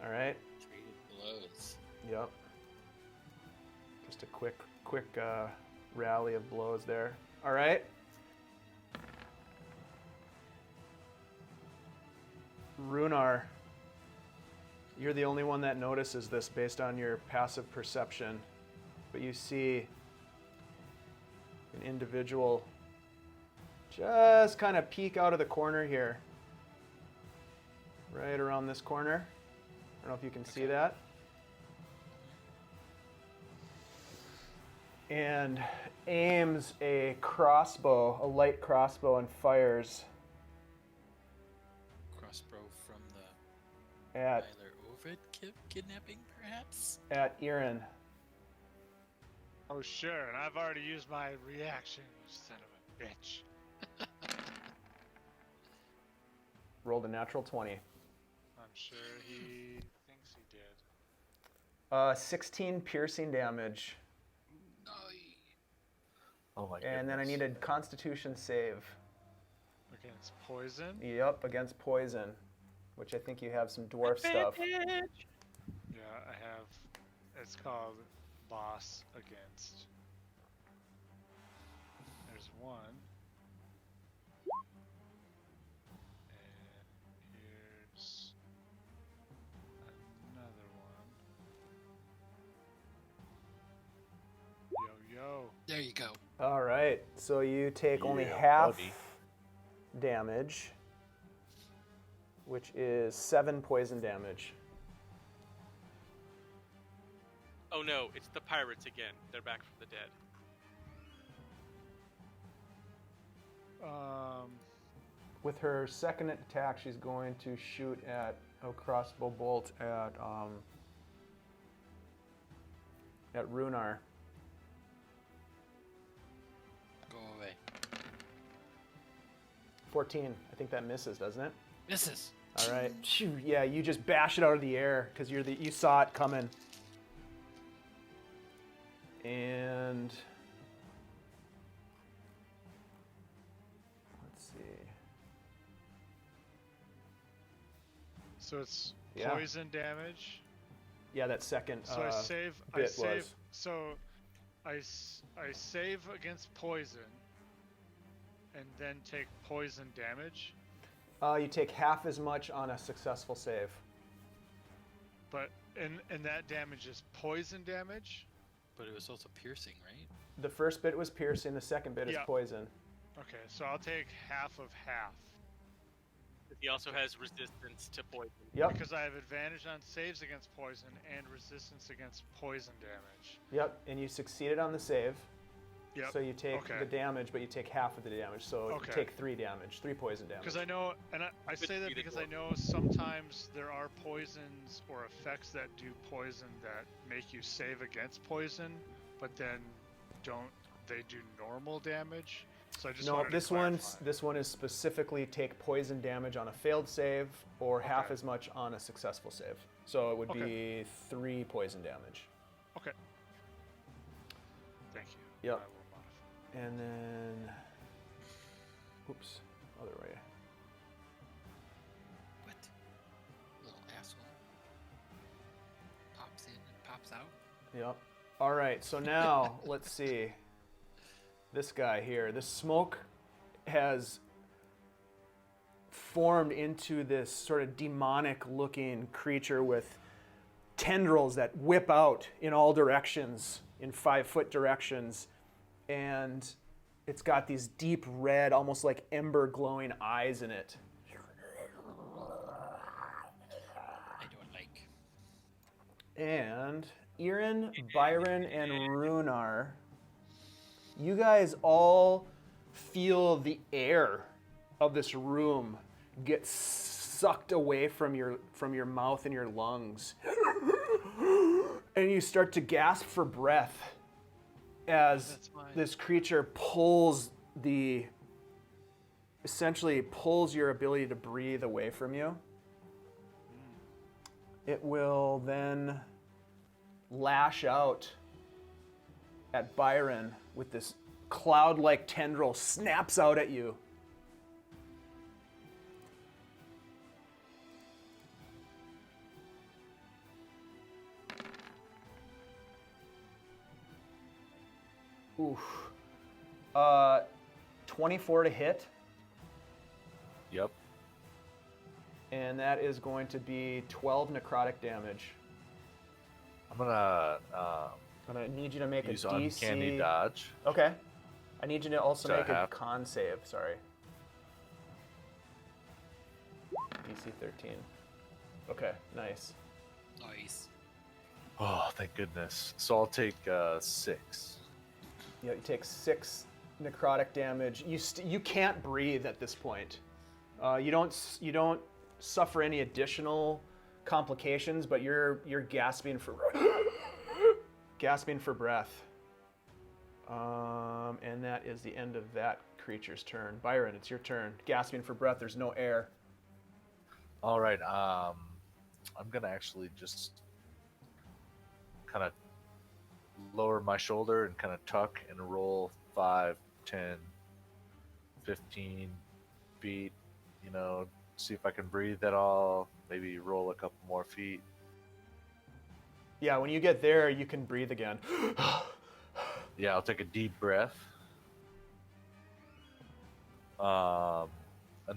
All right. Traded blows. Yep. Just a quick rally of blows there. All right. Rhunar, you're the only one that notices this based on your passive perception, but you see an individual just kind of peek out of the corner here. Right around this corner. I don't know if you can see that. And aims a crossbow, a light crossbow, and fires Crossbow from the at Tyler Ovid kidnapping, perhaps? Irin. Oh, sure, and I've already used my reaction, you son of a bitch. Rolled a natural 20. I'm sure he thinks he did. 16 piercing damage. Oh my god. And then I need a Constitution save. Against poison? Yep, against poison, which I think you have some dwarf stuff. Yeah, I have. It's called Boss Against. There's one. And here's another one. Yo, yo. There you go. All right, so you take only Yeah, half buddy. damage, which is 7 poison damage. Oh no, it's the pirates again. They're back from the dead. With her second attack, she's going to shoot at a crossbow bolt at Rhunar. Go away. 14. I think that misses, doesn't it? Misses. All right. Phew, yeah, you just bash it out of the air because you saw it coming. And let's see. So it's Yeah. poison damage. Yeah, that second So I save. I bit save. was. So I save against poison, and then take poison damage. You take half as much on a successful save. But and that damage is poison damage. But it was also piercing, right? The first bit was piercing. The second bit is Yeah. poison. Okay, so I'll take half of half He also has resistance to poison. Yep. because I have advantage on saves against poison and resistance against poison damage. Yep. And you succeeded on the save. Yep. So you take Okay. the damage, but you take half of the damage. So Okay. you take 3 damage, 3 poison damage. Because I know, and I Could say that be the because I dwarf. know sometimes there are poisons or effects that do poison that make you save against poison, but then they do normal damage. So I just No, wanted this to clarify. this one is specifically take poison damage on a failed save or half Okay. as much on a successful save. So it would Okay. be 3 poison damage. Okay. Thank you. Yep. I will modify. And then, oops, other way. What? Little asshole. Pops in and pops out. Yep. All right, so now let's see. This guy here, the smoke has formed into this sort of demonic looking creature with tendrils that whip out in all directions, in 5-foot directions. And it's got these deep red, almost like ember glowing eyes in it. I don't like. And Irin, Byron, and Rhunar, you guys all feel the air of this room get sucked away from your mouth and your lungs. And you start to gasp for breath as That's fine. this creature essentially pulls your ability to breathe away from you. It will then lash out at Byron with this cloud-like tendril, snaps out at you. Oof. 24 to hit, Yep. and that is going to be 12 necrotic damage. I'm gonna And I need you to make use a DC. uncanny dodge. Okay. I need you to also To make a have- con save. Sorry. DC 13. Okay, nice. Nice. Oh, thank goodness. So I'll take 6. Yeah, you take 6 necrotic damage. You can't breathe at this point. You don't suffer any additional complications, but you're gasping for breath. And that is the end of that creature's turn. Byron, it's your turn. Gasping for breath. There's no air. All right. I'm gonna actually just kind of lower my shoulder and kind of tuck and roll 5, 10, 15 feet. You know, see if I can breathe at all. Maybe roll a couple more feet. Yeah, when you get there, you can breathe again. Yeah, I'll take a deep breath. And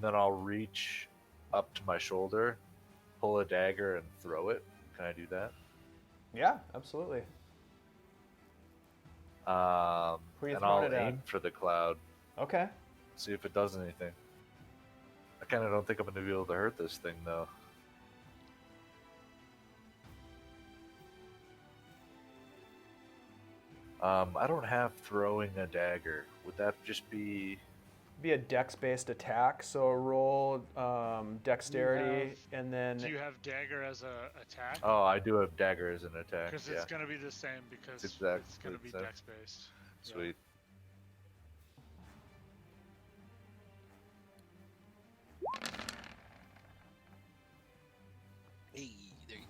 then I'll reach up to my shoulder, pull a dagger, and throw it. Can I do that? Yeah, absolutely. Who are you And throwing I'll it at? aim for the cloud, Okay. see if it does anything. I kind of don't think I'm going to be able to hurt this thing, though. I don't have throwing a dagger. Would that just be... Be a dex-based attack, so roll dexterity, and then Do you have dagger as a attack? Oh, I do have dagger as an attack. Because Yeah, it's going to be the same because It's it's exactly going to the be same. dex based. sweet. Hey, there you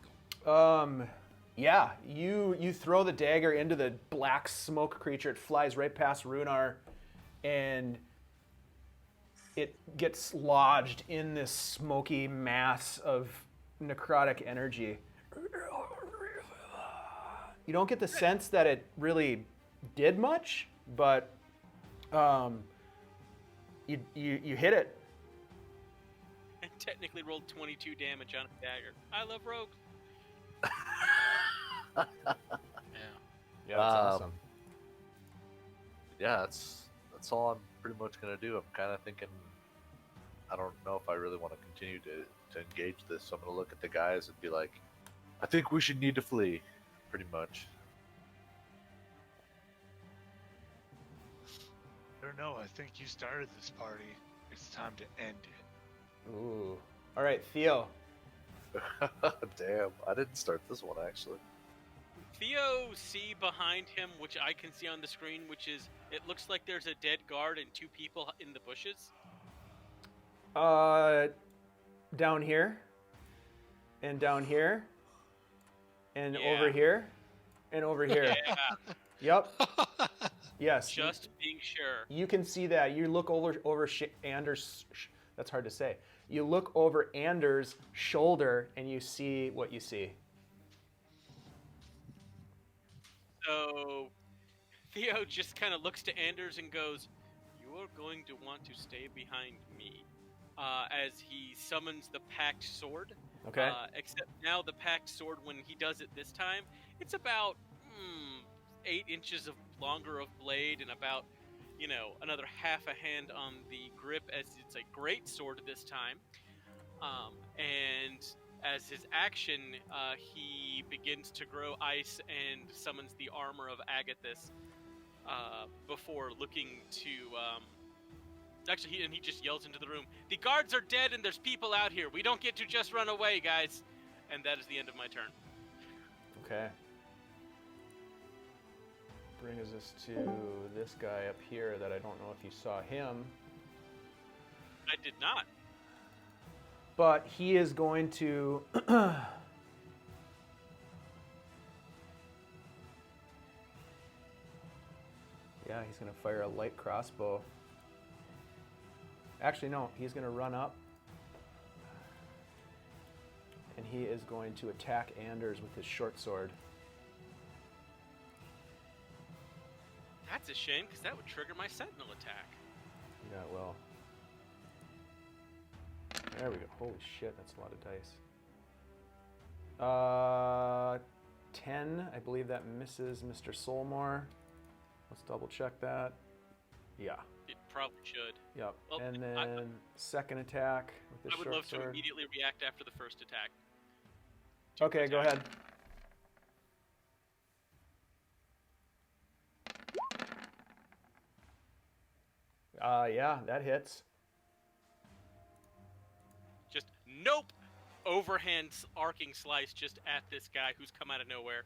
go. Yeah, you throw the dagger into the black smoke creature. It flies right past Rhunar, and it gets lodged in this smoky mass of necrotic energy. You don't get the sense that it really did much, but you hit it. And technically rolled 22 damage on a dagger. I love rogues. Yeah. Yeah, that's Um, awesome. Yeah, that's all I'm pretty much going to do. I'm kind of thinking, I don't know if I really want to continue to engage this, so I'm going to look at the guys and be like, I think we should need to flee, pretty much. I don't know. I think you started this party. It's time to end it. Ooh. All right, Theo. Damn, I didn't start this one actually. Theo see behind him, which I can see on the screen, which is it looks like there's a dead guard and 2 people in the bushes. Down here. And down here. And Yeah. over here. And over here. Yeah, Yep. Yes. just being sure. You can see that. You look over Anders. That's hard to say. You look over Anders' shoulder and you see what you see. So Theo just kind of looks to Anders and goes, "You are going to want to stay behind me," as he summons the packed sword. Okay. Except now the packed sword, when he does it this time, it's about 8 inches of longer of blade and about, another half a hand on the grip, as it's a great sword this time. And as his action, he begins to grow ice and summons the armor of Agathis before looking to... Actually, he just yells into the room, "The guards are dead and there's people out here. We don't get to just run away, guys." And that is the end of my turn. Okay. Brings us to this guy up here that I don't know if you saw him. I did not. But he is going to... Yeah, he's going to fire a light crossbow. Actually, no, he's going to run up. And he is going to attack Anders with his short sword. That's a shame, because that would trigger my sentinel attack. Yeah, well. There we go. Holy shit, that's a lot of dice. 10, I believe that misses Mr. Solmor. Let's double check that. Yeah. It probably should. Yep. Well, And then second attack with the I would short love to sword. immediately react after the first attack. Okay, go ahead. Yeah, that hits. Just nope! Overhand arcing slice just at this guy who's come out of nowhere.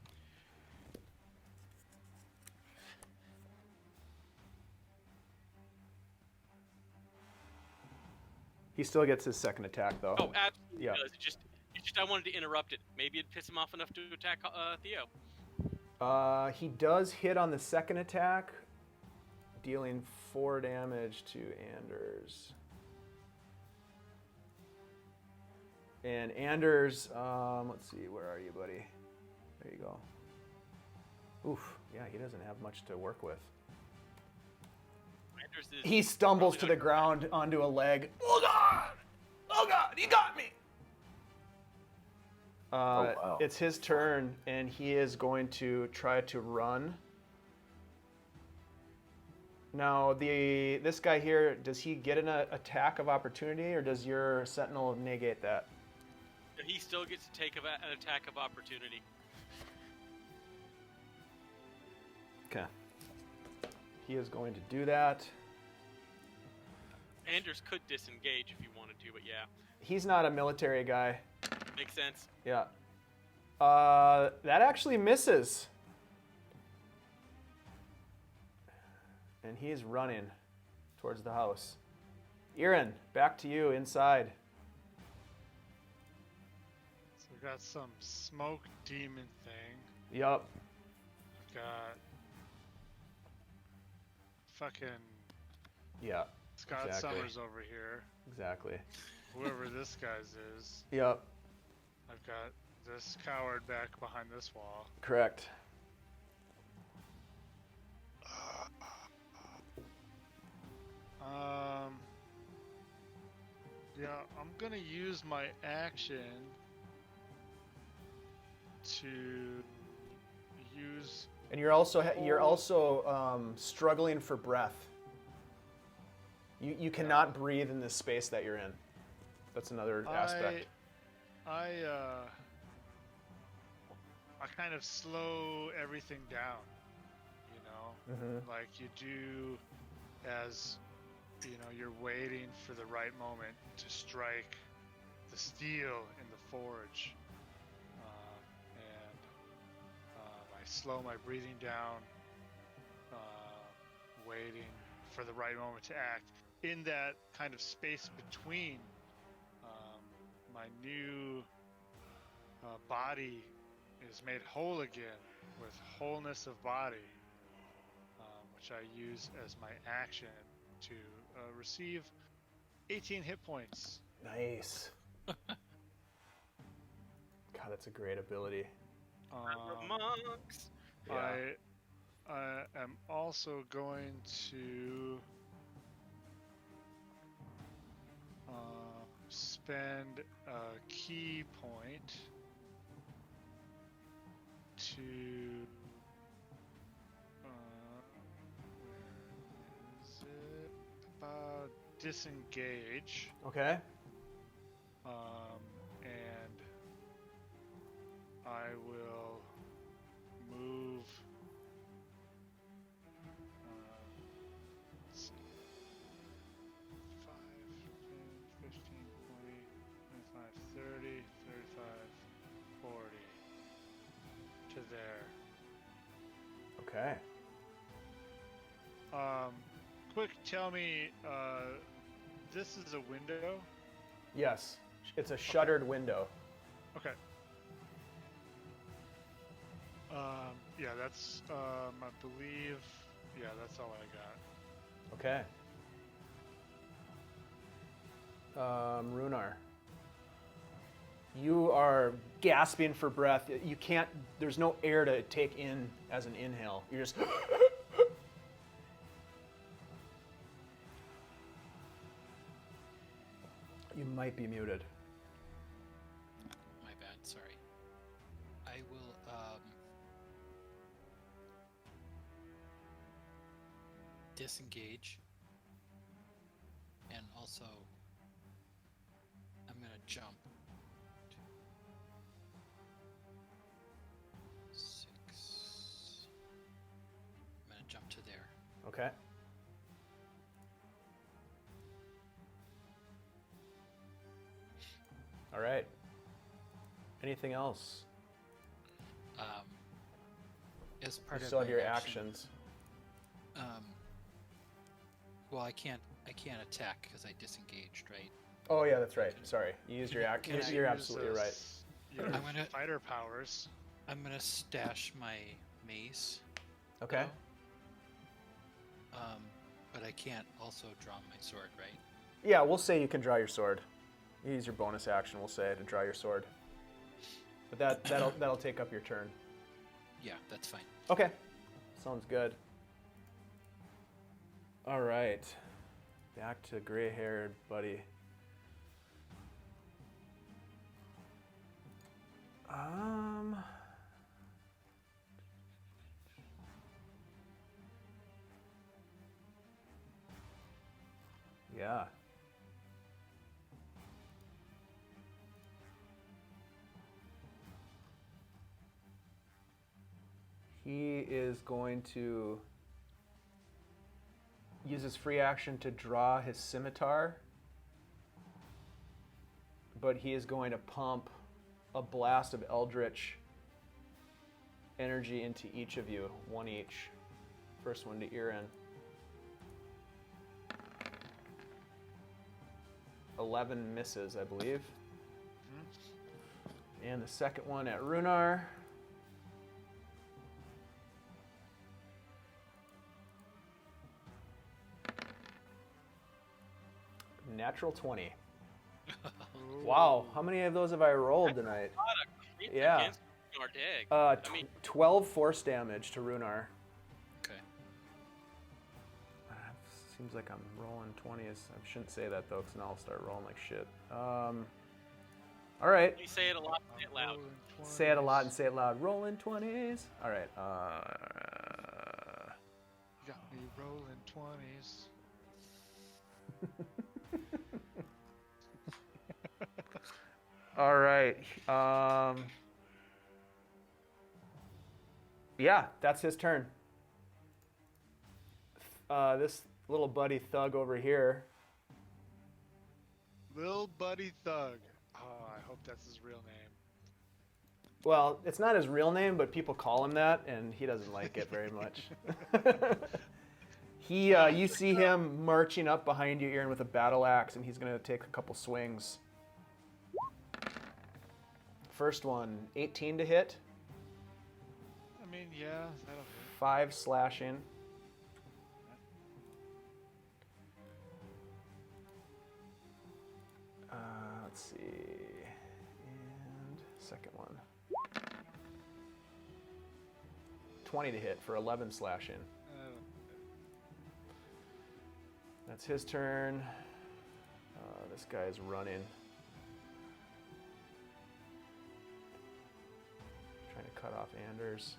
He still gets his second attack, though. Oh, absolutely Yeah. does. It just I wanted to interrupt it. Maybe it'd piss him off enough to attack Theo. He does hit on the second attack, dealing 4 damage to Anders. And Anders, let's see, where are you, buddy? There you go. Oof, yeah, he doesn't have much to work with. Anders is He stumbles to probably the ground onto a leg. Oh God! Oh God, he got me! Wow. It's his turn, and he is going to try to run. Now, this guy here, does he get an attack of opportunity, or does your sentinel negate that? He still gets to take an attack of opportunity. Okay. He is going to do that. Anders could disengage if he wanted to, but yeah, He's not a military guy. makes sense. Yeah. That actually misses. And he's running towards the house. Irin, back to you inside. So we got some smoke demon thing. Yup. We got fucking Yeah, Scott exactly. Summers over here. Exactly. Whoever this guy's is. Yup, I've got this coward back behind this wall. correct. Yeah, I'm gonna use my action to use. And you're also struggling for breath. You cannot breathe in this space that you're in. That's another aspect. I kind of slow everything down, you know? Mm-hmm. Like you do as you're waiting for the right moment to strike the steel in the forge, and I slow my breathing down, waiting for the right moment to act. In that kind of space between, my new body is made whole again with wholeness of body, which I use as my action to receive 18 hit points. Nice. God, that's a great ability. Monks. Yeah. I am also going to spend a key point to where is it? Disengage. Okay. And I will move. Let's see. 5, 10, 15, 20, 25, 30, 35, 40. To there. Okay. Quick, tell me, this is a window? Yes. It's a shuttered window. Okay. Yeah, that's, I believe, yeah, that's all I got. Okay. Rhunar. You are gasping for breath. You can't, there's no air to take in as an inhale. You're just. You might be muted. My bad, sorry. I will disengage, and also I'm gonna jump. 6. I'm gonna jump to there. Okay. All right. Anything else? As part You of still have my your action, actions. well, I can't attack because I disengaged, right? Oh yeah, that's right. Sorry, you used your act. Can I You're Use absolutely those- right. Your I'm gonna- fighter powers. I'm gonna stash my mace. Okay. though. But I can't also draw my sword, right? Yeah, we'll say you can draw your sword. You use your bonus action. We'll say to draw your sword. But that'll take up your turn. Yeah, that's fine. Okay. Sounds good. All right. Back to gray-haired buddy. Yeah. He is going to use his free action to draw his scimitar, but he is going to pump a blast of eldritch energy into each of you, one each. First one to Irin. 11 misses, I believe. And the second one at Rhunar. Natural 20. Wow, how many of those have I rolled tonight? Yeah. Against our dag. 12 force damage to Rhunar. Okay. Seems like I'm rolling 20s. I shouldn't say that though, because now I'll start rolling like shit. All right. You say it a lot, say it loud. Say it a lot and say it loud. Rolling 20s. All right. You got me rolling 20s. All right. Yeah, that's his turn. This little buddy thug over here. Lil Buddy Thug. Oh, I hope that's his real name. Well, it's not his real name, but people call him that, and he doesn't like it very much. You see him marching up behind you, Irin, with a battle axe, and he's going to take a couple swings. First one, 18 to hit. I mean, yeah, that'll hit. 5 slashing. Let's see. And second one. 20 to hit for 11 slashing. That's his turn. This guy is running. Trying to cut off Anders.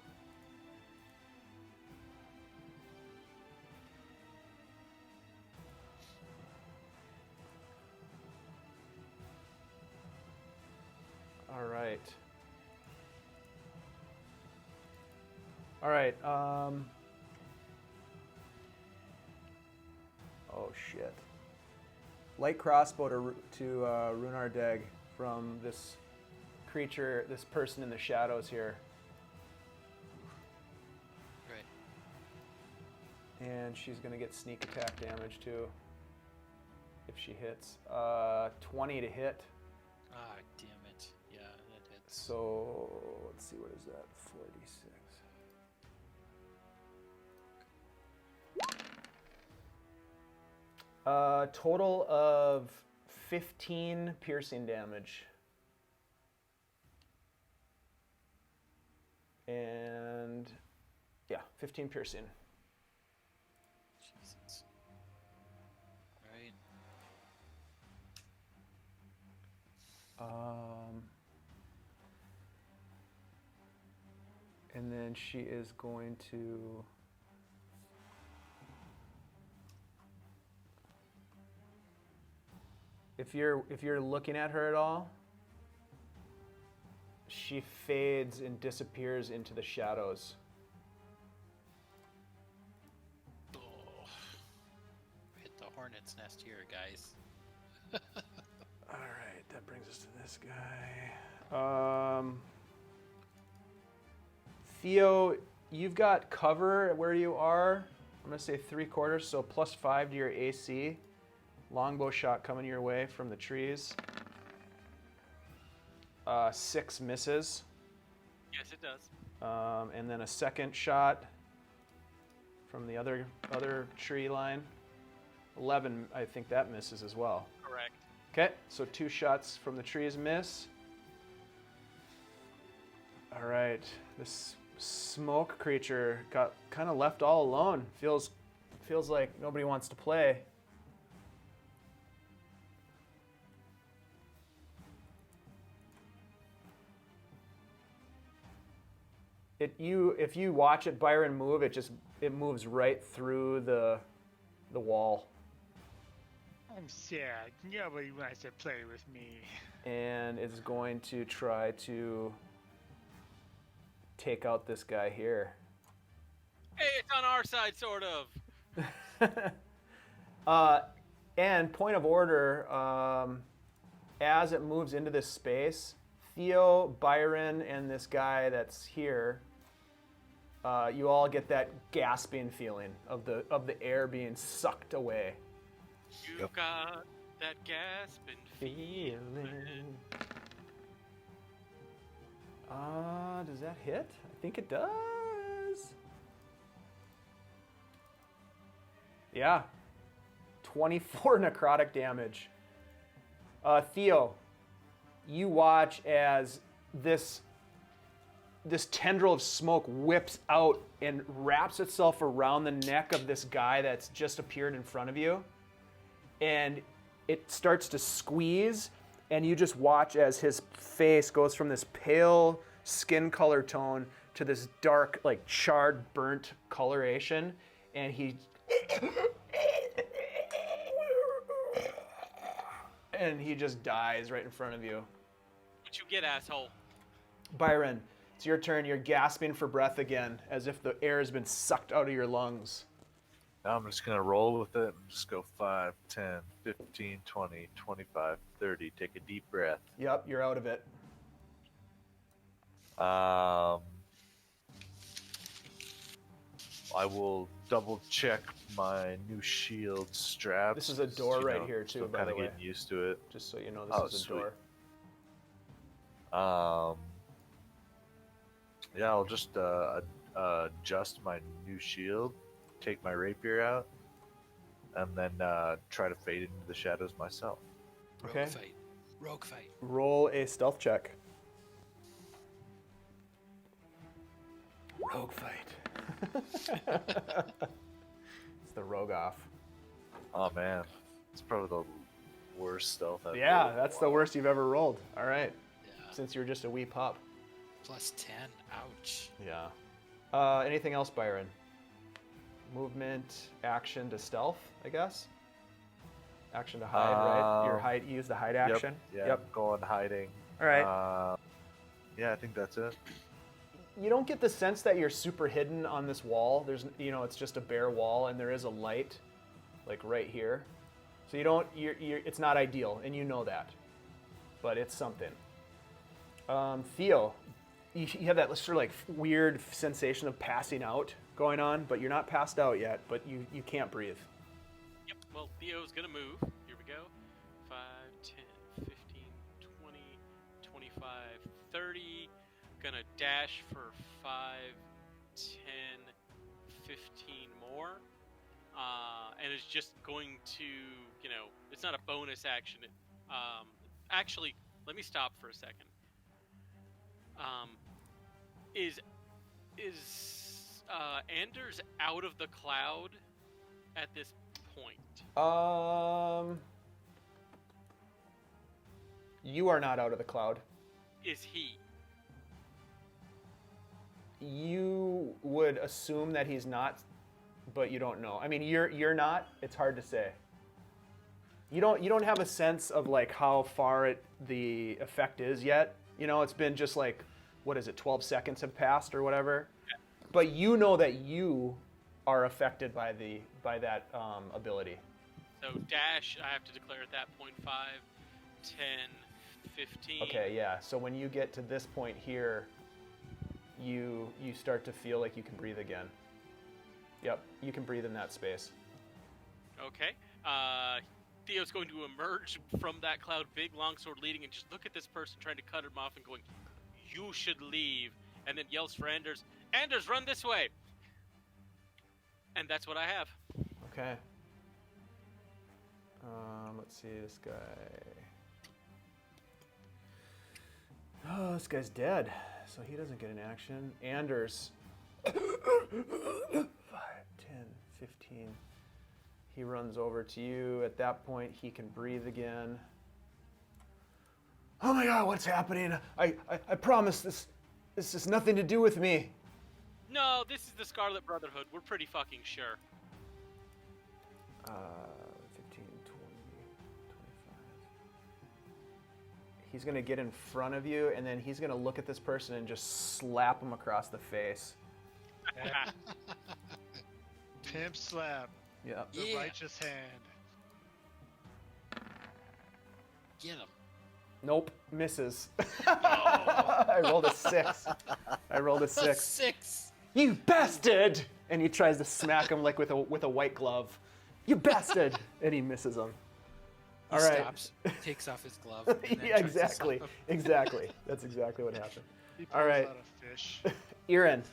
All right. All right. Oh shit. Light crossbow to Rhunar Deg from this creature, this person in the shadows here. Right. And she's gonna get sneak attack damage too. If she hits. 20 to hit. Ah, damn it. Yeah, that hits. So let's see, what is that? 46. Total of 15 piercing damage. And yeah, 15 piercing. Jesus. Right. And then she is going to if you're looking at her at all, she fades and disappears into the shadows. Oh. Hit the hornet's nest here, guys. All right, that brings us to this guy. Theo, you've got cover where you are. I'm gonna say 3/4, so +5 to your AC. Longbow shot coming your way from the trees. 6 misses. Yes, it does. And then a second shot from the other tree line. 11, I think that misses as well. Correct. Okay, so 2 shots from the trees miss. All right, this smoke creature got kind of left all alone. Feels like nobody wants to play. If you watch it, Byron, move, it moves right through the wall. I'm sad. Nobody wants to play with me. And it's going to try to take out this guy here. Hey, it's on our side, sort of. And point of order, as it moves into this space, Theo, Byron, and this guy that's here, you all get that gasping feeling of the air being sucked away. You got that gasping feeling. Does that hit? I think it does. Yeah. 24 necrotic damage. Theo, you watch as this tendril of smoke whips out and wraps itself around the neck of this guy that's just appeared in front of you. And it starts to squeeze, and you just watch as his face goes from this pale skin color tone to this dark, like charred, burnt coloration, and he just dies right in front of you. What you get, asshole? Byron, it's your turn. You're gasping for breath again, as if the air has been sucked out of your lungs. Now I'm just going to roll with it and just go 5, 10, 15, 20, 25, 30. Take a deep breath. Yep, you're out of it. I will double check my new shield straps. This is a door right here too, still by kind the of way. getting used to it. Just so you know, Oh, this is a sweet. door. Yeah, I'll just adjust my new shield, take my rapier out, and then try to fade into the shadows myself. Okay. Rogue fight. Roll a stealth check. Rogue fight. It's the rogue off. Oh man, it's probably the worst stealth I've Yeah, rolled in a that's the while. worst you've ever rolled. All right, Yeah. since you were just a wee pup. Plus 10. Ouch. Yeah. Anything else, Byron? Movement, action to stealth, I guess. Action to hide, right? Your hide. You use the hide action. Yep. Going hiding. All right. Yeah, I think that's it. You don't get the sense that you're super hidden on this wall. There's, it's just a bare wall, and there is a light, like right here. So you don't. It's not ideal, and you know that, but it's something. Theo, you have that sort of like weird sensation of passing out going on, but you're not passed out yet. But you can't breathe. Yep. Well, Theo's gonna move. Here we go. 5, 10, 15, 20, 25, 30. Gonna dash for 5, 10, 15 more. And it's just going to, it's not a bonus action. Actually, let me stop for a second. Is Anders out of the cloud at this point? You are not out of the cloud. Is he? You would assume that he's not, but you don't know. I mean, you're not. It's hard to say. You don't have a sense of like how far the effect is yet. It's been just like, what is it? 12 seconds have passed or whatever. Yeah. But you know that you are affected by that ability. So dash, I have to declare at that point 5, 10, 15. Okay, yeah. So when you get to this point here, you start to feel like you can breathe again. Yep, you can breathe in that space. Okay. Theo's going to emerge from that cloud, big longsword leading, and just look at this person trying to cut him off and going, "You should leave," and then yells for Anders, "Anders, run this way!" And that's what I have. Okay. Let's see, this guy. Oh, this guy's dead, so he doesn't get an action. Anders. 5, 10, 15. He runs over to you. At that point, he can breathe again. Oh my God, what's happening? I promise this has nothing to do with me. No, this is the Scarlet Brotherhood. We're pretty fucking sure. 15, 20, 25. He's going to get in front of you, and then he's going to look at this person and just slap him across the face. Pimp slap. Yep. The Yeah. righteous hand. Get him. Nope, misses. I rolled a 6. I rolled a 6. 6. You bastard! And he tries to smack him like with a white glove. You bastard! And he misses him. He All right. stops, takes off his glove. And then Yeah, tries to exactly. slap him. Exactly. That's exactly what happened. He All pulls right. out a fish. Irin,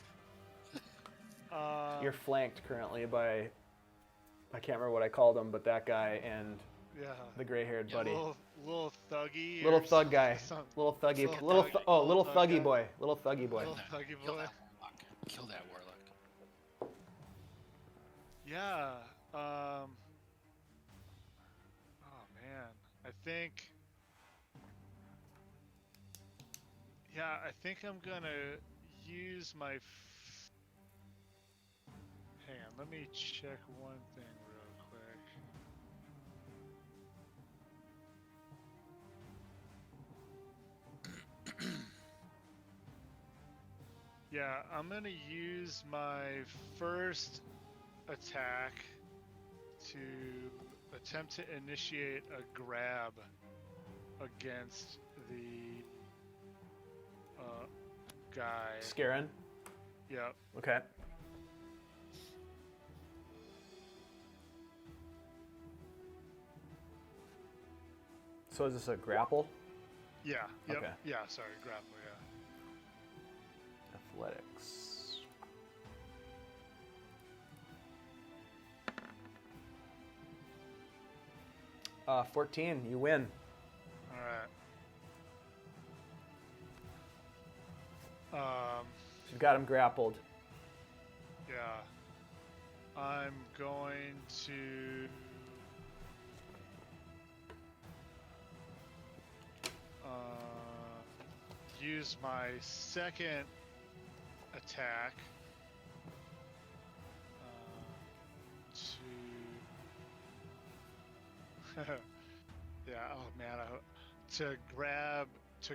Uh, you're flanked currently by, I can't remember what I called him, but that guy and yeah. the gray-haired Yeah, buddy. Little thuggy. Little or thug guy. some- Little thuggy. Little Little thug- thuggy little thug guy. boy. Little thuggy boy. Little thuggy Kill boy. that warlock. Kill that warlock. Yeah. Oh man, I think. Yeah, I think I'm gonna use my. Hang on, let me check one thing real quick. Yeah, I'm gonna use my first attack to attempt to initiate a grab against the guy. Scarin? Yep. Okay. So is this a grapple? Yeah. Yep. Okay. Yeah. Sorry, grapple. Yeah. Athletics. Uh, 14, you win. All right. You've got him grappled. Yeah. I'm going to use my second attack to yeah, oh man, to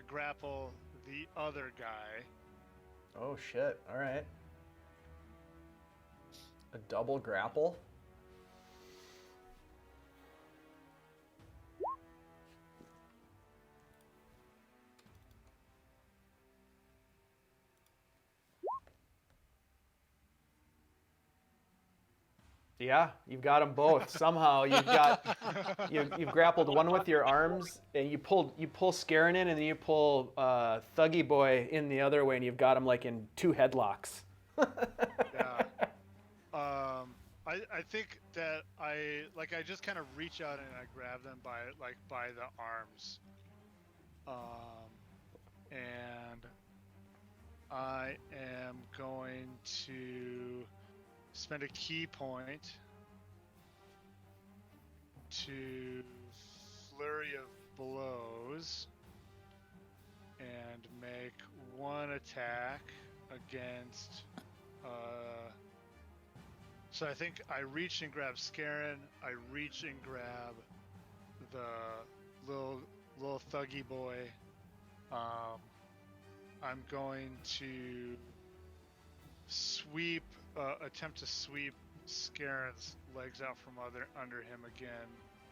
grapple the other guy. Oh shit, alright. A double grapple? Yeah, you've got them both. Somehow you've grappled one with your arms, and you pull Scarin in, and then you pull Thuggy Boy in the other way, and you've got him like in 2 headlocks. Yeah. I think that I just kind of reach out and I grab them by the arms. And I am going to spend a key point to flurry of blows and make one attack against so I think I reach and grab Scarin, I reach and grab the little thuggy boy. I'm going to attempt to sweep Scarin's legs out from under him again.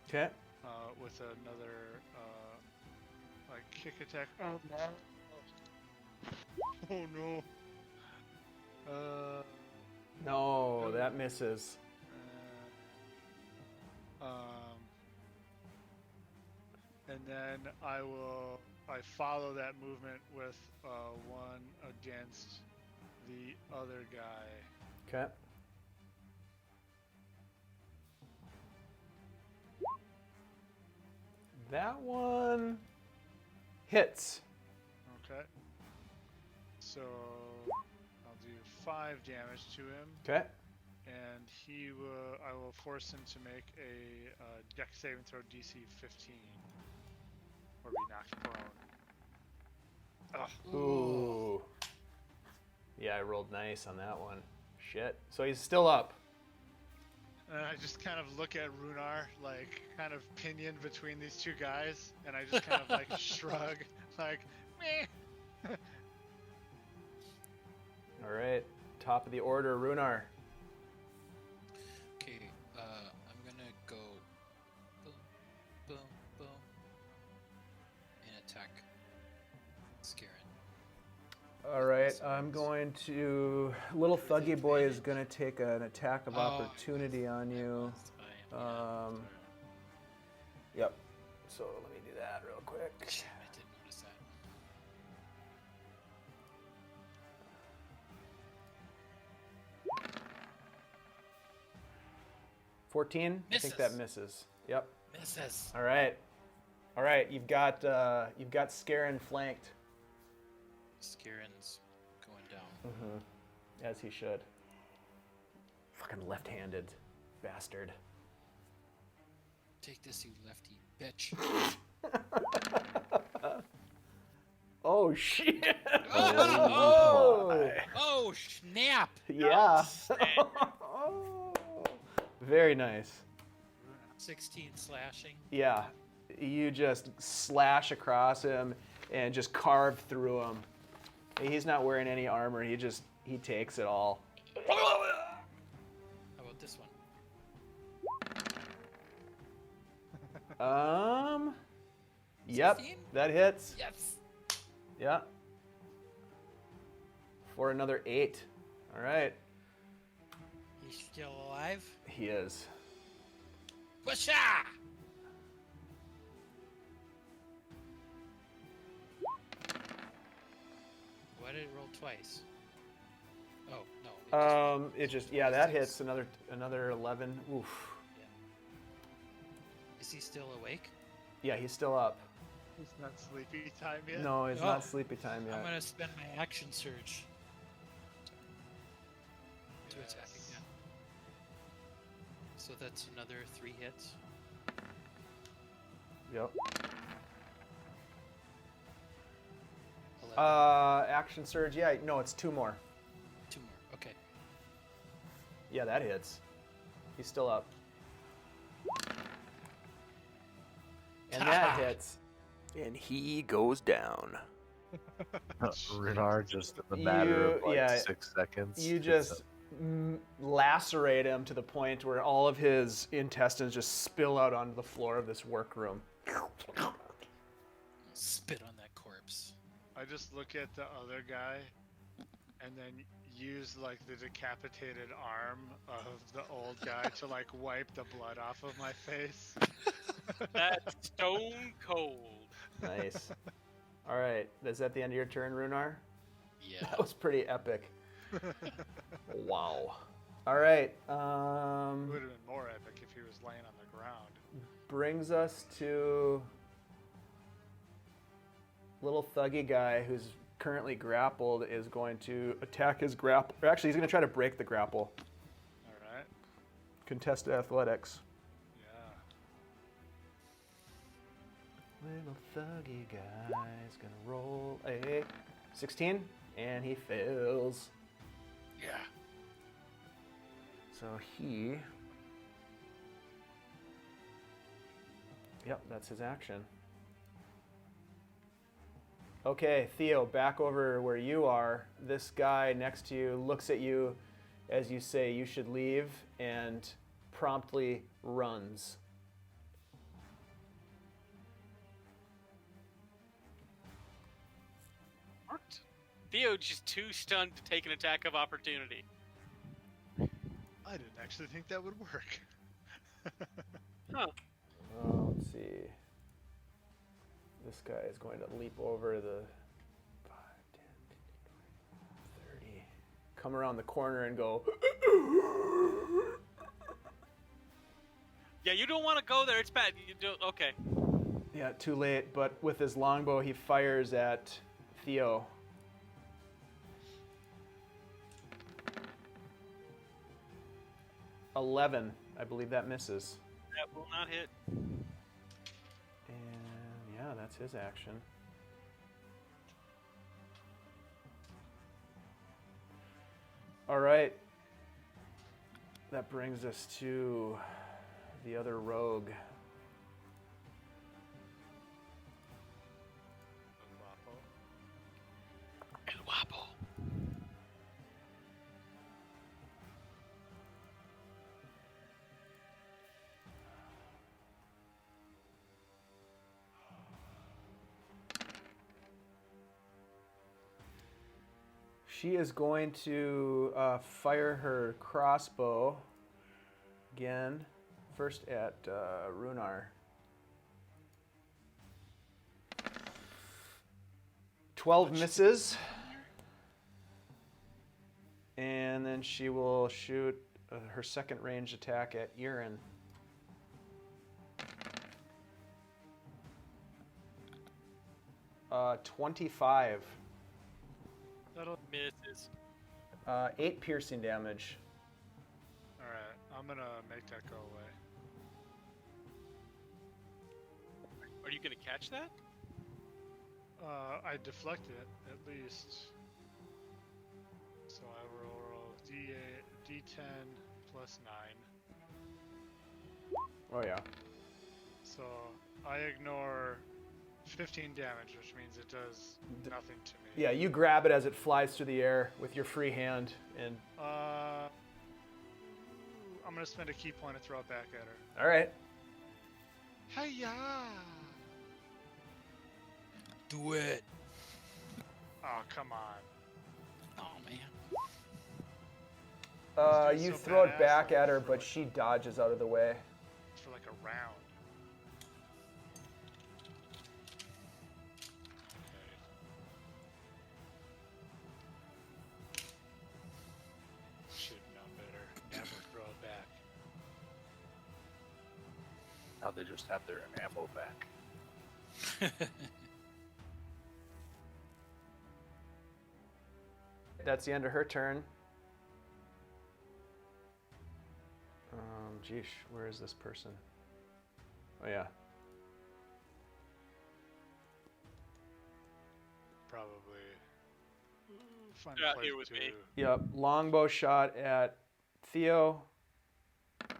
Okay. With another kick attack. Oh no! Oh no! No, that misses. And then I follow that movement with one against the other guy. Okay. That one hits. Okay. So I'll do 5 damage to him. Okay. And I will force him to make a dex saving throw DC 15. Or be knocked prone. Ugh. Ooh. Yeah, I rolled nice on that one. Shit. So he's still up. And I just kind of look at Rhunar, kind of pinioned between these two guys, and I just kind of shrug, meh. All right. Top of the order, Rhunar. Okay, I'm gonna go boom, boom, boom, and attack Scarin. All right, I'm going to. Little Thuggy Boy is going to take an attack of opportunity on you. Yep. So let me do that real quick. I didn't notice that. 14. I think that misses. Yep. Misses. All right. All right. You've got Scarin flanked. Scarin's going down. Mm-hmm. As he should. Fucking left-handed bastard. Take this, you lefty bitch. Oh shit! Oh snap! Yeah. Oh, Very nice. 16 slashing. Yeah. You just slash across him and just carve through him. He's not wearing any armor. He takes it all. How about this one? Yep, 16? that hits. Yes. Yeah. For another 8. All right. He's still alive. He is. Whatcha? Why did it roll twice? Oh no. Yeah, that hits another 11. Oof. Is he still awake? Yeah, he's still up. It's not sleepy time yet. No, it's Oh. not sleepy time yet. I'm gonna spend my action surge to attack Yes. again. So that's another 3 hits. Yep. 11. Action surge. Yeah, no, it's 2 more. 2 more. Okay. Yeah, that hits. He's still up. And that hits. And he goes down. Rhunar just in the matter of like 6 seconds. You just lacerate him to the point where all of his intestines just spill out onto the floor of this workroom. Spit on that corpse. I just look at the other guy, and then use like the decapitated arm of the old guy to like wipe the blood off of my face. That's stone cold. Nice. All right, is that the end of your turn, Rhunar? Yeah. That was pretty epic. Wow. All right. It would have been more epic if he was laying on the ground. Brings us to little thuggy guy who's currently grappled is going to attack his grapple. Actually, he's going to try to break the grapple. All right. Contested athletics. Yeah. Little thuggy guy's going to roll a 16, and he fails. Yeah. So he... Yep, that's his action. Okay, Theo, back over where you are. This guy next to you looks at you as you say you should leave and promptly runs. Worked. Theo just too stunned to take an attack of opportunity. I didn't actually think that would work. Huh. Let's see. This guy is going to leap over the 5, 10, 15, 20, 30. Come around the corner and go. Yeah, you don't want to go there. It's bad. You do. Okay. Yeah, too late. But with his longbow, he fires at Theo. $11. I believe that misses. That will not hit. And yeah, that's his action. All right. That brings us to the other rogue. El Guapo. She is going to fire her crossbow again, first at Rhunar. 12 misses. And then she will shoot her second range attack at Irin. Uh, 25. That'll. Misses. 8 piercing damage. All right. I'm gonna make that go away. Are you gonna catch that? I deflect it at least. So I roll D8, D10 plus 9. Oh yeah. So I ignore 15 damage, which means it does nothing to me. Yeah, you grab it as it flies through the air with your free hand, and I'm gonna spend a key point to throw it back at her. all right. Hiya! Do it. Oh, come on. Oh man. This You dude's so throw it badass, back though, at her, for but like- she dodges out of the way. For like a round. Okay. Should have known better. Never throw it back. Now they just have their ammo back. That's the end of her turn. Geesh, where is this person? Oh yeah. Probably. Find They're a out place here with to. me. Yep, longbow shot at Theo, And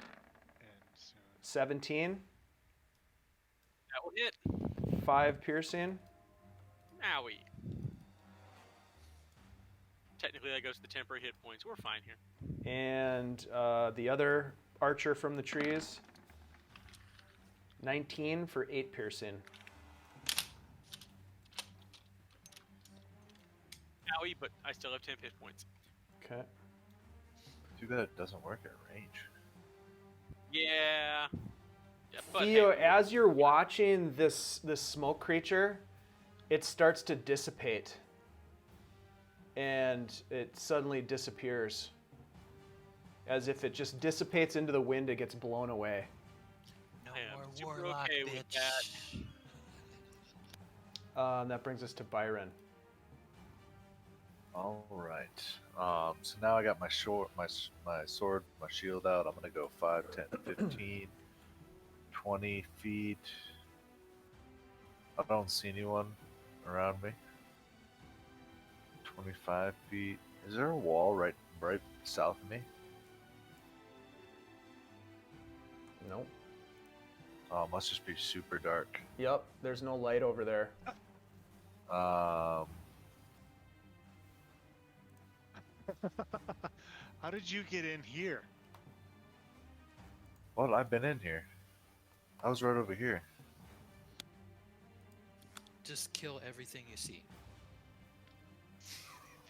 soon. 17, That will hit. 5 piercing. Owie. Technically, that goes to the temporary hit points. We're fine here. And the other archer from the trees, 19 for 8 piercing. Owie, but I still have 10 hit points. Okay. Too bad it doesn't work at range. Yeah. Yeah, but Theo, hey, as you're watching this smoke creature, it starts to dissipate. And it suddenly disappears. As if it just dissipates into the wind, it gets blown away. No I am more super warlock, okay with bitch. that. That brings us to Byron. All right. So now I got my sword, my shield out. I'm gonna go 5, 10, 15, 20 feet. I don't see anyone around me. 25 feet. Is there a wall right south of me? Nope. Oh, it must just be super dark. Yep, there's no light over there. Um, How did you get in here? well, I've been in here. I was right over here. Just kill everything you see.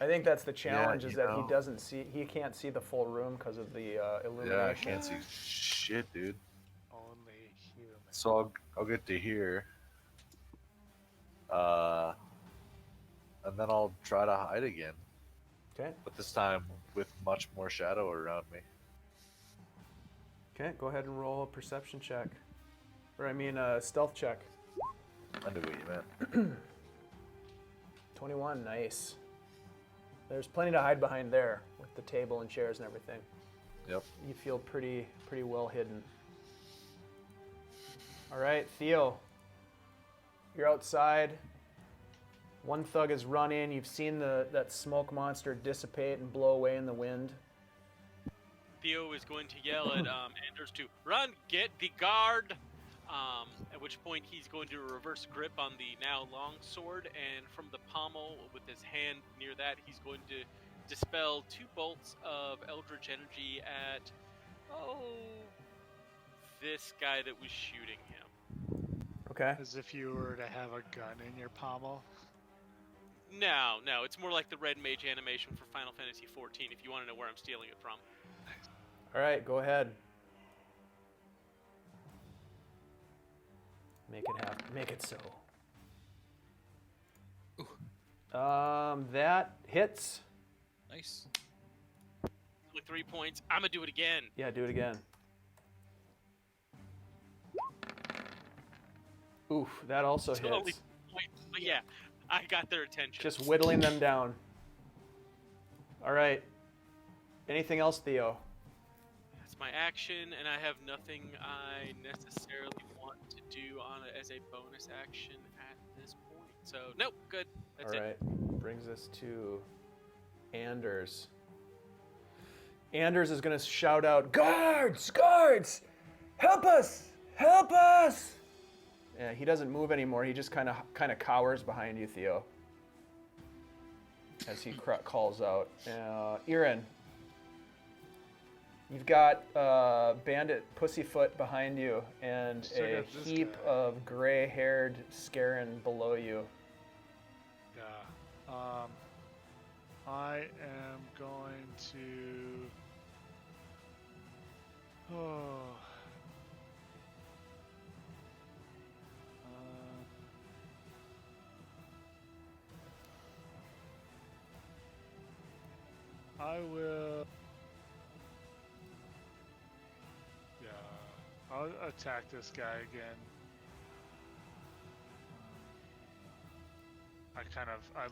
I think that's the challenge, Yeah, is you that know. he can't see the full room because of the illumination. Yeah, I can't see shit, dude. Only human. So I'll get to here. And then I'll try to hide again. Okay. But this time with much more shadow around me. Okay, go ahead and roll a perception check. Or I mean a stealth check. I knew what you meant. 21, nice. There's plenty to hide behind there with the table and chairs and everything. Yep. You feel pretty well hidden. All right, Theo. You're outside. One thug has run in. You've seen that smoke monster dissipate and blow away in the wind. Theo is going to yell at Anders to run, get the guard. At which point he's going to reverse grip on the now long sword, and from the pommel with his hand near that, he's going to dispel 2 bolts of eldritch energy at this guy that was shooting him. Okay. As if you were to have a gun in your pommel. No, it's more like the red mage animation for Final Fantasy XIV. If you want to know where I'm stealing it from. All right, go ahead. Make it happen. Make it so. That hits. Nice. Only 3 points. I'm gonna do it again. Yeah, do it again. Oof, that also It's only hits. points, but yeah, I got their attention. Just whittling them down. All right. Anything else, Theo? That's my action, and I have nothing I necessarily want to do on it as a bonus action at this point. So, nope, good. That's All it. right. Brings us to Anders. Anders is going to shout out, "Guards! Guards! Help us! Help us!" Yeah, he doesn't move anymore. He just kind of cowers behind you, Theo. As he calls out, Irin. You've got Bandit Pussyfoot behind you and Still a got this heap guy. of gray-haired Scarin below you. Yeah. I am going to. Oh. I will. Yeah, I'll attack this guy again. I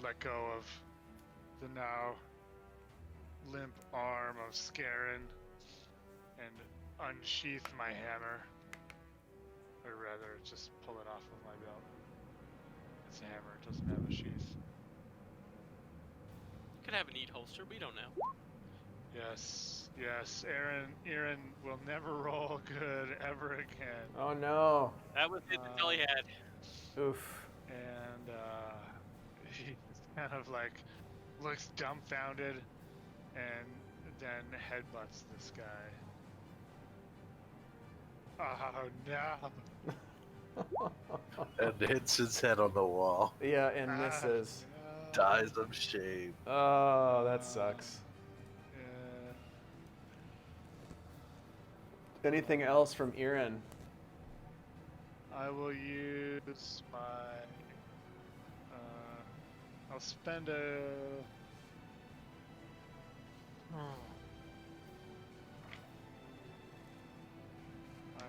let go of the now limp arm of Scarin and unsheath my hammer. Or rather, just pull it off of my belt. It's a hammer, it doesn't have a sheath. Could have a neat holster. We don't know. Yes, Irin will never roll good ever again. Oh no. That was it. That's all he had. Oof. And he kind of like looks dumbfounded and then headbutts this guy. Oh no! And hits his head on the wall. Yeah, and misses. No. Dies of shame. Oh, that sucks. Yeah. Anything else from Irin? I will use my. I'll spend a. I'm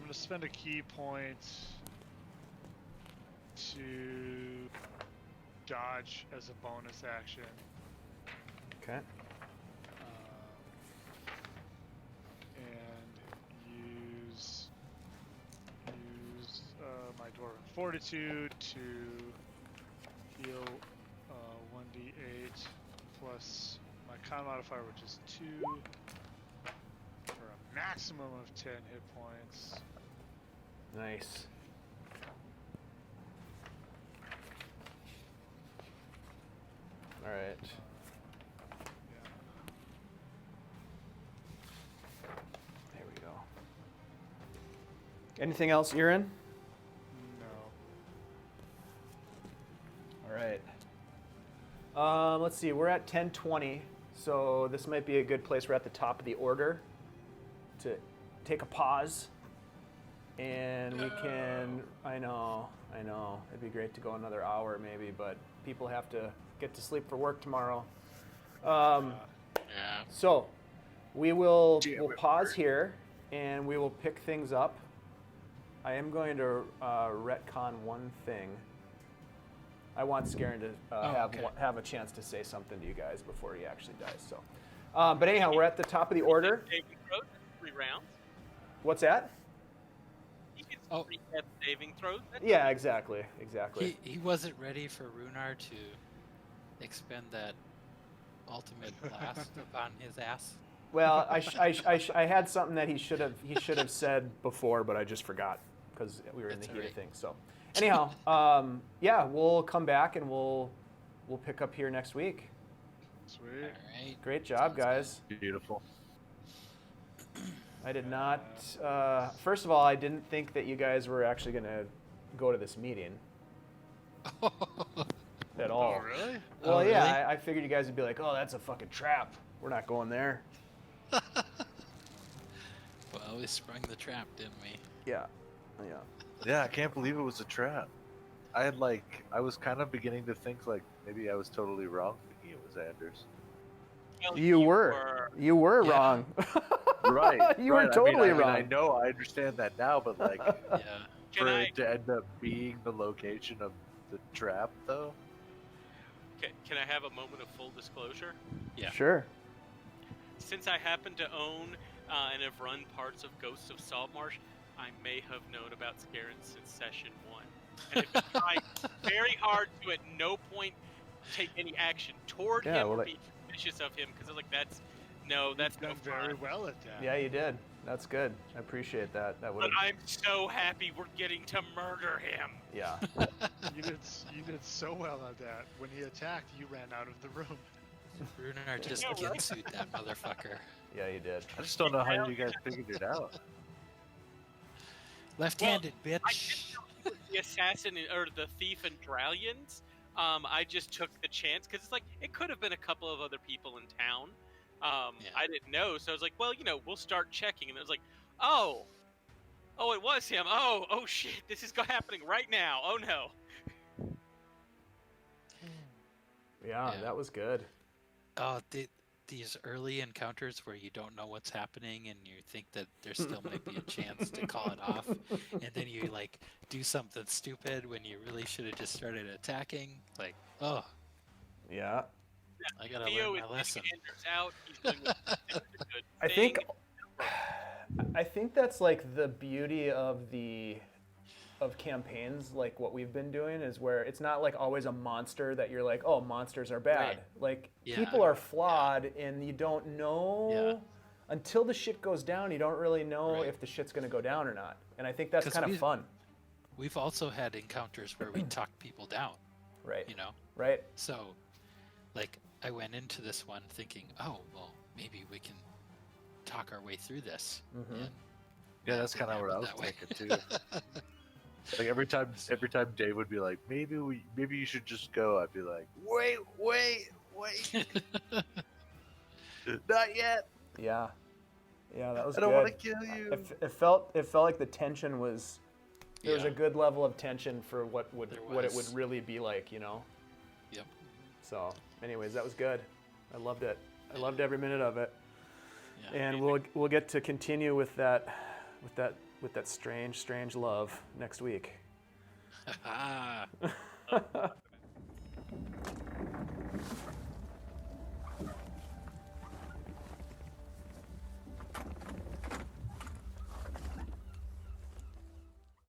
gonna spend a key point to dodge as a bonus action. Okay. And use my Dwarven Fortitude to heal 1d8 plus my con modifier, which is 2, for a maximum of 10 hit points. Nice. All right. Yeah. There we go. Anything else, Irin? No. All right. Let's see. We're at 10:20, so this might be a good place. We're at the top of the order to take a pause, and we can. I know. It'd be great to go another hour maybe, but people have to get to sleep for work tomorrow. Yeah. So we'll Damn it, pause Bert. here, and we will pick things up. I am going to retcon one thing. I want Scarin to okay. have a chance to say something to you guys before he actually dies. So, but anyhow, we're at the top of the order. Saving throws, 3 rounds. What's that? He gets Oh. 3 death saving throws. That's Yeah, exactly. He wasn't ready for Rhunar to expend that ultimate blast upon his ass. Well, I had something that he should have said before, but I just forgot because we were in That's the heat of alright. things. So, anyhow, yeah, we'll come back and we'll pick up here next week. Sweet. All right. Great job, Sounds guys. Beautiful. I did not. First of all, I didn't think that you guys were actually going to go to this meeting at all. Oh, really? Well, Oh, yeah, really? I figured you guys would be like, "Oh, that's a fucking trap. We're not going there." Well, we sprung the trap, didn't we? Yeah. Yeah, I can't believe it was a trap. I was kind of beginning to think like maybe I was totally wrong thinking it was Anders. Well, You were Yeah. wrong. Right. You were right. totally I mean, wrong. I know, I understand that now, but like Yeah. Can for I, it to end up being the location of the trap, though. can I have a moment of full disclosure? Yeah. Sure. Since I happen to own and have run parts of Ghosts of Saltmarsh, I may have known about Scarin since session 1. And I've been trying very hard to at no point take any action toward Yeah, him well, or be suspicious of him, because I was like, that's no Done very fun. well at that. Yeah, you did. That's good. I appreciate that. That would But have. I'm so happy we're getting to murder him. Yeah. You did so well at that. When he attacked, you ran out of the room. Rhunar just Yeah, right. ginsued that motherfucker. Yeah, you did. I just don't know how you guys figured it out. Left-handed, I bitch. didn't know it was the assassin or the thief and Dralians. I just took the chance because it's like it could have been a couple of other people in town. Yeah. I didn't know, so I was like, well, we'll start checking, and it was like, oh, it was him. Oh shit, this is happening right now. Oh no. Yeah, Yeah. that was good. Oh, these early encounters where you don't know what's happening and you think that there still might be a chance to call it off, and then you like do something stupid when you really should have just started attacking. Like, oh, Yeah. I gotta Theo learn is my lesson. getting Anders out. He's doing a good I thing. think that's like the beauty of campaigns, like what we've been doing, is where it's not like always a monster that you're like, oh, monsters are bad. Right. Like Yeah. people are flawed, and you don't know until the shit goes down. You don't really know Right. if the shit's gonna go down or not. And I think that's 'Cause kind of fun, We've also had encounters where we talked people down, right? you know? Right? So, like, I went into this one thinking, oh, well, maybe we can talk our way through this. Mhm. And Yeah, that's kind of what I was that way. thinking too. Like every time Dave would be like, maybe you should just go. I'd be like, wait, not yet. Yeah. Yeah, that was I don't good. want to kill you. It felt like the tension was there was Yeah. a good level of tension for what it would was. really be like, you know. Yep. So, anyways, that was good. I loved it. I loved every minute of it. Yeah. And we'll get to continue with that strange love next week. Ah.